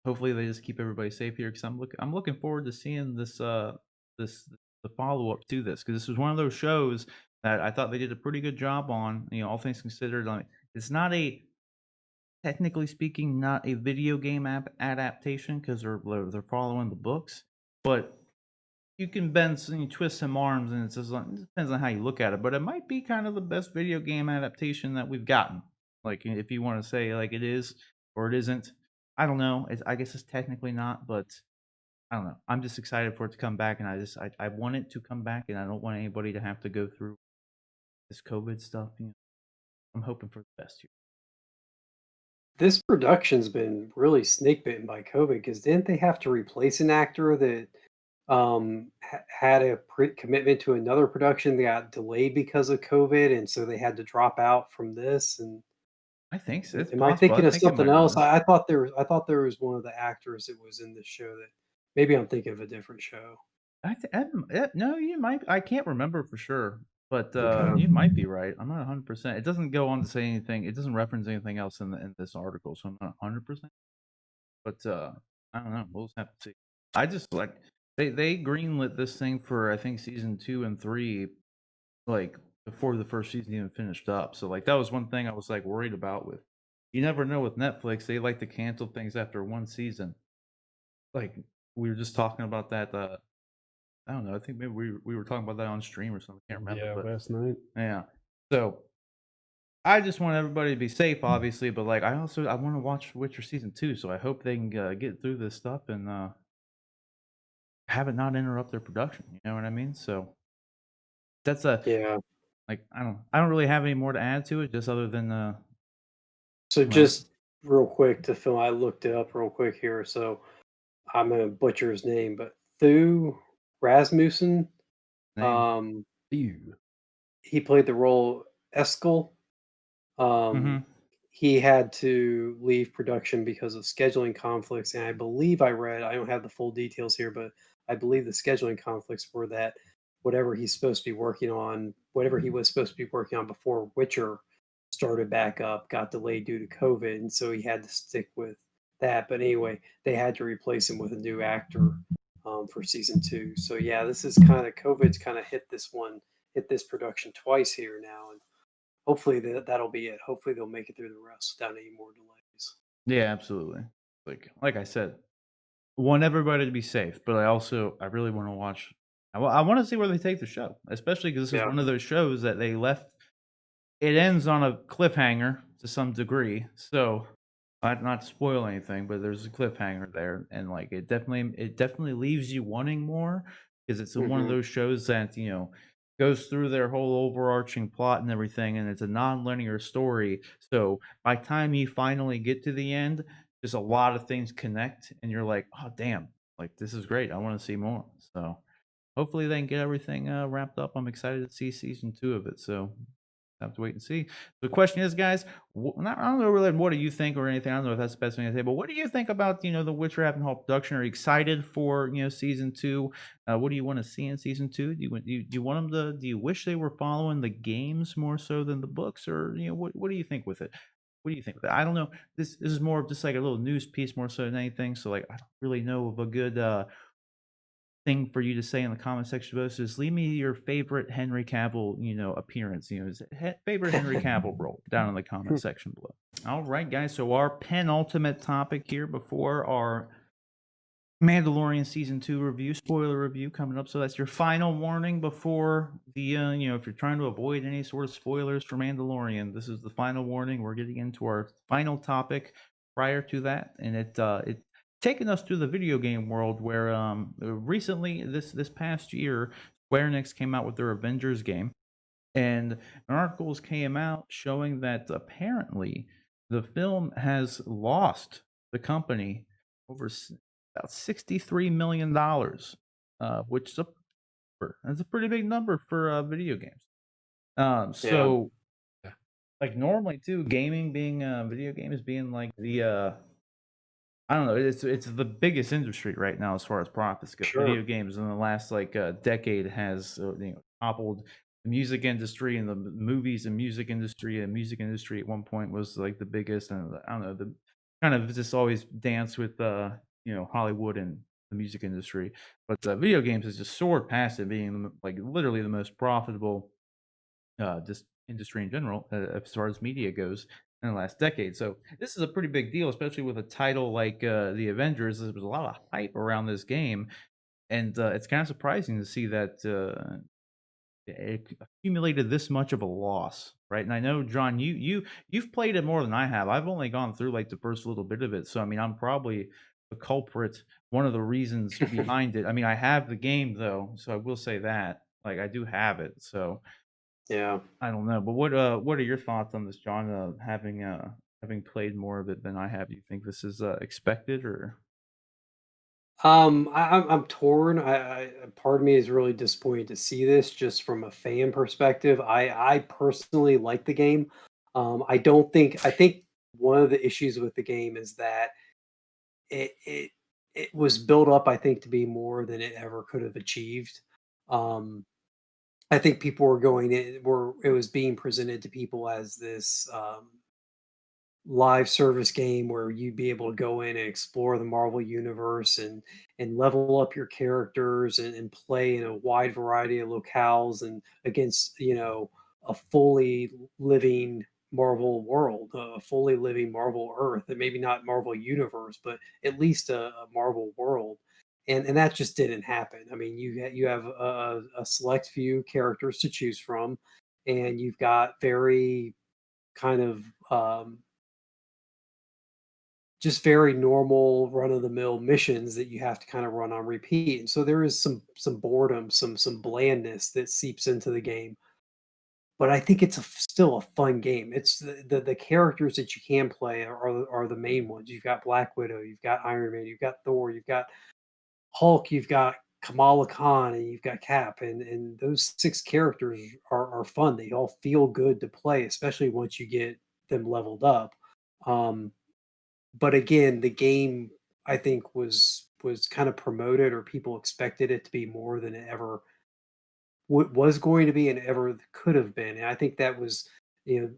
hopefully they just keep everybody safe here because I'm looking forward to seeing this the follow up to this because this was one of those shows that I thought they did a pretty good job on. All things considered, like it's not a technically speaking not a video game adaptation because they're following the books, but you can bend and you twist some arms, and it's just like, it depends on how you look at it, but it might be kind of the best video game adaptation that we've gotten. Like, if you want to say like it is or it isn't, I don't know. I guess it's technically not, but I don't know. I'm just excited for it to come back, and I want it to come back, and I don't want anybody to have to go through this COVID stuff. I'm hoping for the best here. this production's been really snake bitten by COVID because didn't they have to replace an actor that had a commitment to another production that got delayed because of COVID, and so they had to drop out from this? And I think so. It's am I possible. I thinking of think it something might have been else? this. I thought there was one of the actors that was in this show that maybe I'm thinking of a different show. No, you might. I can't remember for sure, but Okay. you might be right. I'm not 100%. It doesn't go on to say anything. It doesn't reference anything else in this article, so I'm not 100%. But I don't know. We'll just have to see. I just like they greenlit this thing for I think season 2 and 3, like before the first season even finished up. So like that was one thing I was like worried about with. You never know with Netflix. They like to cancel things after one season. Like we were just talking about that. I don't know. I think maybe we were talking about that on stream or something. I can't remember, Yeah, but last night. yeah. So I just want everybody to be safe, obviously, but like I want to watch Witcher season 2, so I hope they can get through this stuff and have it not interrupt their production. You know what I mean? So that's a Yeah. like I don't really have any more to add to it, just other than So well, just real quick to film, I looked it up real quick here. So I'm gonna butcher his name, but Thu Rasmussen. name. Um, Ew. he played the role Eskel. Um, Mm-hmm. he had to leave production because of scheduling conflicts, and I believe I read. I don't have the full details here, but I believe the scheduling conflicts were that whatever he's supposed to be working on, whatever he was supposed to be working on before Witcher started back up, got delayed due to COVID, and so he had to stick with that. But anyway, they had to replace him with a new actor for season 2. So yeah, this is kind of COVID's kind of hit this production twice here now, and hopefully that'll be it. Hopefully they'll make it through the rest without any more delays. Yeah, absolutely. Like I said, want everybody to be safe, but I really want to watch I want to see where they take the show, especially because this is Yeah. one of those shows that they left. It ends on a cliffhanger to some degree, so not to spoil anything, but there's a cliffhanger there, and like it definitely leaves you wanting more because it's one of Hmm. those shows that goes through their whole overarching plot and everything, and it's a non-linear story. So by time you finally get to the end, just a lot of things connect, and you're like, oh damn, like this is great. I want to see more. So hopefully they can get everything wrapped up. I'm excited to see season 2 of it. So have to wait and see. The question is, guys, I don't know really what do you think or anything. I don't know if that's the best thing to say, but what do you think about the Witcher Ravenhall production? Are you excited for season 2? What do you want to see in season 2? Do you want them to? Do you wish they were following the games more so than the books, or what do you think with it? What do you think with it? I don't know. This is more of just like a little news piece more so than anything. So like I don't really know of a good thing for you to say in the comment section below. So just leave me your favorite Henry Cavill, appearance. Favorite Henry Cavill role down in the comment section below. All right, guys. So our penultimate topic here before our Mandalorian season 2 review, spoiler review coming up. So that's your final warning before the if you're trying to avoid any sort of spoilers for Mandalorian, this is the final warning. We're getting into our final topic prior to that, and it taking us to the video game world where recently this past year Square-Enix came out with their Avengers game, and articles came out showing that apparently the film has lost the company over about $63 million, which is that's a pretty big number for video games. Yeah. So like normally too, gaming being video games being like the I don't know. It's the biggest industry right now as far as profits go. Video Sure. games in the last like decade has toppled the music industry and the movies and music industry. And music industry at one point was like the biggest, and I don't know, the kind of just always dance with Hollywood and the music industry. But video games has just soared past it, being like literally the most profitable just industry in general as far as media goes in the last decade. So this is a pretty big deal, especially with a title like the Avengers. There was a lot of hype around this game, and it's kind of surprising to see that it accumulated this much of a loss, right? And I know, John, you've played it more than I have. I've only gone through like the first little bit of it, so I mean, I'm probably the culprit. One of the reasons behind it. I mean, I have the game though, so I will say that. Like, I do have it, so Yeah. I don't know, but what are your thoughts on this, John? Having played more of it than I have, you think this is expected or? I'm torn. Part of me is really disappointed to see this just from a fan perspective. I personally like the game. I think one of the issues with the game is that it it was built up, I think, to be more than it ever could have achieved. Um, I think people were going in were it was being presented to people as this live service game where you'd be able to go in and explore the Marvel universe and level up your characters and play in a wide variety of locales and against a fully living Marvel world, a fully living Marvel Earth, and maybe not Marvel universe, but at least a Marvel world. And that just didn't happen. I mean, you have a select few characters to choose from, and you've got very kind of just very normal run-of-the-mill missions that you have to kind of run on repeat. And so there is some boredom, some blandness that seeps into the game. But I think it's still a fun game. It's the characters that you can play are the main ones. You've got Black Widow, you've got Iron Man, you've got Thor, you've got Hulk, you've got Kamala Khan, and you've got Cap, and those six characters are fun. They all feel good to play, especially once you get them leveled up. Um, but again, the game I think was kind of promoted or people expected it to be more than it ever was going to be and ever could have been. And I think that was, you know,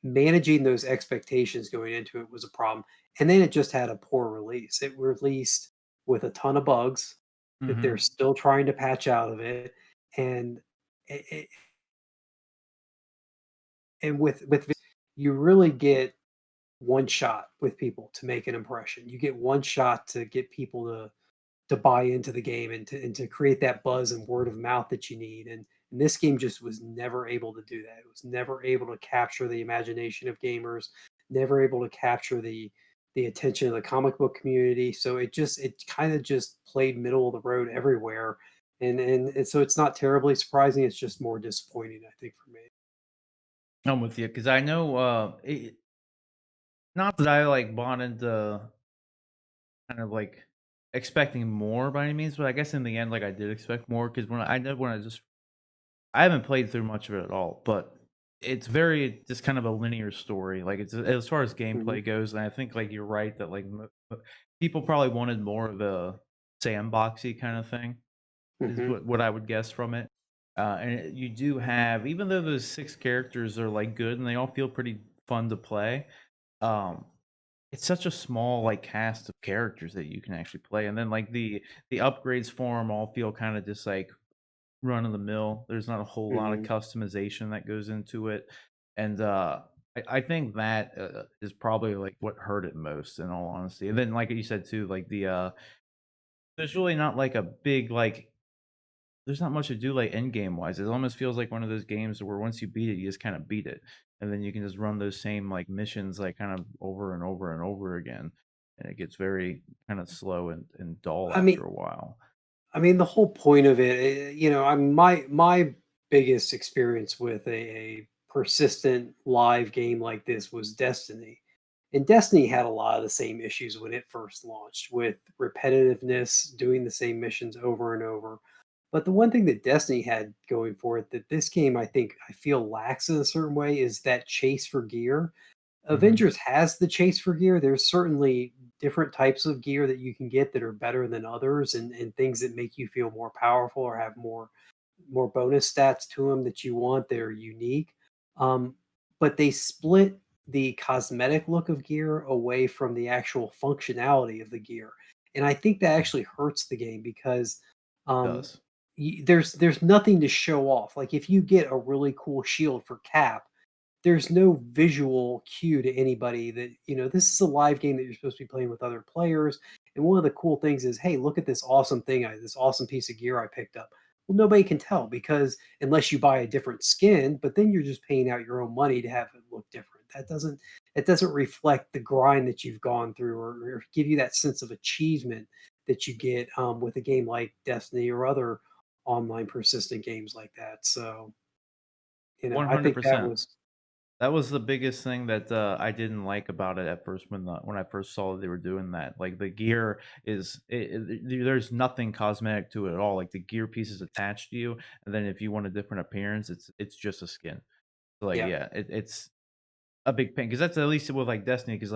managing those expectations going into it was a problem. And then it just had a poor release. It released with a ton of bugs that they're Mhm. still trying to patch out of it. And it, and with you really get one shot with people to make an impression. You get one shot to get people to buy into the game and to create that buzz and word of mouth that you need. And this game just was never able to do that. It was never able to capture the imagination of gamers, never able to capture the attention of the comic book community. So it kind of just played middle of the road everywhere. And so it's not terribly surprising. It's just more disappointing, I think, for me. I'm with you because I know not that I like bought into kind of like expecting more by any means, but I guess in the end, like I did expect more because I know when I haven't played through much of it at all, but it's very just kind of a linear story. Like it's as far as Mhm, gameplay goes, and I think like you're right that like people probably wanted more of a sandboxy kind of thing is mhm, what I would guess from it. You do have, even though those 6 characters are like good and they all feel pretty fun to play. Um, it's such a small like cast of characters that you can actually play, and then like the upgrades for them all feel kind of just like run of the mill. There's not a whole lot of mhm. customization that goes into it, and I think that is probably like what hurt it most, in all honesty. And then, like you said too, like there's really not like a big like there's not much to do, like, end game wise. It almost feels like one of those games where once you beat it, you just kinda beat it, and then you can just run those same, like, missions, like, kind of over and over and over again, and it gets very kinda slow and dull I mean, after a while. the whole point of it, my biggest experience with a persistent live game like this was Destiny. And Destiny had a lot of the same issues when it first launched with repetitiveness, doing the same missions over and over. But the one thing that Destiny had going for it that this game I feel lacks in a certain way is that chase for gear. Mhm. Avengers has the chase for gear. There's certainly different types of gear that you can get that are better than others and things that make you feel more powerful or have more bonus stats to them that you want that are unique. Um, but they split the cosmetic look of gear away from the actual functionality of the gear. And I think that actually hurts the game because um, Does. there's nothing to show off. Like if you get a really cool shield for Cap, there's no visual cue to anybody that, this is a live game that you're supposed to be playing with other players. And one of the cool things is, hey, look at this awesome this awesome piece of gear I picked up. Well, nobody can tell because unless you buy a different skin, but then you're just paying out your own money to have it look different. It doesn't reflect the grind that you've gone through or give you that sense of achievement that you get with a game like Destiny or other online persistent games like that. So, I think that 100%. was That was the biggest thing that, I didn't like about it at first when I first saw that they were doing that. Like, the gear is there's nothing cosmetic to it at all. Like, the gear piece is attached to you, and then if you want a different appearance, it's just a skin. So, like, yeah. yeah, it's a big pain because that's at least with, like, Destiny, because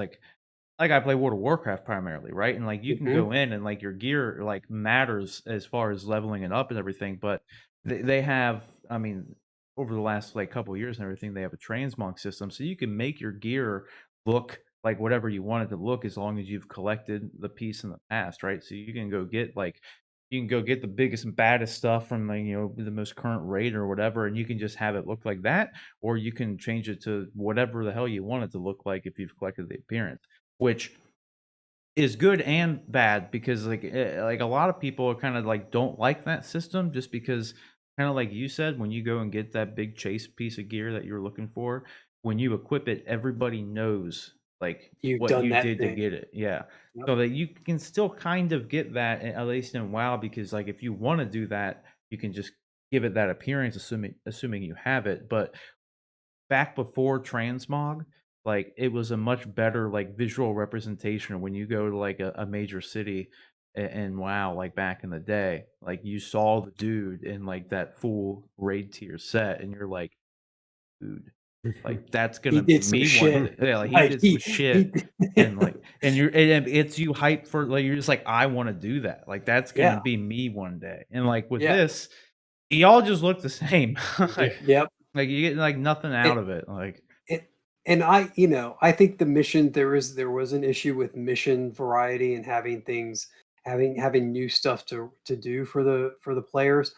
like I play World of Warcraft primarily, right? And like you can Mhm. go in and like your gear like matters as far as leveling it up and everything, but they have, I mean, over the last like couple of years and everything, they have a transmog system, so you can make your gear look like whatever you want it to look as long as you've collected the piece in the past, right? So you can go get like you can go get the biggest and baddest stuff from like the most current raid or whatever, and you can just have it look like that, or you can change it to whatever the hell you want it to look like if you've collected the appearance, which is good and bad because like a lot of people kind of like don't like that system just because kind of like you said, when you go and get that big chase piece of gear that you're looking for, when you equip it, everybody knows like You've what done you that did to thing. get it. Yeah. Yep. So that you can still kind of get that at least in WoW, because like if you want to do that, you can just give it that appearance assuming you have it. But back before transmog, like, it was a much better, like, visual representation when you go to, like, a major city and WoW, like, back in the day, like, you saw the dude in, like, that full raid tier set, and you're like, "Dude, like, that's He gonna be did some me one shit. day." Yeah, like, he Like, did some he shit, did and, like and you're and it's you hyped for like, you're just like, "I wanna do that." Like, that's Yeah, gonna be me one day, and, like, with yeah. this, y'all just look the same. Like Yep. like, you get, like, nothing out And of it, like and and I think the mission there was an issue with mission variety and having things having new stuff to do for the players.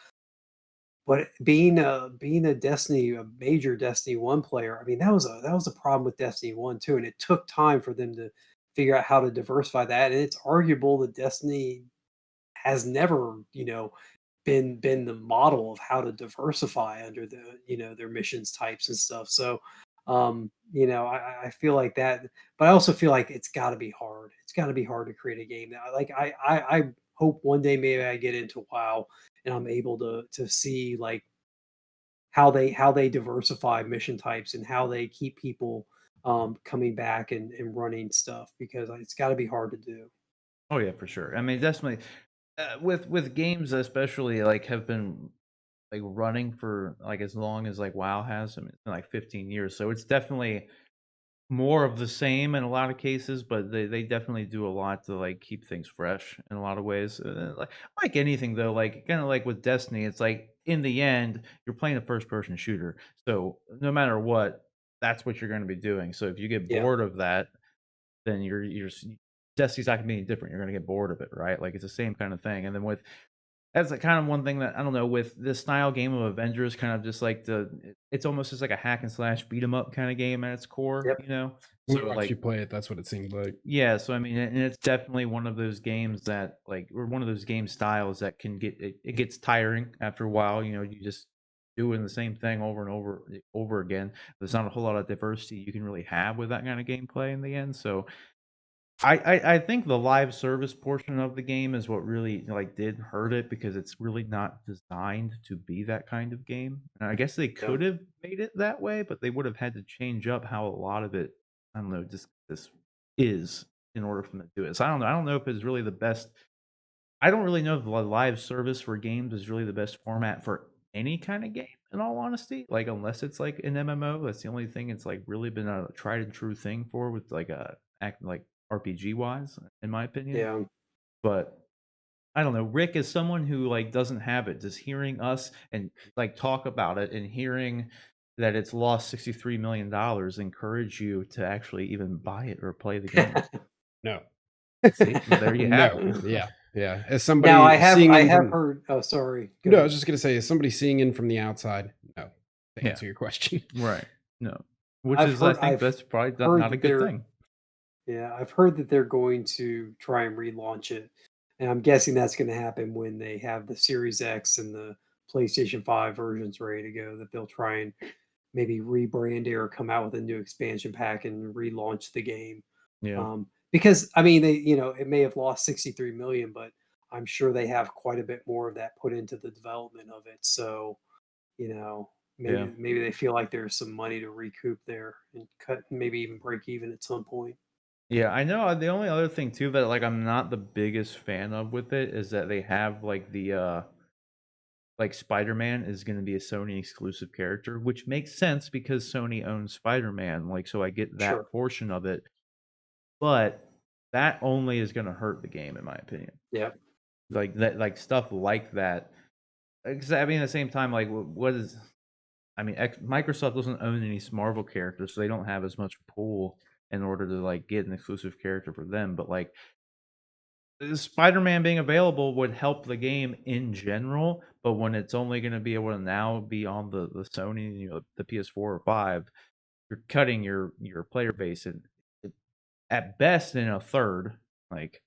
But being a major Destiny 1 player, that was a problem with Destiny 1 too, and it took time for them to figure out how to diversify that, and it's arguable that Destiny has never, been the model of how to diversify under the, their missions types and stuff. So, I feel like that, but I also feel like it's got to be hard. It's got to be hard to create a game that, like, I hope one day maybe I get into WoW and I'm able to see like how they diversify mission types and how they keep people coming back and running stuff, because it's got to be hard to do. Oh yeah, for sure. I mean, definitely with games, especially like have been like running for like as long as like WoW has. I mean, it's been like 15 years, so it's definitely more of the same in a lot of cases, but they definitely do a lot to, like, keep things fresh in a lot of ways, like anything though, like, kinda like with Destiny, it's like, in the end, you're playing a first person shooter, so no matter what, that's what you're gonna be doing, so if you get Yeah. bored of that, then Destiny's not gonna be any different, you're gonna get bored of it, right? Like, it's the same kinda thing, and then with that's like kind of one thing that I don't know with this style game of Avengers, kind of just like it's almost just like a hack and slash beat 'em up kind of game at its core, Yep. you know? We So watched you like play it. That's what it seemed like. yeah, so I mean, and it's definitely one of those games that like or one of those game styles that can it gets tiring after a while, you just doing the same thing over and over again. There's not a whole lot of diversity you can really have with that kind of gameplay in the end. So I think the live service portion of the game is what really, like, did hurt it because it's really not designed to be that kind of game, and I guess they Yeah. could have made it that way, but they would have had to change up how a lot of it, I don't know, just this is in order for them to do it. So I don't know if it's really the best I don't really know if the live service for games is really the best format for any kind of game, in all honesty, like, unless it's, like, an MMO, that's the only thing it's, like, really been a tried and true thing for with, like, a act like, RPG-wise, in my opinion, Yeah. but I don't know, Rick is someone who, like, doesn't have it, just hearing us and, like, talk about it and hearing that it's lost $63 million encourage you to actually even buy it or play the game. No. See? There you have No. it. Yeah. Yeah. As Now somebody seeing I in have from heard. Oh, sorry. Go no, I ahead. was just gonna say, as somebody seeing in from the outside, no, to Yeah, answer your question. right. No. Which is I think I've that's probably heard not a that good they're thing. yeah, I've heard that they're going to try and relaunch it, and I'm guessing that's going to happen when they have the Series X and the PlayStation 5 versions ready to go. That they'll try and maybe rebrand it or come out with a new expansion pack and relaunch the game. Yeah. Because I mean, it may have lost 63 million, but I'm sure they have quite a bit more of that put into the development of it. So, Yeah. maybe they feel like there's some money to recoup there and cut, maybe even break even at some point. Yeah, I know, the only other thing too that, like, I'm not the biggest fan of with it is that they have, like, like, Spider-Man is gonna be a Sony exclusive character, which makes sense because Sony owns Spider-Man, like, so I get that Sure. portion of it, but that only is gonna hurt the game in my opinion. Yeah. Like, that like, stuff like that 'cause I mean, at the same time, like, what is I mean, Microsoft doesn't own any Marvel characters, so they don't have as much pull in order to, like, get an exclusive character for them, but, like, Spider-Man being available would help the game in general, but when it's only gonna be able to now be on the Sony, the PS4 or 5, you're cutting your player base at best in a third, like,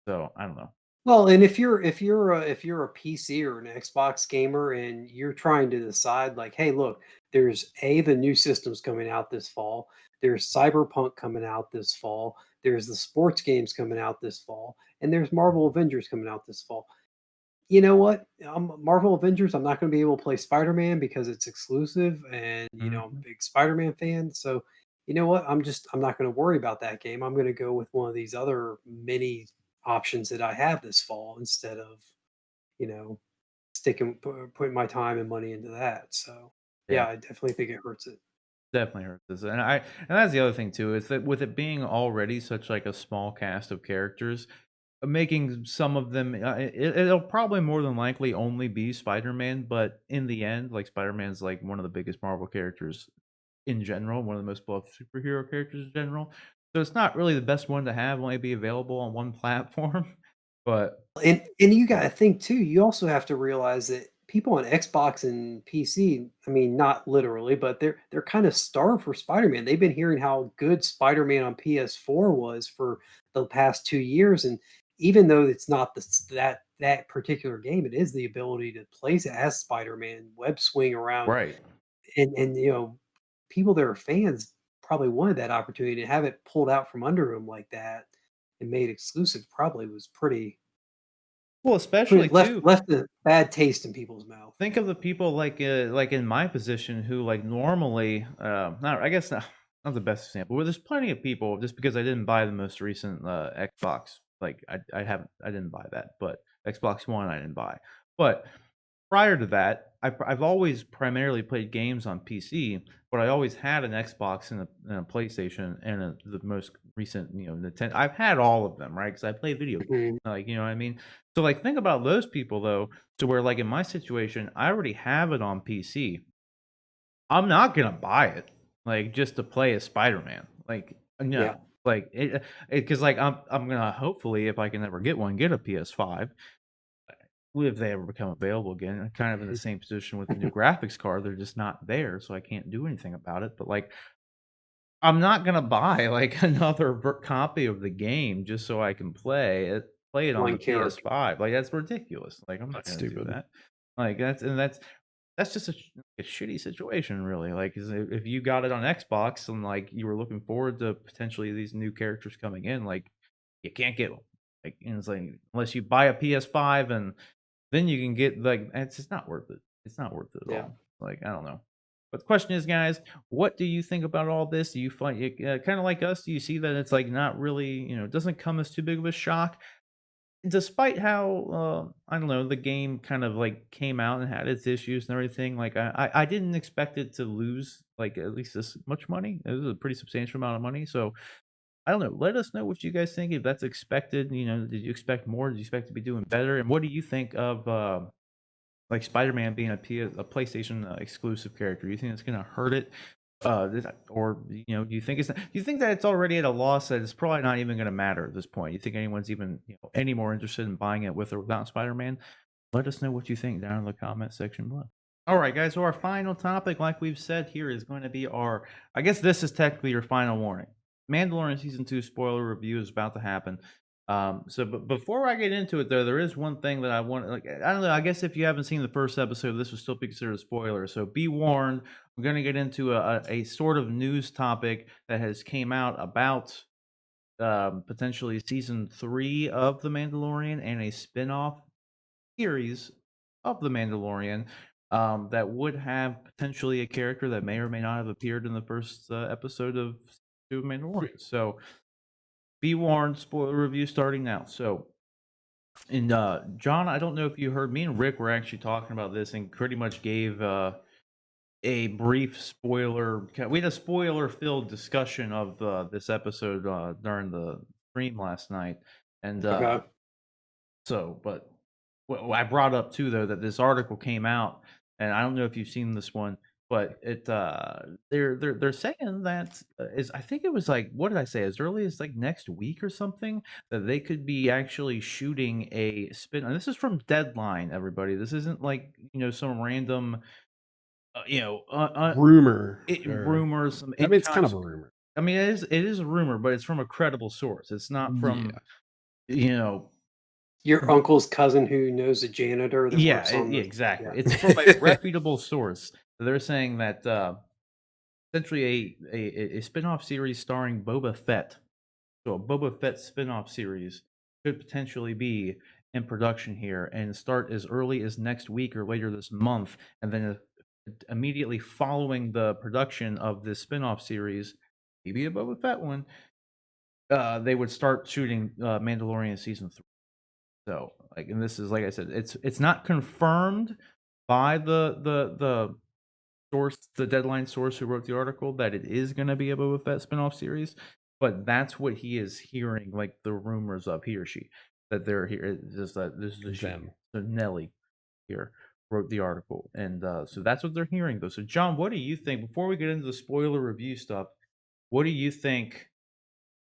so I don't know. Well, and if you're a PC or an Xbox gamer and you're trying to decide like, hey, look, there's the new systems coming out this fall. There's Cyberpunk coming out this fall. There's the sports games coming out this fall, and there's Marvel Avengers coming out this fall. You know what? Marvel Avengers, I'm not going to be able to play Spider-Man because it's exclusive, and I'm a Mhm. big Spider-Man fan. So, you know what? I'm not going to worry about that game. I'm going to go with one of these other mini options that I have this fall instead of you know putting my time and money into that. So, Yeah. yeah, I definitely think it hurts it. Definitely hurts this, and that's the other thing too, is that with it being already such, like, a small cast of characters, making some of them, it'll probably more than likely only be Spider-Man, but in the end, like, Spider-Man's, like, one of the biggest Marvel characters in general, one of the most beloved superhero characters in general, so it's not really the best one to have only be available on one platform, but And you got to think too. You also have to realize that people on Xbox and PC, I mean, not literally, but they're kind of starved for Spider-Man. They've been hearing how good Spider-Man on PS4 was for the past 2 years, and even though it's not that particular game, it is the ability to place it as Spider-Man, web swing around, Right. and people that are fans probably wanted that opportunity to have it pulled out from under them like that and made exclusive. Probably was Well, pretty especially left too, left a bad taste in people's mouth. think of the people like in my position who like normally, not I guess not the best example, but there's plenty of people just because I didn't buy the most recent Xbox. Like I didn't buy that, but Xbox One I didn't buy. But prior to that, I've always primarily played games on PC, but I always had an Xbox and a PlayStation and the most recent, Nintendo. I've had all of them, right? Because I play video games, Mhm. like you know what I mean. So like, think about those people though, to where like in my situation, I already have it on PC. I'm not gonna buy it, like just to play as Spider-Man. Like Yeah. no, like because like I'm gonna hopefully if I can ever get one, get a PS5 if they ever become available again. I'm kind of in the same position with the new graphics card, they're just not there, so I can't do anything about it, but, like, I'm not gonna buy, like, another copy of the game just so I can play it on One the character. PS5, like, that's ridiculous, like, I'm not That's gonna do stupid. that. Like, that's just a shitty situation, really, like, 'cause if you got it on Xbox and, like, you were looking forward to potentially these new characters coming in, like, you can't get 'em. Like, and it's like, unless you buy a PS5 and then you can get like it's just not worth it. It's not worth it at Yeah. all. Like, I don't know. But the question is, guys, what do you think about all this? Do you find it kind of like us? Do you see that it's like not really, it doesn't come as too big of a shock, despite how I don't know the game kind of like came out and had its issues and everything. Like, I didn't expect it to lose like at least this much money. It was a pretty substantial amount of money. So I don't know. Let us know what you guys think. If that's expected, did you expect more? Did you expect to be doing better? And what do you think of like Spider-Man being a PlayStation exclusive character? Do you think it's going to hurt it? Or do you think do you think that it's already at a loss that it's probably not even going to matter at this point? You think anyone's even any more interested in buying it with or without Spider-Man? Let us know what you think down in the comment section below. All right, guys. So our final topic, like we've said here, is going to be our. I guess this is technically your final warning. Mandalorian season 2 spoiler review is about to happen. But before I get into it, though, there is one thing that I want. Like, I don't know. I guess if you haven't seen the first episode, this would still be considered a spoiler. So be warned. We're going to get into a sort of news topic that has came out about potentially season 3 of The Mandalorian and a spin-off series of The Mandalorian that would have potentially a character that may or may not have appeared in the first episode of Season 2 of Mandalorian. So be warned, spoiler review starting now. So, and John, I don't know if you heard, me and Rick were actually talking about this and pretty much gave a brief spoiler. We had a spoiler-filled discussion of this episode during the stream last night, and Okay. but I brought up too though that this article came out, and I don't know if you've seen this one, but they're saying that is I think it was like what did I say as early as like next week or something that they could be actually shooting a spin. And this is from Deadline, everybody. This isn't like some random Rumor or rumors, some I mean, it's kind of a rumor. I mean, it is a rumor, but it's from a credible source. It's not from Yeah. you know Your uncle's cousin who knows a janitor that Yeah, works on yeah, the exactly. yeah. It's from a reputable source. They're saying that essentially a spin-off series starring Boba Fett. So a Boba Fett spin-off series could potentially be in production here and start as early as next week or later this month, and then immediately following the production of this spin-off series, maybe a Boba Fett one, they would start shooting Mandalorian season 3. So, like, and this is like I said, it's not confirmed by the source, the Deadline source who wrote the article that it is going to be a Boba Fett spinoff series, but that's what he is hearing, like the rumors of he or she that they're here. It's just that this is the she, Them. so Nelly here wrote the article, and so that's what they're hearing though. So, John, what do you think? Before we get into the spoiler review stuff, what do you think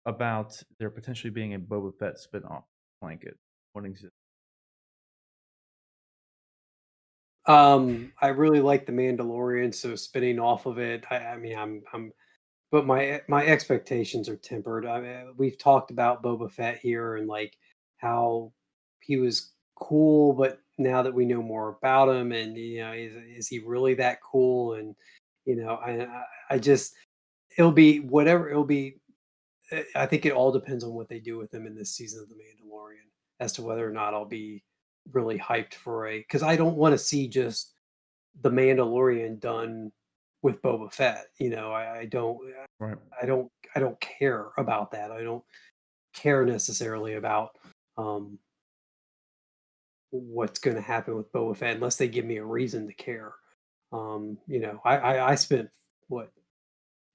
about there potentially being a Boba Fett spinoff blanket? What exists? I really like The Mandalorian, so spinning off of it, I mean, but my expectations are tempered. I mean, we've talked about Boba Fett here and like how he was cool, but now that we know more about him, and is he really that cool? And I just it'll be whatever it'll be. I think it all depends on what they do with him in this season of The Mandalorian as to whether or not I'll be really hyped for because I don't want to see just The Mandalorian done with Boba Fett. Right. I don't care about that. I don't care necessarily about um, what's going to happen with Boba Fett unless they give me a reason to care. I spent what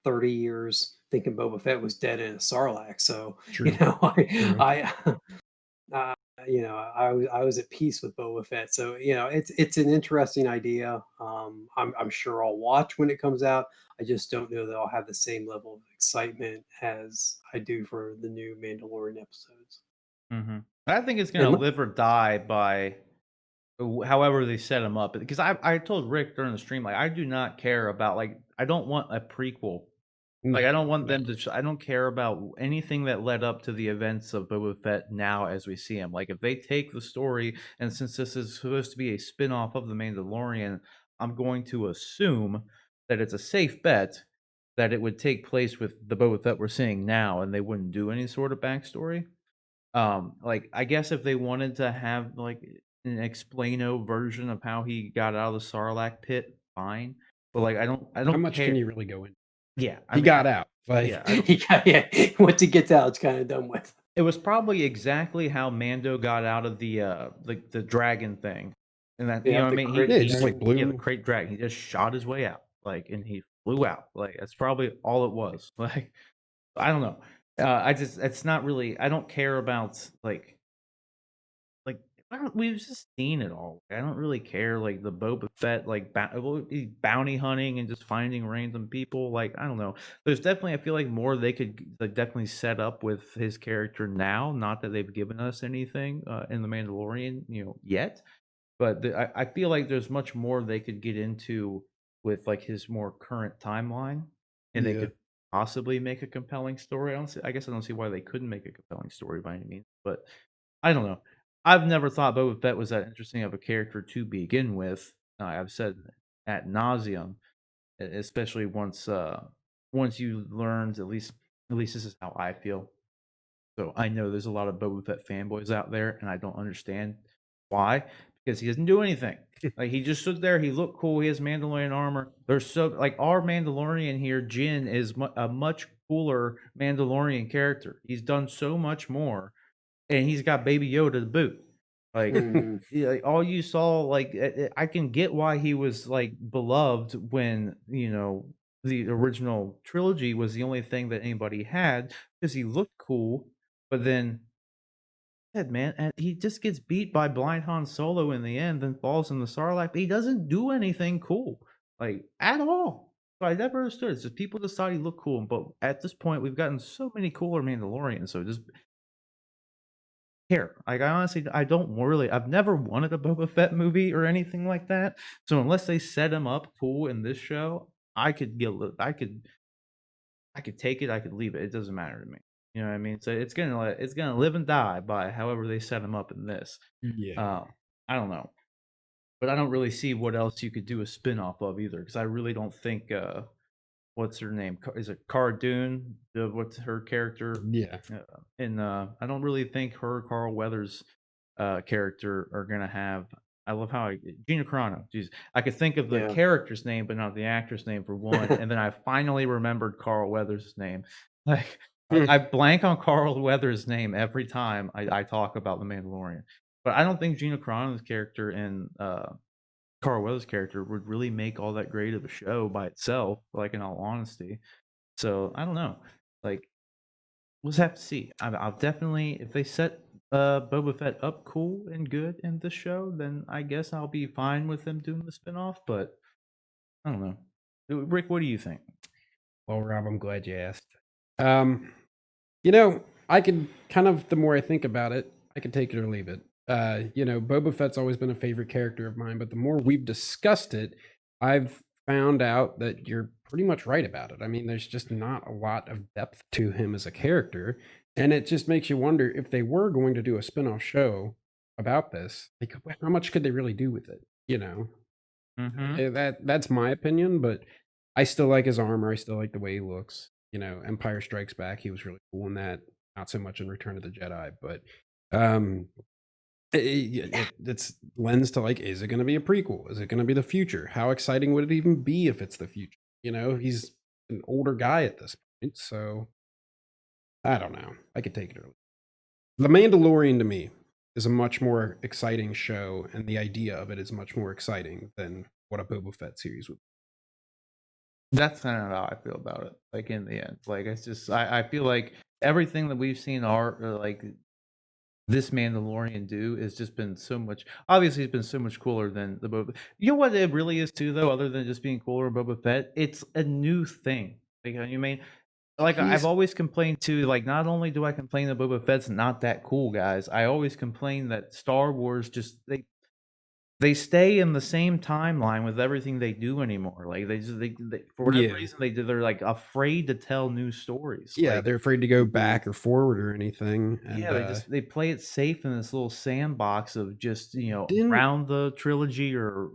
30 years thinking Boba Fett was dead in a Sarlacc. So, True. True. uh, I was at peace with Boba Fett. So, it's an interesting idea. I'm sure I'll watch when it comes out. I just don't know that I'll have the same level of excitement as I do for the new Mandalorian episodes. Mhm. I think it's gonna And live or die by however they set him up, because I told Rick during the stream, like, I do not care about, like, I don't want a prequel. No, Like, I don't want no. them to I don't care about anything that led up to the events of Boba Fett now as we see him. Like, if they take the story, and since this is supposed to be a spin-off of The Mandalorian, I'm going to assume that it's a safe bet that it would take place with the Boba Fett we're seeing now, and they wouldn't do any sort of backstory. Like, I guess if they wanted to have, like, an explaino version of how he got out of the Sarlacc pit, fine, but, like, I How don't much can care. you really go in? Yeah, I He mean, got out. yeah, Like, I don't. once he gets out, it's kind of done with. It was probably exactly how Mando got out of the dragon thing, and that, you Yeah, know what I the mean? crit yeah, just like Yeah, the blew. crate dragon. He just shot his way out, like, and he flew out. Like, that's probably all it was. Like, I don't know. I just it's not really. I don't care about like, we've just seen it all. I don't really care, like, the Boba Fett, like, bounty hunting and just finding random people, like, I don't know. There's definitely I feel like more they could, like, definitely set up with his character now, not that they've given us anything, in The Mandalorian, yet, but I feel like there's much more they could get into with, like, his more current timeline, and they Yeah. could possibly make a compelling story. I guess I don't see why they couldn't make a compelling story by any means, but I don't know. I've never thought Boba Fett was that interesting of a character to begin with. I've said ad nauseum, especially once you learned, at least this is how I feel. So I know there's a lot of Boba Fett fanboys out there, and I don't understand why, because he doesn't do anything. Like, he just stood there. He looked cool. He has Mandalorian armor. There's so, like, our Mandalorian here, Jin, is a much cooler Mandalorian character. He's done so much more, and he's got Baby Yoda to boot. Like, Mhm. yeah, like, all you saw, like, I can get why he was, like, beloved when, the original trilogy was the only thing that anybody had, because he looked cool, but then, man, and he just gets beat by blind Han Solo in the end, then falls in the Sarlacc, but he doesn't do anything cool, like, at all. So I never understood. It's just people decide he looked cool, but at this point, we've gotten so many cooler Mandalorians, so just care. Like, I honestly, I don't really. I've never wanted a Boba Fett movie or anything like that. So unless they set him up cool in this show, I could get. I could take it. I could leave it. It doesn't matter to me. You know what I mean? So it's gonna live and die by however they set him up in this. Yeah. Uh, I don't know, but I don't really see what else you could do a spin off of either, because I really don't think. What's her name? Is it Cara Dune? What's her character? Yeah. And I don't really think her Carl Weathers character are gonna have. I love how Gina Carano. Jeez, I could think of the Yeah. character's name, but not the actor's name for one. And then I finally remembered Carl Weathers' name. Like, I blank on Carl Weathers' name every time I talk about the Mandalorian. But I don't think Gina Carano's character and Carl Weathers' character would really make all that great of a show by itself. Like, in all honesty, so I don't know. Like, we'll just have to see. I'll definitely, if they set Boba Fett up cool and good in this show, then I guess I'll be fine with them doing the spinoff. But I don't know. Rick, what do you think? Well, Rob, I'm glad you asked. Um, you know, I could kind of, the more I think about it, I could take it or leave it. Boba Fett's always been a favorite character of mine, but the more we've discussed it, I've found out that you're pretty much right about it. I mean, there's just not a lot of depth to him as a character, and it just makes you wonder if they were going to do a spin-off show, about this. Like, how much could they really do with it? You know, Mhm. that's my opinion, but I still like his armor. I still like the way he looks. You know, Empire Strikes Back, he was really cool in that. Not so much in Return of the Jedi, but um, it's lends to like, is it going to be a prequel? Is it going to be the future? How exciting would it even be if it's the future? You know, he's an older guy at this point, so I don't know. I could take it or leave it. The Mandalorian to me is a much more exciting show, and the idea of it is much more exciting than what a Boba Fett series would. That's kind of how I feel about it. Like in the end, like it's just I feel like everything that we've seen like this Mandalorian do has just been so much. Obviously, it's been so much cooler than the Boba. You know what it really is too, though. Other than just being cooler, Boba Fett, it's a new thing. Like you mean, like I've He's always complained too. Like not only do I complain that Boba Fett's not that cool, guys. I always complain that Star Wars just they stay in the same timeline with everything they do anymore. Like they for whatever yeah. reason they're like afraid to tell new stories. Yeah, Like they're afraid to go Mhm. back or forward or anything, and, yeah, they play it safe in this little sandbox of just, Din around the trilogy or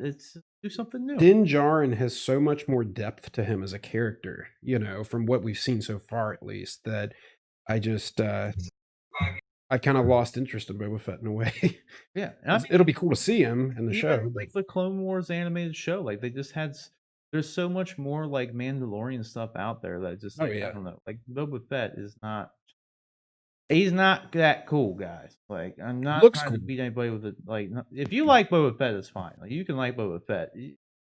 it's do something new. Din Djarin has so much more depth to him as a character, you know, from what we've seen so far at least, that I just, I kinda lost interest in Boba Fett in a way. Yeah, and I mean, It'll be cool to see him in the show, even but like the Clone Wars animated show, like they just had there's so much more like Mandalorian stuff out there that just oh, like I yeah. don't know, like Boba Fett is not he's not that cool, guys. Like I'm not Looks trying cool. to beat anybody with it. Like if you like Boba Fett, it's fine. Like you can like Boba Fett.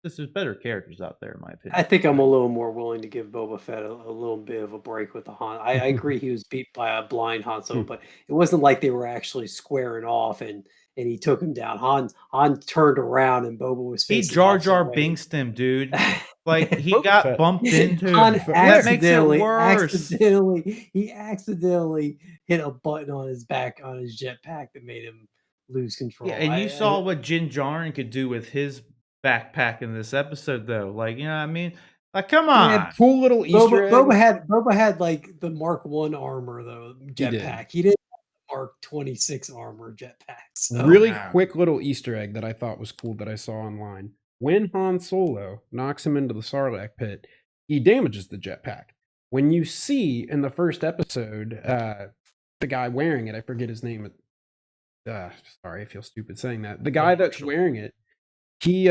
There's better characters out there, in my I opinion. think I'm a little more willing to give Boba Fett a little bit of a break with the Han. I agree he was beat by a blind Han Solo, but it wasn't like they were actually squaring off and he took him down. Han turned around and Boba was He facing the Jar opposite Jar way. Binksed him, dude. Like, he Boba got Fett bumped into Han him. Boba Fett That yeah, makes it accidentally, worse. he accidentally hit a button on his back on his jetpack that made him lose Yeah, control. and you saw what Jin Djarin could do with his backpack in this episode, though. Like, you know what I mean? Like, come Yeah, on. cool little Easter egg. Boba had like the Mark 1 armor though, He did. jetpack. He didn't have Mark 26 armor jetpack. So Really Nah. quick little Easter egg that I thought was cool that I saw online. When Han Solo knocks him into the Sarlacc pit, he damages the jetpack. When you see in the first episode, the guy wearing it, I forget his name. Uh, sorry, I feel stupid saying that. The guy that's Marshall. wearing it, he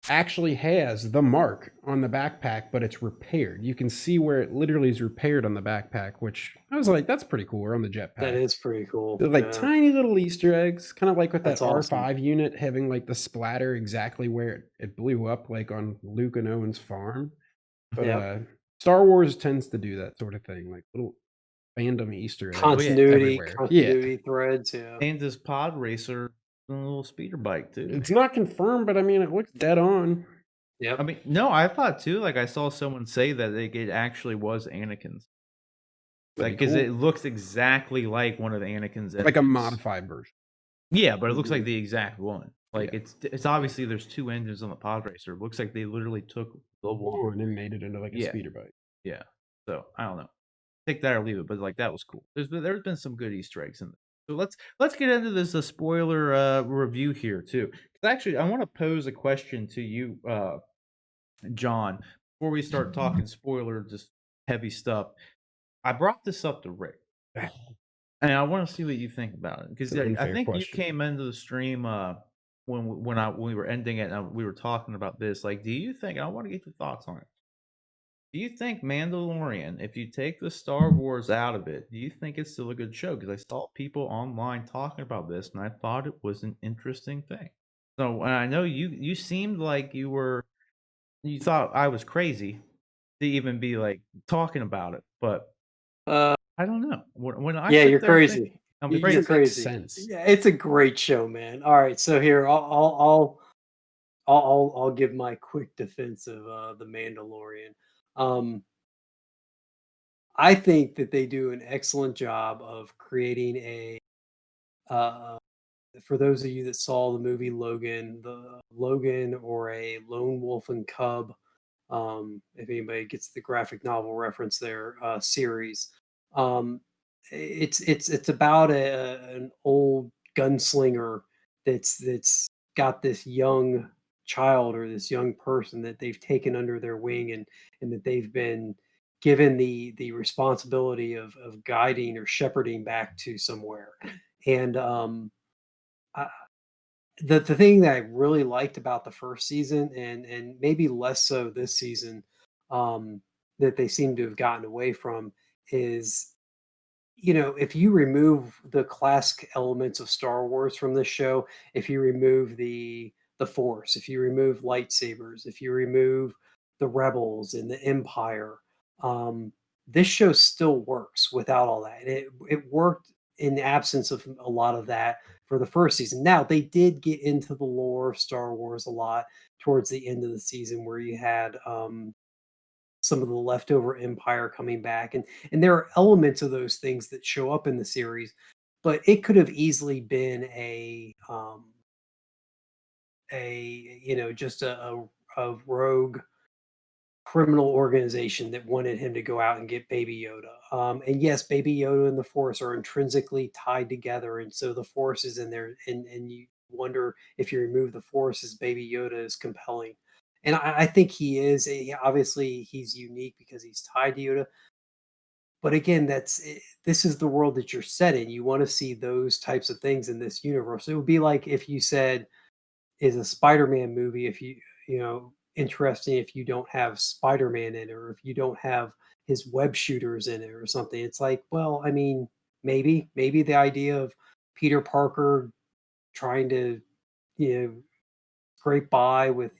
actually has the mark on the backpack, but it's repaired. You can see where it literally is repaired on the backpack, which I was like, that's pretty cool. Or on the that jetpack. is pretty cool. They're like Yeah, tiny little Easter eggs, kind of like with that that's awesome. R5 unit having like the splatter exactly where it blew up, like on Luke and Owen's farm. But Yep. Star Wars tends to do that sort of thing, like little fandom Easter eggs everywhere. Yeah, Continuity threads, yeah. And this pod racer, a little speeder bike, too. it's not confirmed, but I mean, it looks dead on. I Yep. mean, no, I thought, too, like, I saw someone say that it actually was Anakin's. That'd Like, be because cool. it looks exactly like one of Anakin's Like a engines. modified version. Yeah, but it looks like Mhm. the exact one. Like, Yeah. it's obviously there's 2 engines on the pod racer. It looks like they literally took the one. And then made it into like a Yeah. speeder bike. Yeah. So, I don't know. Take that or leave it, but, like, that was cool. There's been some good Easter eggs in there. So let's get into this, spoiler, review here too. 'Cause actually, I wanna pose a question to you, John, before we start talking spoiler, just heavy stuff. I brought this up to Rick, and I wanna see what you think about it, because It's an I unfair think you question. came into the stream, when we were ending it, and we were talking about this, like, do you think I wanna get your thoughts on it. Do you think Mandalorian, if you take the Star Wars out of it, do you think it's still a good show? Because I saw people online talking about this, and I thought it was an interesting thing. So, and I know you seemed like you thought I was crazy to even be like talking about it, but Uh, I don't know. When I yeah, sit you're there and think crazy. I'm It You're just crazy. makes crazy. sense. Yeah, it's a great show, man. All right, so here I'll give my quick defense of the Mandalorian. Um, I think that they do an excellent job of creating a uh, for those of you that saw the movie Logan, the Logan or a Lone Wolf and Cub, if anybody gets the graphic novel reference there, series. Um, it's about an old gunslinger that's got this young child or this young person that they've taken under their wing, and that they've been given the responsibility of guiding or shepherding back to somewhere. And I, the thing that I really liked about the first season, and maybe less so this season, um, that they seem to have gotten away from, is, if you remove the classic elements of Star Wars from this show, if you remove the Force, if you remove lightsabers, if you remove the Rebels and the Empire, um, this show still works without all that. It worked in the absence of a lot of that for the first season. Now they did get into the lore of Star Wars a lot towards the end of the season, where you had some of the leftover empire coming back, and there are elements of those things that show up in the series, but it could have easily been just a rogue criminal organization that wanted him to go out and get Baby Yoda. And yes, Baby Yoda and the Force are intrinsically tied together, and so the Force is in there, and you wonder if you remove the Force, is Baby Yoda is compelling. And I think he is. Obviously, he's unique because he's tied to Yoda. But again, this is the world that you're set in. You want to see those types of things in this universe. It would be like if you said, is a Spider-Man movie, if interesting if you don't have Spider-Man in it, or if you don't have his web shooters in it or something. It's like, well, I mean, maybe the idea of Peter Parker trying to, scrape by with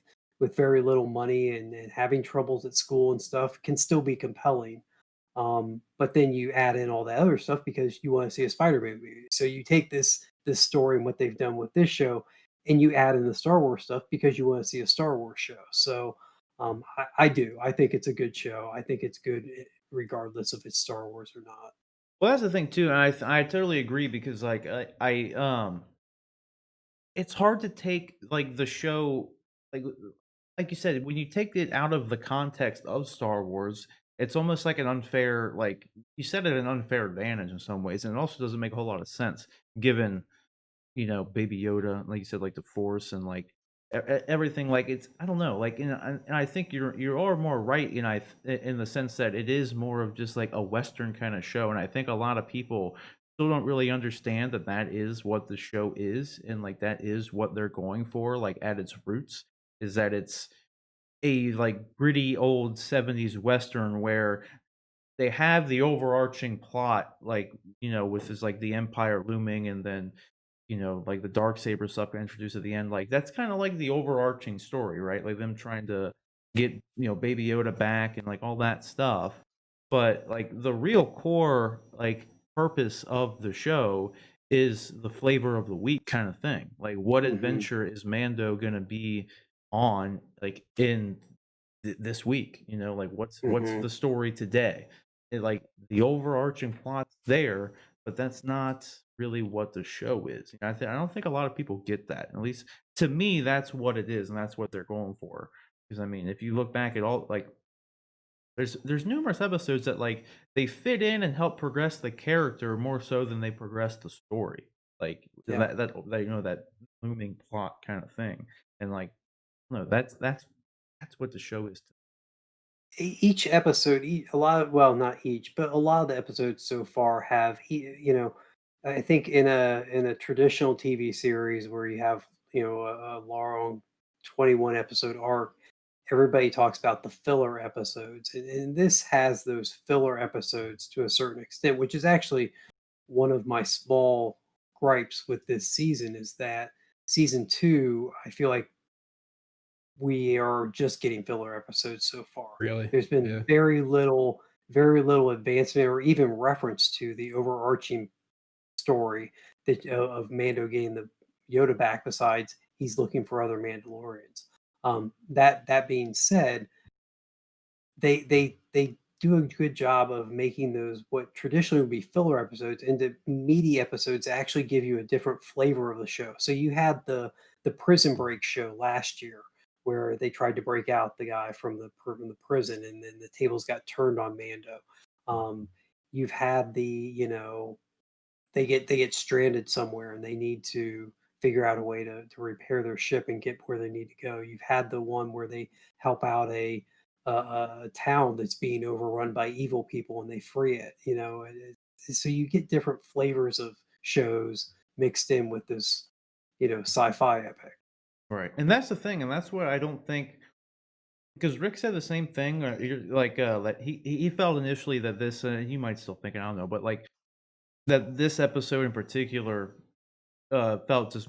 very little money, and having troubles at school and stuff can still be compelling. But then you add in all that other stuff because you want to see a Spider-Man movie. So you take this story and what they've done with this show, and you add in the Star Wars stuff because you want to see a Star Wars show. So I do. I think it's a good show. I think it's good regardless if it's Star Wars or not. Well, that's the thing too, and I totally agree because like it's hard to take like the show like like you said, when you take it out of the context of Star Wars, it's almost like an unfair like you said it an unfair advantage in some ways, and it also doesn't make a whole lot of sense given Baby Yoda, like you said, like the Force and like everything. Like it's I don't know, like and I think you are more right, in the sense that it is more of just like a Western kind of show, and I think a lot of people still don't really understand that that is what the show is, and like that is what they're going for, like at its roots, is that it's a like gritty old 70s Western where they have the overarching plot, like, with this like the Empire looming and then, like the dark saber stuff introduced at the end. Like that's kind of like the overarching story, right? Like them trying to get, Baby Yoda back and like all that stuff. But like the real core, like purpose of the show is the flavor of the week kind of thing. Like what Hmm. adventure is Mando gonna be on like in this week? Like what's Hmm. the story today? Like the overarching plot's there, but that's not really what the show is. I don't think a lot of people get that. At least to me, that's what it is, and that's what they're going for. Because I mean, if you look back at all, like there's numerous episodes that like they fit in and help progress the character more so than they progress the story. Like Yeah. that looming plot kind of thing, and like no, that's what the show is. Each episode, a lot of, well, not each, but a lot of the episodes so far have, I think in a traditional TV series where you have, a long 21 episode arc, everybody talks about the filler episodes, and this has those filler episodes to a certain extent, which is actually one of my small gripes with this season, is that season 2, I feel like we are just getting filler episodes so far. Really? There's been Yeah. very little advancement or even reference to the overarching story that of Mando getting the Yoda back. Besides, he's looking for other Mandalorians. That being said, they do a good job of making those what traditionally would be filler episodes into meaty episodes that actually give you a different flavor of the show. So you had the Prison Break show last year where they tried to break out the guy from the prison, and then the tables got turned on Mando. Um, you've had the they get stranded somewhere and they need to figure out a way to repair their ship and get where they need to go. You've had the one where they help out a town that's being overrun by evil people and they free it. So you get different flavors of shows mixed in with this, sci-fi epic. Right. And that's the thing, and that's what I don't think, because Rick said the same thing. That he felt initially that this, you might still think, I don't know, but like that this episode in particular felt just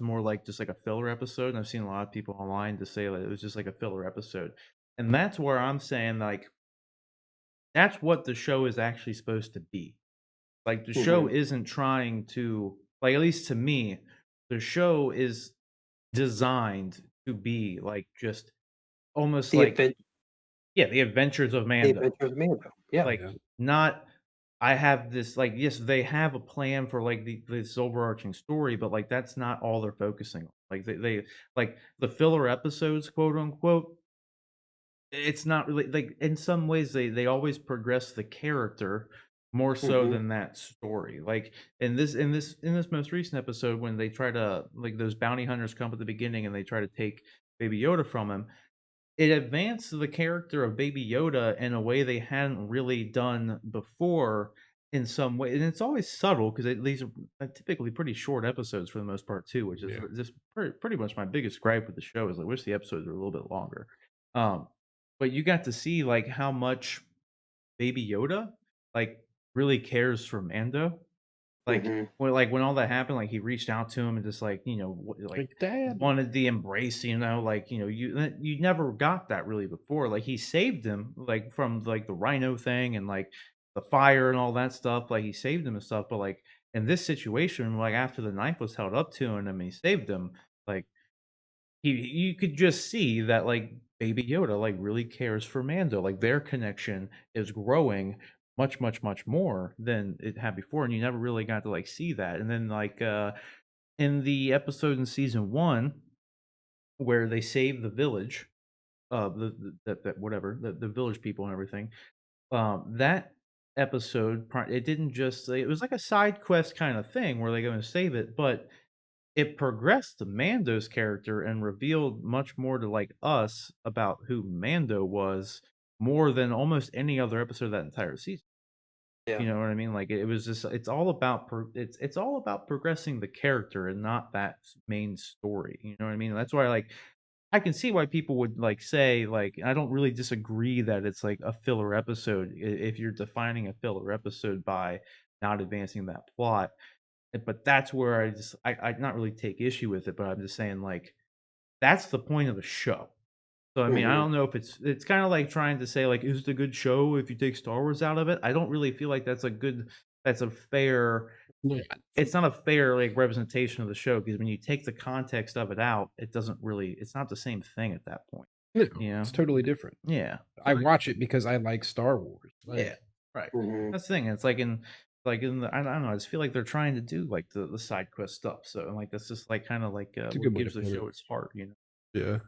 like a filler episode. And I've seen a lot of people online to say that it was just like a filler episode, and that's where I'm saying like that's what the show is actually supposed to be. Like the show Mhm. isn't trying to, like, at least to me, the show is designed to be like just almost The like, advent yeah, the adventures of the Mando. Adventures of Mando. Yeah. Like, Yeah. not I have this, like, yes, they have a plan for like this overarching story, but like that's not all they're focusing on. Like they like the filler episodes, quote unquote, it's not really like, in some ways they always progress the character more so Mhm. than that story. Like in this most recent episode, when they try to, like, those bounty hunters come at the beginning and they try to take Baby Yoda from him, it advanced the character of Baby Yoda in a way they hadn't really done before in some way, and it's always subtle because these are typically pretty short episodes for the most part too, which is Yeah. just pretty much my biggest gripe with the show is I wish the episodes were a little bit longer. Um, but you got to see like how much Baby Yoda like really cares for Mando. Mhm. When all that happened, like, he reached out to him and just, like, like, Like, Dad. wanted the embrace, like, you never got that really before. Like, he saved him, like, from, like, the rhino thing and, like, the fire and all that stuff. Like, he saved him and stuff, but, like, in this situation, like, after the knife was held up to him and he saved him, like, you could just see that, like, Baby Yoda, like, really cares for Mando. Like, their connection is growing much, much, much more than it had before, and you never really got to, like, see that. And then, like, in the episode in season 1 where they save the village, that whatever, the village people and everything, that episode, it didn't just it was like a side quest kinda thing where they go and save it, but it progressed to Mando's character and revealed much more to, like, us about who Mando was, more than almost any other episode of that entire season. Yeah. You know what I mean? Like, it was just it's all about it's all about progressing the character and not that main story, you know what I mean? That's why, like, I can see why people would, like, say, like, I don't really disagree that it's, like, a filler episode if you're defining a filler episode by not advancing that plot. But that's where I not really take issue with it, but I'm just saying, like, that's the point of the show. So, I mean, I Mhm. don't know if it's kinda like trying to say, like, "Is it a good show if you take Star Wars out of it?" I don't really feel like that's a fair Yeah. it's not a fair, like, representation of the show, because when you take the context of it out, it's not the same thing at that point, No, you know? it's totally different. Yeah. I watch it because I like Star Wars. Yeah, Like, right. Mhm. That's the thing. It's like in the, I don't know. I just feel like they're trying to do like the side quest stuff. So, and like that's just like kind of like it's a what good way to gives the put it. show its heart. Yeah.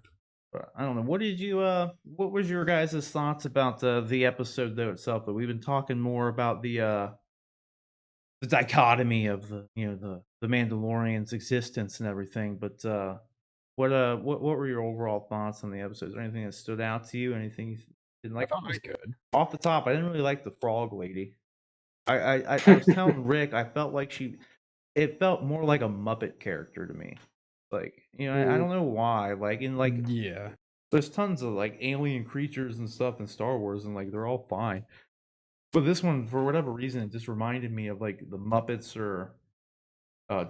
But I don't know. What was your guys' thoughts about the episode though itself? But we've been talking more about the dichotomy of the Mandalorian's existence and everything. But what were your overall thoughts on the episode? Is there anything that stood out to you? Anything you didn't I like? thought it was good. Off the top, I didn't really like the frog lady. I was telling Rick, I felt like it felt more like a Muppet character to me. Like, I Mm. don't know why. Yeah. There's tons of like alien creatures and stuff in Star Wars, and like they're all fine. But this one, for whatever reason, it just reminded me of like the Muppets or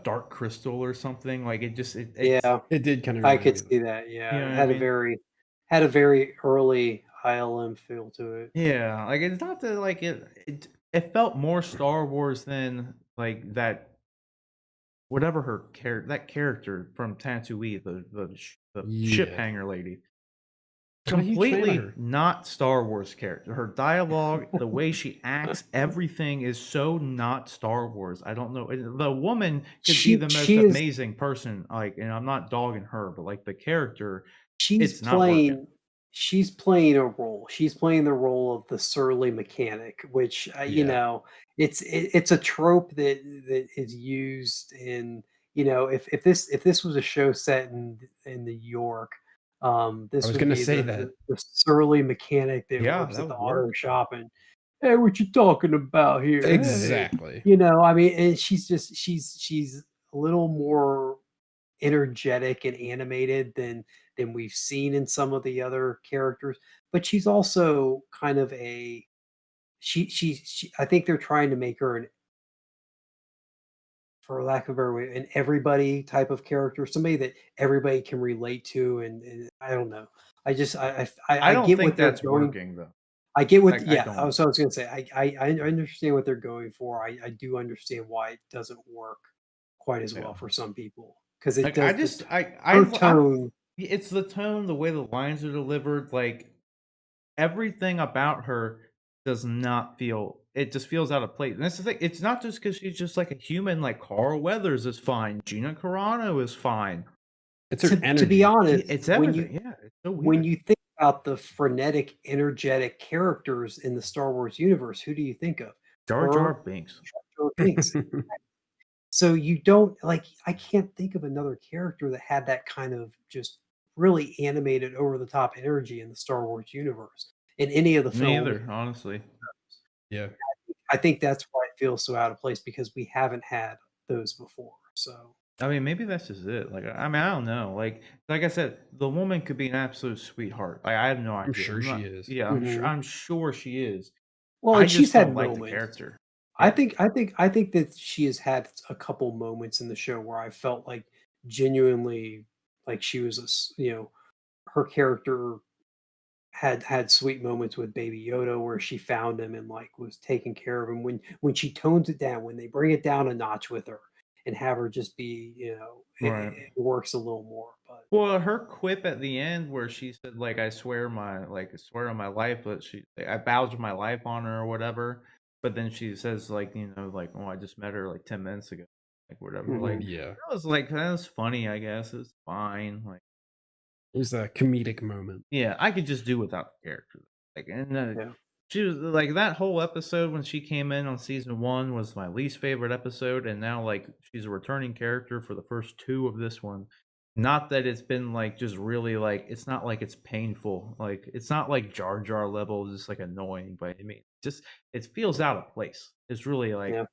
Dark Crystal or something. Like it's Yeah, It did kinda I remind could me of see that. that, you yeah. know It what I mean? had a very early ILM feel to it. Yeah, like it's not that like it felt more Star Wars than like that. Whatever that character from Tatooine, the ship Yeah. hanger lady, Not a huge fan of completely her. not Star Wars character. Her dialogue, the way she acts, everything is so not Star Wars. I don't know. The woman could be She the most she is amazing person, like, and I'm not dogging her, but like the character, she's it's not working. playing she's playing a role. She's playing the role of the surly mechanic, which Yeah. it's a trope that is used in if this was a show set in New York, I this was would gonna be say the that. the surly mechanic that Yeah, works that at the would auto work. shop and hey, what you talking about here? Hey, Exactly. I mean, and she's a little more energetic and animated than we've seen in some of the other characters, but she's also kind of she I think they're trying to make her for lack of a better way, an everybody type of character, somebody that everybody can relate to, and I don't know. I just I I don't get think what they're that's going. working though. I get what I yeah, don't. so I was gonna say I understand what they're going for. I do understand why it doesn't work quite as Yeah. well for some people because it Like I does just her I tone. it's the tone, the way the lines are delivered, like everything about her does not feel it just feels out of place. And that's the thing. It's not just because she's just like a human, like Carl Weathers is fine, Gina Carano is fine. It's her To be energy. honest, It's everything. Yeah, it's so when weird. you think about the frenetic, energetic characters in the Star Wars universe, who do you think of? Jar Jar Her, Binks. Jar Jar Binks. So you don't like I can't think of another character that had that kind of just really animated over the top energy in the Star Wars universe in any of the Me films. either, honestly. Yeah. I think that's why it feels so out of place because we haven't had those before. So I mean, maybe that's just it. Like, I mean, I don't know. Like I said, the woman could be an absolute sweetheart. Like, I have no I'm idea. sure I'm she not. is. Yeah, mhm. I'm sure she is. Well, I and she's just don't had like the moments. character. I Yeah. think I think I think that she has had a couple moments in the show where I felt like genuinely like she was her character had sweet moments with Baby Yoda where she found him and like was taking care of him when she tones it down when they bring it down a notch with her and have her just be Right. it works a little more but Well, her quip at the end where she said, like, I swear on my life, but I vouched my life on her or whatever. But then she says, like, like, oh, I just met her like 10 minutes ago, like, whatever. Like, mhm, Yeah. that was funny, I guess. It's fine. Like, It was a comedic moment. yeah, I could just do without the character. Like, and yeah. she was like that whole episode when she came in on season one was my least favorite episode, and now like she's a returning character for the first two of this one. Not that it's been like just really like it's not like it's painful, like it's not like Jar Jar level, just like annoying by any means. Just it feels out of place. It's really like Yeah.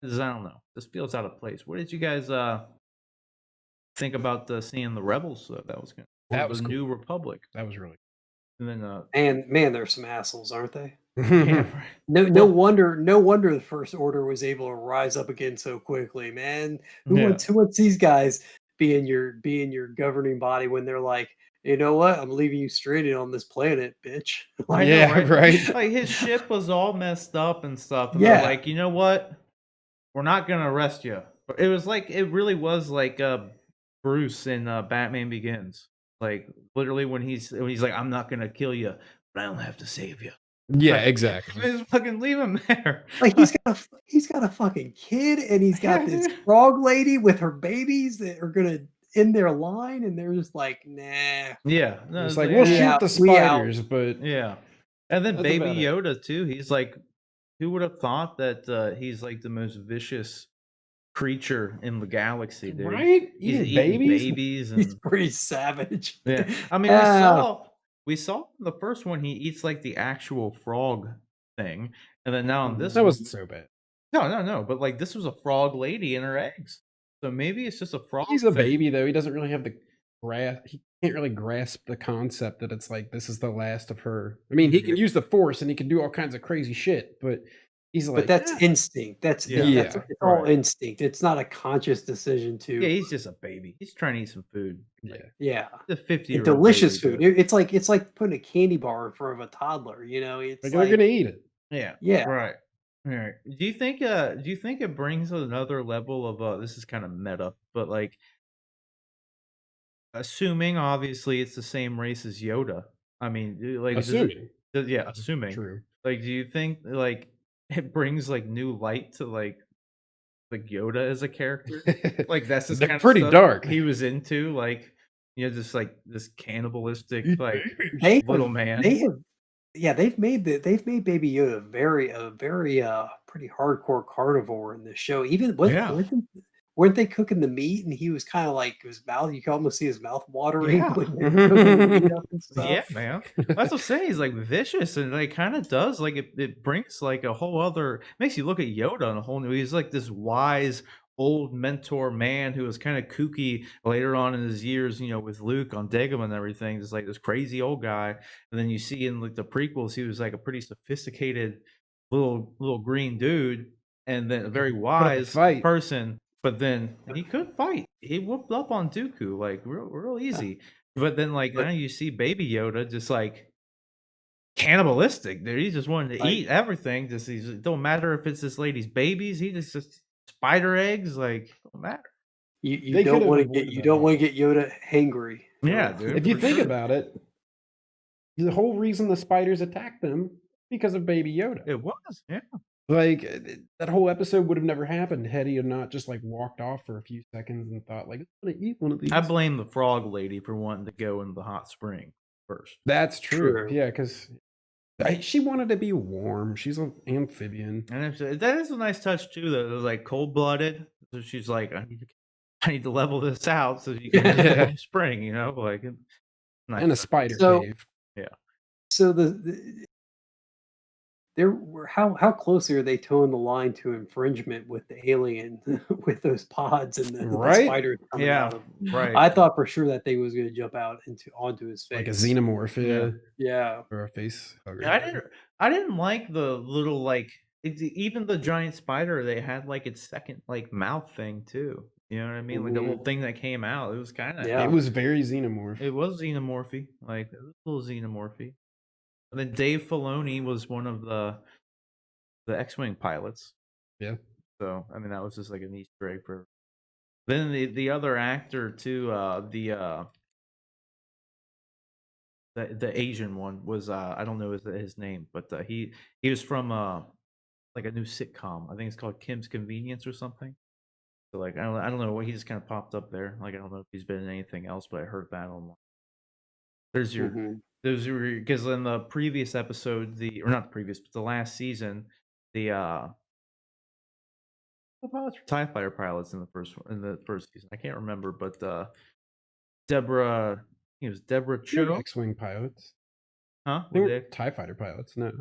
I don't know. This feels out of place. What did you guys think about seeing the rebels that was going or That the was cool. New Republic? That was really And then And man, there's some assholes, aren't they? yeah, right. No Well, wonder the First Order was able to rise up again so quickly, man. yeah. Who wants these guys being your governing body when they're like, you know what? I'm leaving you stranded on this planet, bitch. I Like, know, Yeah, right? right. Like his ship was all messed up and stuff, and they're yeah, like, you know what? We're not gonna arrest you. But it was like it really was like Bruce in Batman Begins. Like literally when he's like, I'm not gonna kill you, but I don't have to save you. Yeah, Like exactly. just fucking leave him there. like he's got a fucking kid, and he's got Yeah, this dude. frog lady with her babies that are gonna end their line, and they're just like, nah, Yeah, no, It's it's like, like, we'll shoot the we out. spiders, but yeah. And then that's Baby about it. Yoda too. He's like, who would have thought that he's like the most vicious creature in the galaxy, dude. Right? He's Eating eating babies? babies He's and pretty savage. yeah. I mean, uh, we saw in the first one he eats like the actual frog thing, and then now in mhm. this That one, wasn't so bad. no, but like this was a frog lady and her eggs. So maybe it's just a frog He's a thing. baby though. He doesn't really have the he can't really grasp the concept that it's like this is the last of her. I mean, he can use the force and he can do all kinds of crazy shit, but he's But like, that's "Ah." instinct. Yeah, That's Yeah, it's all right. instinct. It's not a conscious decision Yeah, to he's just a baby. He's trying to eat some food. Like yeah. yeah. the 50-year-old Delicious baby, food. but It's like putting a candy bar in front of a toddler, Like It's they're gonna like eat it. yeah, yeah. right. Right. Do you think it brings another level of this is kind of meta, but like assuming obviously it's the same race as Yoda. I mean, like Assuming. yeah, assuming. True. Like do you think like it brings like new light to like Yoda as a character? Like that's just They're kind of pretty stuff dark. he was into like just like this cannibalistic Eat like They little have man. they have yeah, they've made Baby Yoda very, pretty hardcore carnivore in this show. Even Yeah. weren't they cooking the meat and he was kinda like his mouth you could almost see his mouth watering Yeah. when they're cooking the meat up and Yeah, stuff. man. That's what I'm saying. He's like vicious and like kind of does like it brings like a whole other makes you look at Yoda in a whole new. He's like this wise old mentor man who was kind of kooky later on in his years, with Luke on Dagobah and everything. Just like this crazy old guy. And then you see in like the prequels, he was like a pretty sophisticated little green dude, and then a very Put up a wise fight. person. But then he could fight. He whooped up on Dooku like real Yeah. easy. But then, like, But now you see Baby Yoda just, like, cannibalistic, dude. He just wanted to like eat everything. Just it don't matter if it's this lady's babies. He just spider eggs, like, don't matter. you They could don't have wanna avoided you that don't wanna all. get Yoda hangry. Yeah, Oh. dude, If you for think sure. about it, the whole reason the spiders attacked them because of Baby Yoda. It was, yeah. Like that whole episode would have never happened had he had not just like walked off for a few seconds and thought like, I'm gonna eat one of these. I blame the frog lady for wanting to go in the hot spring first. That's true. True. Yeah, because she wanted to be warm. She's an amphibian. And that is a nice touch too, though. It was, like, cold-blooded. So she's like, I need to level this out so you can go in Yeah. the spring, like, nice And a touch. spider So cave. Yeah. so there were how closely are they towing the line to infringement with the alien with those pods and the Right? spiders coming Yeah, out of right. I thought for sure that thing was gonna jump out onto his Like a face. xenomorph, Yeah. Yeah. or a face hugger. Yeah, I didn't like the little like even the giant spider. They had like its second like mouth thing too. You know what I mean? Like the little thing that came out. It was kind of Yeah. It was very xenomorph. it was xenomorphy, like it was a little xenomorphy. And then Dave Filoni was one of the X-wing pilots. Yeah. So I mean that was just like an Easter egg for. Then the other actor too, the Asian one was I don't know his name, but he was from like a new sitcom. I think it's called Kim's Convenience or something. So like I don't know, he just kind of popped up there. Like I don't know if he's been in anything else, but I heard that online. There's your Mhm. because in the previous episode, or not the previous, but the last season, the pilots were TIE fighter pilots in the first season. I can't remember, but Deborah, I think it was Deborah They were Cho, X-wing pilots. huh? They Were were they? TIE fighter pilots. No.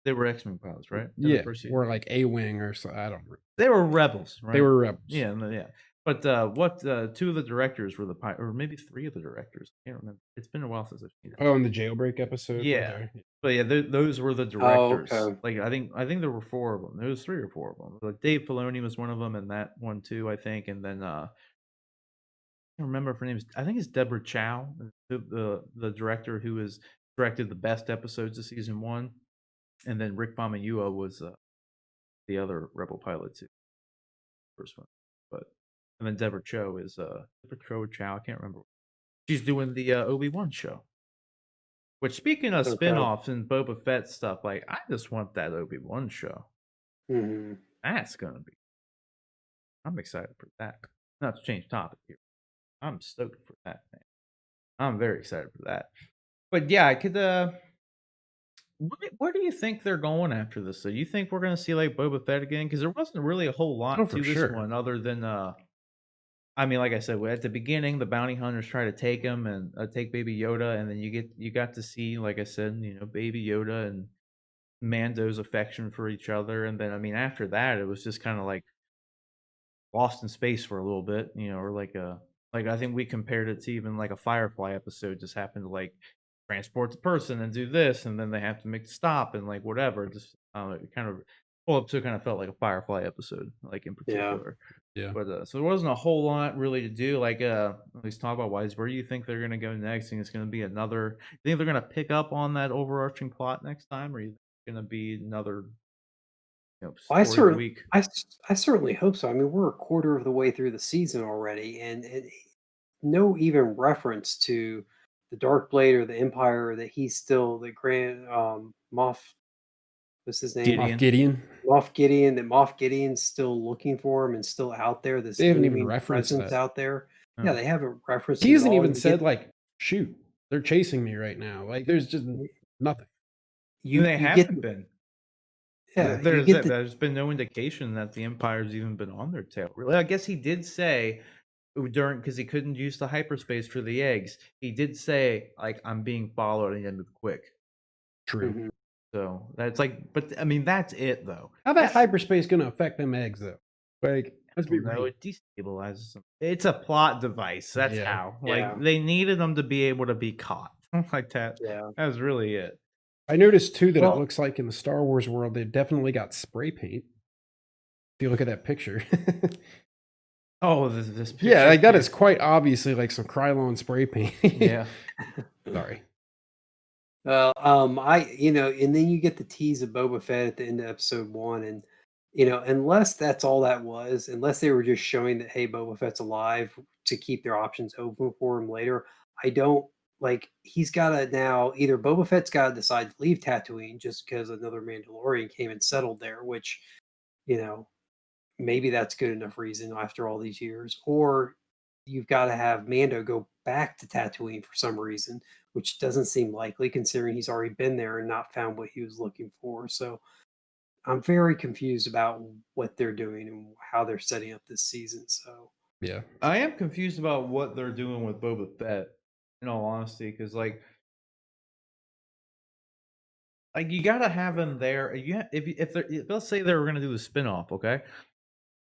They were X-wing pilots, right? In the Yeah. first season. Or like A-wing or so. I don't remember. They were rebels, right? They were rebels. Yeah, yeah. But what two of the directors were or maybe three of the directors. I can't remember. It's been a while since I've seen it. Oh, in the jailbreak episode. Yeah. But yeah, those were the Oh, directors. okay. Like I think there were four of them. There was 3 or 4 of them. Like Dave Filoni was one of them, and that one too, I think. And then I can't remember if her name is. I think it's Deborah Chow, the director who has directed the best episodes of season 1. And then Rick Famuyiwa was the other rebel pilot too. First one, but and then Deborah Cho is Deborah Chow. I can't remember. She's doing the Obi-Wan show. Which, speaking of Okay. spin-offs and Boba Fett stuff, like I just want that Obi-Wan show. Mhm. That's gonna be. I'm excited for that. Not to change topic here. I'm stoked for that, man. I'm very excited for that. But yeah, I could. Where do you think they're going after this? So you think we're gonna see like Boba Fett again? Because there wasn't really a whole lot Oh, to for this sure. one other than I mean, like I said, at the beginning, the bounty hunters try to take him and take Baby Yoda, and then you got to see, like I said, Baby Yoda and Mando's affection for each other, and then I mean, after that, it was just kind of like lost in space for a little bit, or like I think we compared it to even like a Firefly episode, just happened to like transport the person and do this, and then they have to make the stop and like whatever. Just it kind of well, episode kind of felt like a Firefly episode, like in Yeah. particular. Yeah. But so there wasn't a whole lot really to do. Like let's talk about wise. Where do you think they're gonna go next? Think it's gonna be another? You think they're gonna pick up on that overarching plot next time, or you think it's gonna be another Well, I story of the week? I certainly hope so. I mean, we're a quarter of the way through the season already, and no even reference to the Dark Blade or the Empire that he's still the Grand Moff. What's his name? Gideon. Moff Gideon. Moff Gideon. That Moff Gideon's still looking for him and still out there. This They haven't even looming referenced presence that. out there. Yeah, Oh. they haven't referenced He him at hasn't all. even And said like, "Shoot, they're chasing me right now." Like, there's just nothing. They you get haven't been. yeah, you get the There's been no indication that the Empire's even been on their tail. Really, I guess he did say during because he couldn't use the hyperspace for the eggs. He did say like, "I'm being followed and you gotta move quick." True. Mhm. So that's like, but I mean, that's it though. How that That's, hyperspace gonna affect them eggs though? Like, let's be don't know. real. It destabilizes them. It's a plot device. That's Yeah. how. Yeah. Like they needed them to be able to be caught like that. Yeah. That was really it. I noticed too that it Well, looks like in the Star Wars world they've definitely got spray paint. If you look at that picture. Oh, this picture. Yeah, like that here. is quite obviously like some Krylon spray paint. Yeah. Sorry. and then you get the tease of Boba Fett at the end of episode 1, and unless that's all that was, unless they were just showing that hey, Boba Fett's alive to keep their options open for him later, I don't like he's gotta now either Boba Fett's gotta decide to leave Tatooine just because another Mandalorian came and settled there, which, you know, maybe that's good enough reason after all these years, or you've got to have Mando go back to Tatooine for some reason, which doesn't seem likely considering he's already been there and not found what he was looking for. So I'm very confused about what they're doing and how they're setting up this season. So Yeah. I am confused about what they're doing with Boba Fett, in all honesty, because like you gotta have him there. If let's say they were gonna do the spinoff, okay,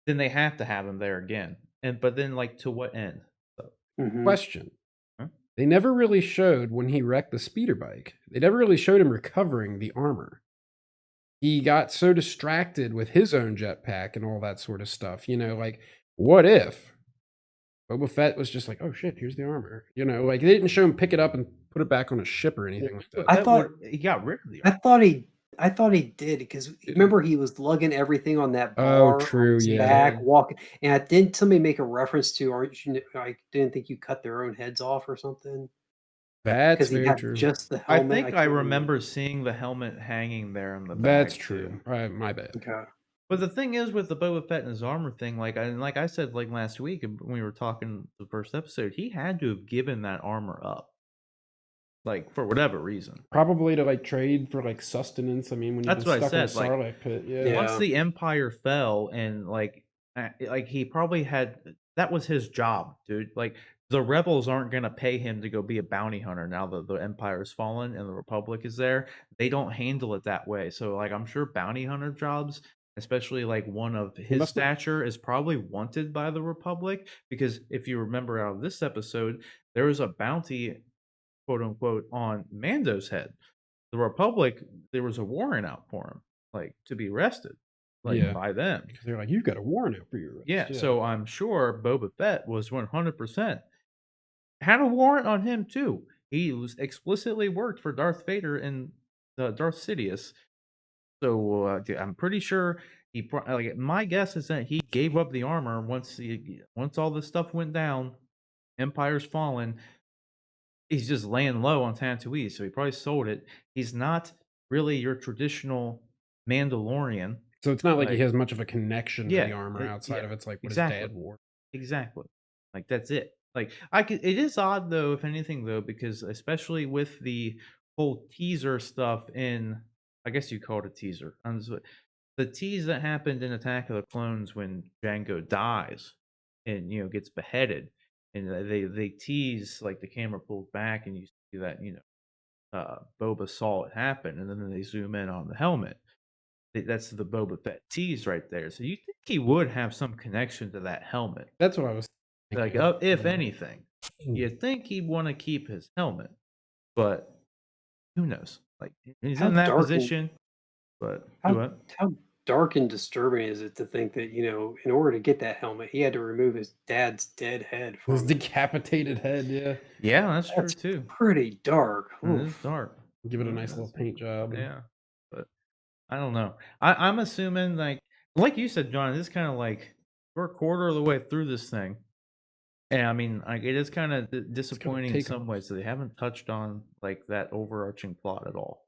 then they have to have him there again. But then like to what end? So, mhm. Question. huh? They never really showed when he wrecked the speeder bike. They never really showed him recovering the armor. He got so distracted with his own jetpack and all that sort of stuff. Like, what if Boba Fett was just like, "Oh shit, here's the armor." Like they didn't show him pick it up and put it back on a ship or anything like that. I That thought he got rid of the I armor. thought he I thought he did because Did he? remember he was lugging everything on that Oh, bar on true. his He Yeah. back, did. walking. And didn't somebody make a reference to, aren't you? I didn't think you cut their own heads off or something That's because he very had true. just the I helmet. I think I can't remember. remember seeing the helmet hanging there in the That's back true. too. My bad. Okay. But the thing is with the Boba Fett and his armor thing, like I said like last week when we were talking the first episode, he had to have given that armor up, like for whatever reason. Probably to like trade for like sustenance. I mean, when you've That's been what I stuck in a said. Like Sarlacc pit, Yeah. once the Empire fell and like he probably had that was his job, dude. Like the rebels aren't gonna pay him to go be a bounty hunter now that the Empire's fallen and the Republic is there. They don't handle it that way. So like I'm sure bounty hunter jobs, especially like one of he his must not. stature, is probably wanted by the Republic because if you remember out of this episode, there was a bounty, quote unquote, on Mando's head. The Republic, there was a warrant out for him, like to be arrested, like Yeah, by them. because they're like, "You've got a warrant out for your arrest." Yeah, Yeah. so I'm sure Boba Fett was 100% had a warrant on him too. He was explicitly worked for Darth Vader and Darth Sidious. So I'm pretty sure like my guess is that he gave up the armor once all this stuff went down. Empire's fallen. He's just laying low on Tatooine, so he probably sold it. He's not really your traditional Mandalorian. So it's not like he Like, has much of a connection to the yeah, armor outside yeah, of it's like what his exactly, dad wore. exactly. Like that's it. Like I could. It is odd though, if anything though, because especially with the whole teaser stuff in, I guess you call it a teaser. The tease that happened in Attack of the Clones when Django dies and gets beheaded, and they tease like the camera pulls back and you see that Boba saw it happen, and then they zoom in on the helmet. That's the Boba Fett tease right there. So you think he would have some connection to that helmet, That's what I was like thinking. if anything, you think he'd want to keep his helmet, but who knows? Like he's How in that dark and position, but do how it. how dark and disturbing is it to think that, in order to get that helmet, he had to remove his dad's dead head His from it. decapitated head. Yeah, Yeah, that's true That's too. pretty dark. It is Oof. dark. give it a It nice little is. paint job. Yeah, but I don't know. I'm assuming like you said, John. It's kind of like we're a quarter of the way through this thing, and I mean, like it is kind of It's gonna disappointing in take some off. ways that they haven't touched on like that overarching plot at all,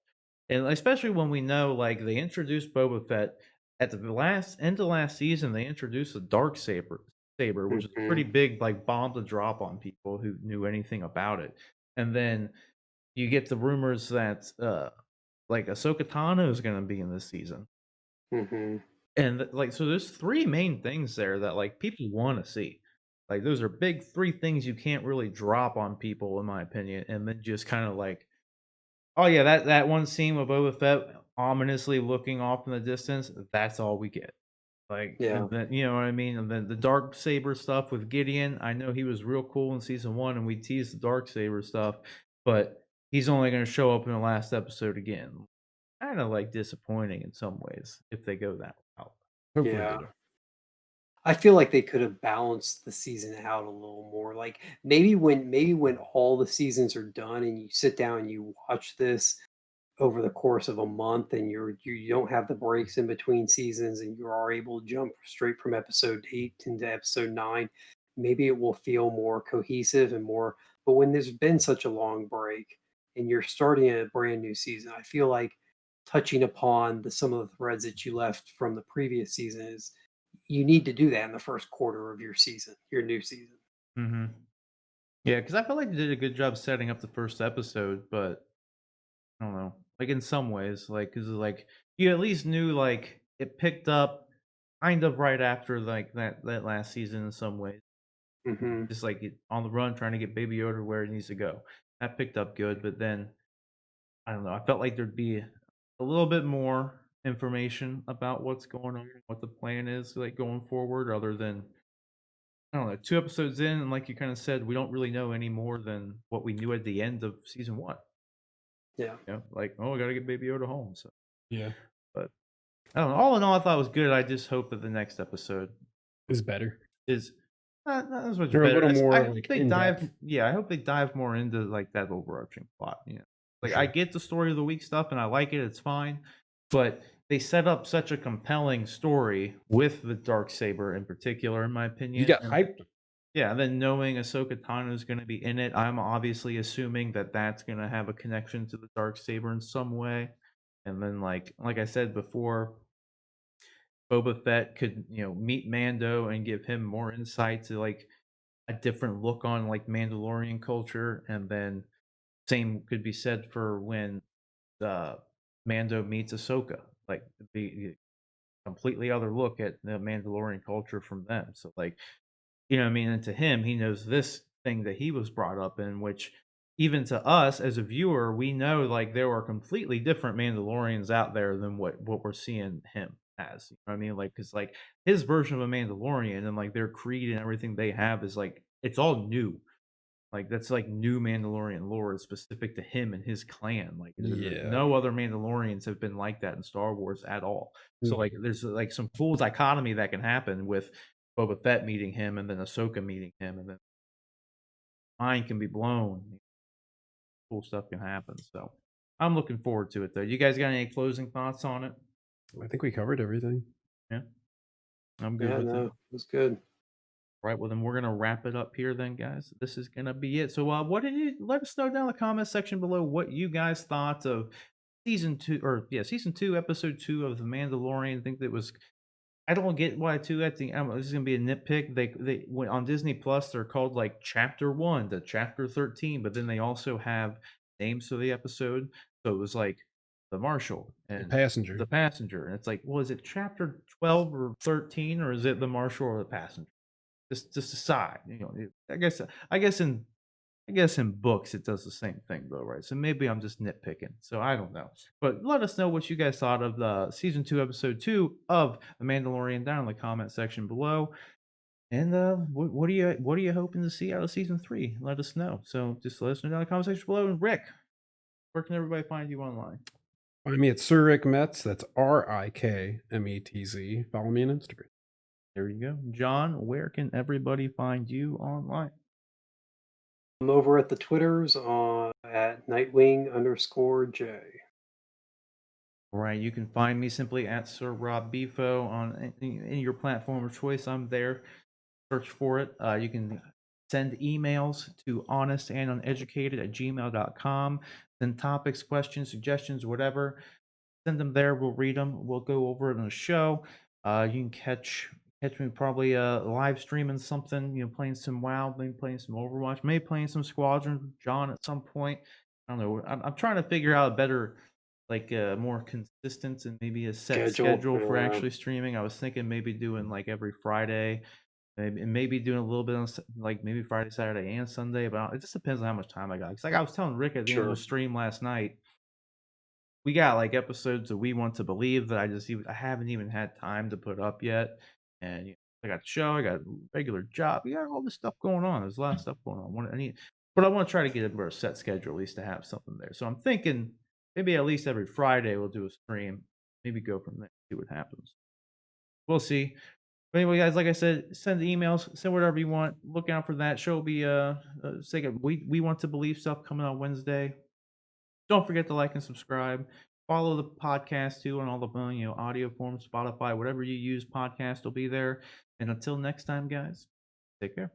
and especially when we know like they introduced Boba Fett at the last end of last season. They introduced a dark saber saber, which is a pretty Mhm. big like bomb to drop on people who knew anything about it. And then you get the rumors that like Ahsoka Tano is going to be in this season. Mhm. And like so there's three main things there that like people want to see. Like those are big three things you can't really drop on people in my opinion, and then just kind of like, oh yeah, that one scene with Boba Fett ominously looking off in the distance, that's all we get. Like, Yeah. and then you know what I mean? And then the dark saber stuff with Gideon, I know he was real cool in season 1 and we teased the dark saber stuff, but he's only going to show up in the last episode again. Kind of like disappointing in some ways if they go that route. Hopefully they Yeah. do. I feel like they could have balanced the season out a little more. Like maybe when all the seasons are done and you sit down and you watch this over the course of a month and you don't have the breaks in between seasons and you are able to jump straight from episode 8 into episode 9, maybe it will feel more cohesive and more. But when there's been such a long break and you're starting a brand new season, I feel like touching upon some of the threads that you left from the previous season is you need to do that in the first quarter of your season, your new season. Hmm. Yeah, because I felt like they did a good job setting up the first episode, but I don't know, like in some ways, like because like you at least knew like it picked up kind of right after like that last season in some ways. Hmm. Just like on the run, trying to get Baby Yoda where he needs to go. That picked up good, but then I don't know. I felt like there'd be a little bit more information about what's going on, what the plan is, like going forward, other than I don't know, 2 episodes in, and like you kind of said, we don't really know any more than what we knew at the end of season 1. Yeah. You know, like oh, I gotta get Baby Yoda home. So, Yeah. but I don't know. All in all, I thought it was good. I just hope that the next episode Is better. is not as much They're a better. little I more hope like they in dive. depth. Yeah, I hope they dive more into like that overarching plot. You know, For like I sure. get the story of the week stuff, and I like it. It's fine, but they set up such a compelling story with the dark saber in particular, in my You opinion. got And hyped. yeah, and then knowing Ahsoka Tano is going to be in it, I'm obviously assuming that that's going to have a connection to the dark saber in some way. And then, like I said before, Boba Fett could, you know, meet Mando and give him more insight to like a different look on like Mandalorian culture, and then same could be said for when Mando meets Ahsoka, like the completely other look at the Mandalorian culture from them. So like, you know what I mean? And to him, he knows this thing that he was brought up in, which even to us as a viewer, we know like there are completely different Mandalorians out there than what we're seeing him as. You know what I mean? Like, because like his version of a Mandalorian and like their creed and everything they have is like it's all new. Like that's like new Mandalorian lore is specific to him and his clan. Like Yeah. no other Mandalorians have been like that in Star Wars at all. So like Mhm. there's like some cool dichotomy that can happen with Boba Fett meeting him and then Ahsoka meeting him and then mind can be blown. Cool stuff can happen. So I'm looking forward to it though. You guys got any closing thoughts on it? I think we covered everything. Yeah, I'm good Yeah, with it. no, it was good. Right, well then we're gonna wrap it up here then, guys. This is gonna be it. So what did you let us know down in the comment section below what you guys thought of season 2 or yeah, season 2, episode 2 of The Mandalorian. I think that was I don't get why 2 at the this is gonna be a nitpick. They went on Disney Plus, they're called like chapter 1 to chapter 13, but then they also have names for the episode. So it was like the Marshal The and passenger. the Passenger. And it's like, well, is it chapter 12 or 13, or is it the Marshal or the Passenger? Just decide. You know, I guess in books it does the same thing though, right? So maybe I'm just nitpicking. So I don't know. But let us know what you guys thought of the season 2, episode 2 of The Mandalorian down in the comment section below. And what are you hoping to see out of season 3? Let us know. So just let us know down in the comment section below. And Rick, where can everybody find you online? Find me at Sir Rick Metz. That's RIKMETZ. Follow me on Instagram. There you go. John, where can everybody find you online? I'm over at the Twitters on at Nightwing_J. Right, you can find me simply at Sir Rob Bifo on any your platform of choice. I'm there. Search for it. You can send emails to honestanduneducated@gmail.com. Send topics, questions, suggestions, whatever. Send them there. We'll read them. We'll go over it on the show. You can catch Catch me probably live streaming something, playing some WoW, maybe playing some Overwatch, maybe playing some Squadron with John at some point. I don't know. I'm trying to figure out a better, like more consistent and maybe a set schedule for actually streaming. I was thinking maybe doing like every Friday, maybe doing a little bit on like maybe Friday, Saturday, and Sunday. But it just depends on how much time I got. It's like I was telling Rick at the end of the stream last night, we got like episodes that we want to believe that I haven't even had time to put up yet. And I got the show, I got a regular job, we got all this stuff going on. There's a lot of stuff going on. But I want to try to get a more set schedule at least to have something there. So I'm thinking maybe at least every Friday we'll do a stream. Maybe go from there, see what happens. We'll see. But anyway, guys, like I said, send emails, send whatever you want. Look out for that. Show will be we want to believe stuff coming on Wednesday. Don't forget to like and subscribe. Follow the podcast too on all the audio forms, Spotify, whatever you use, podcast will be there. And until next time, guys, take care.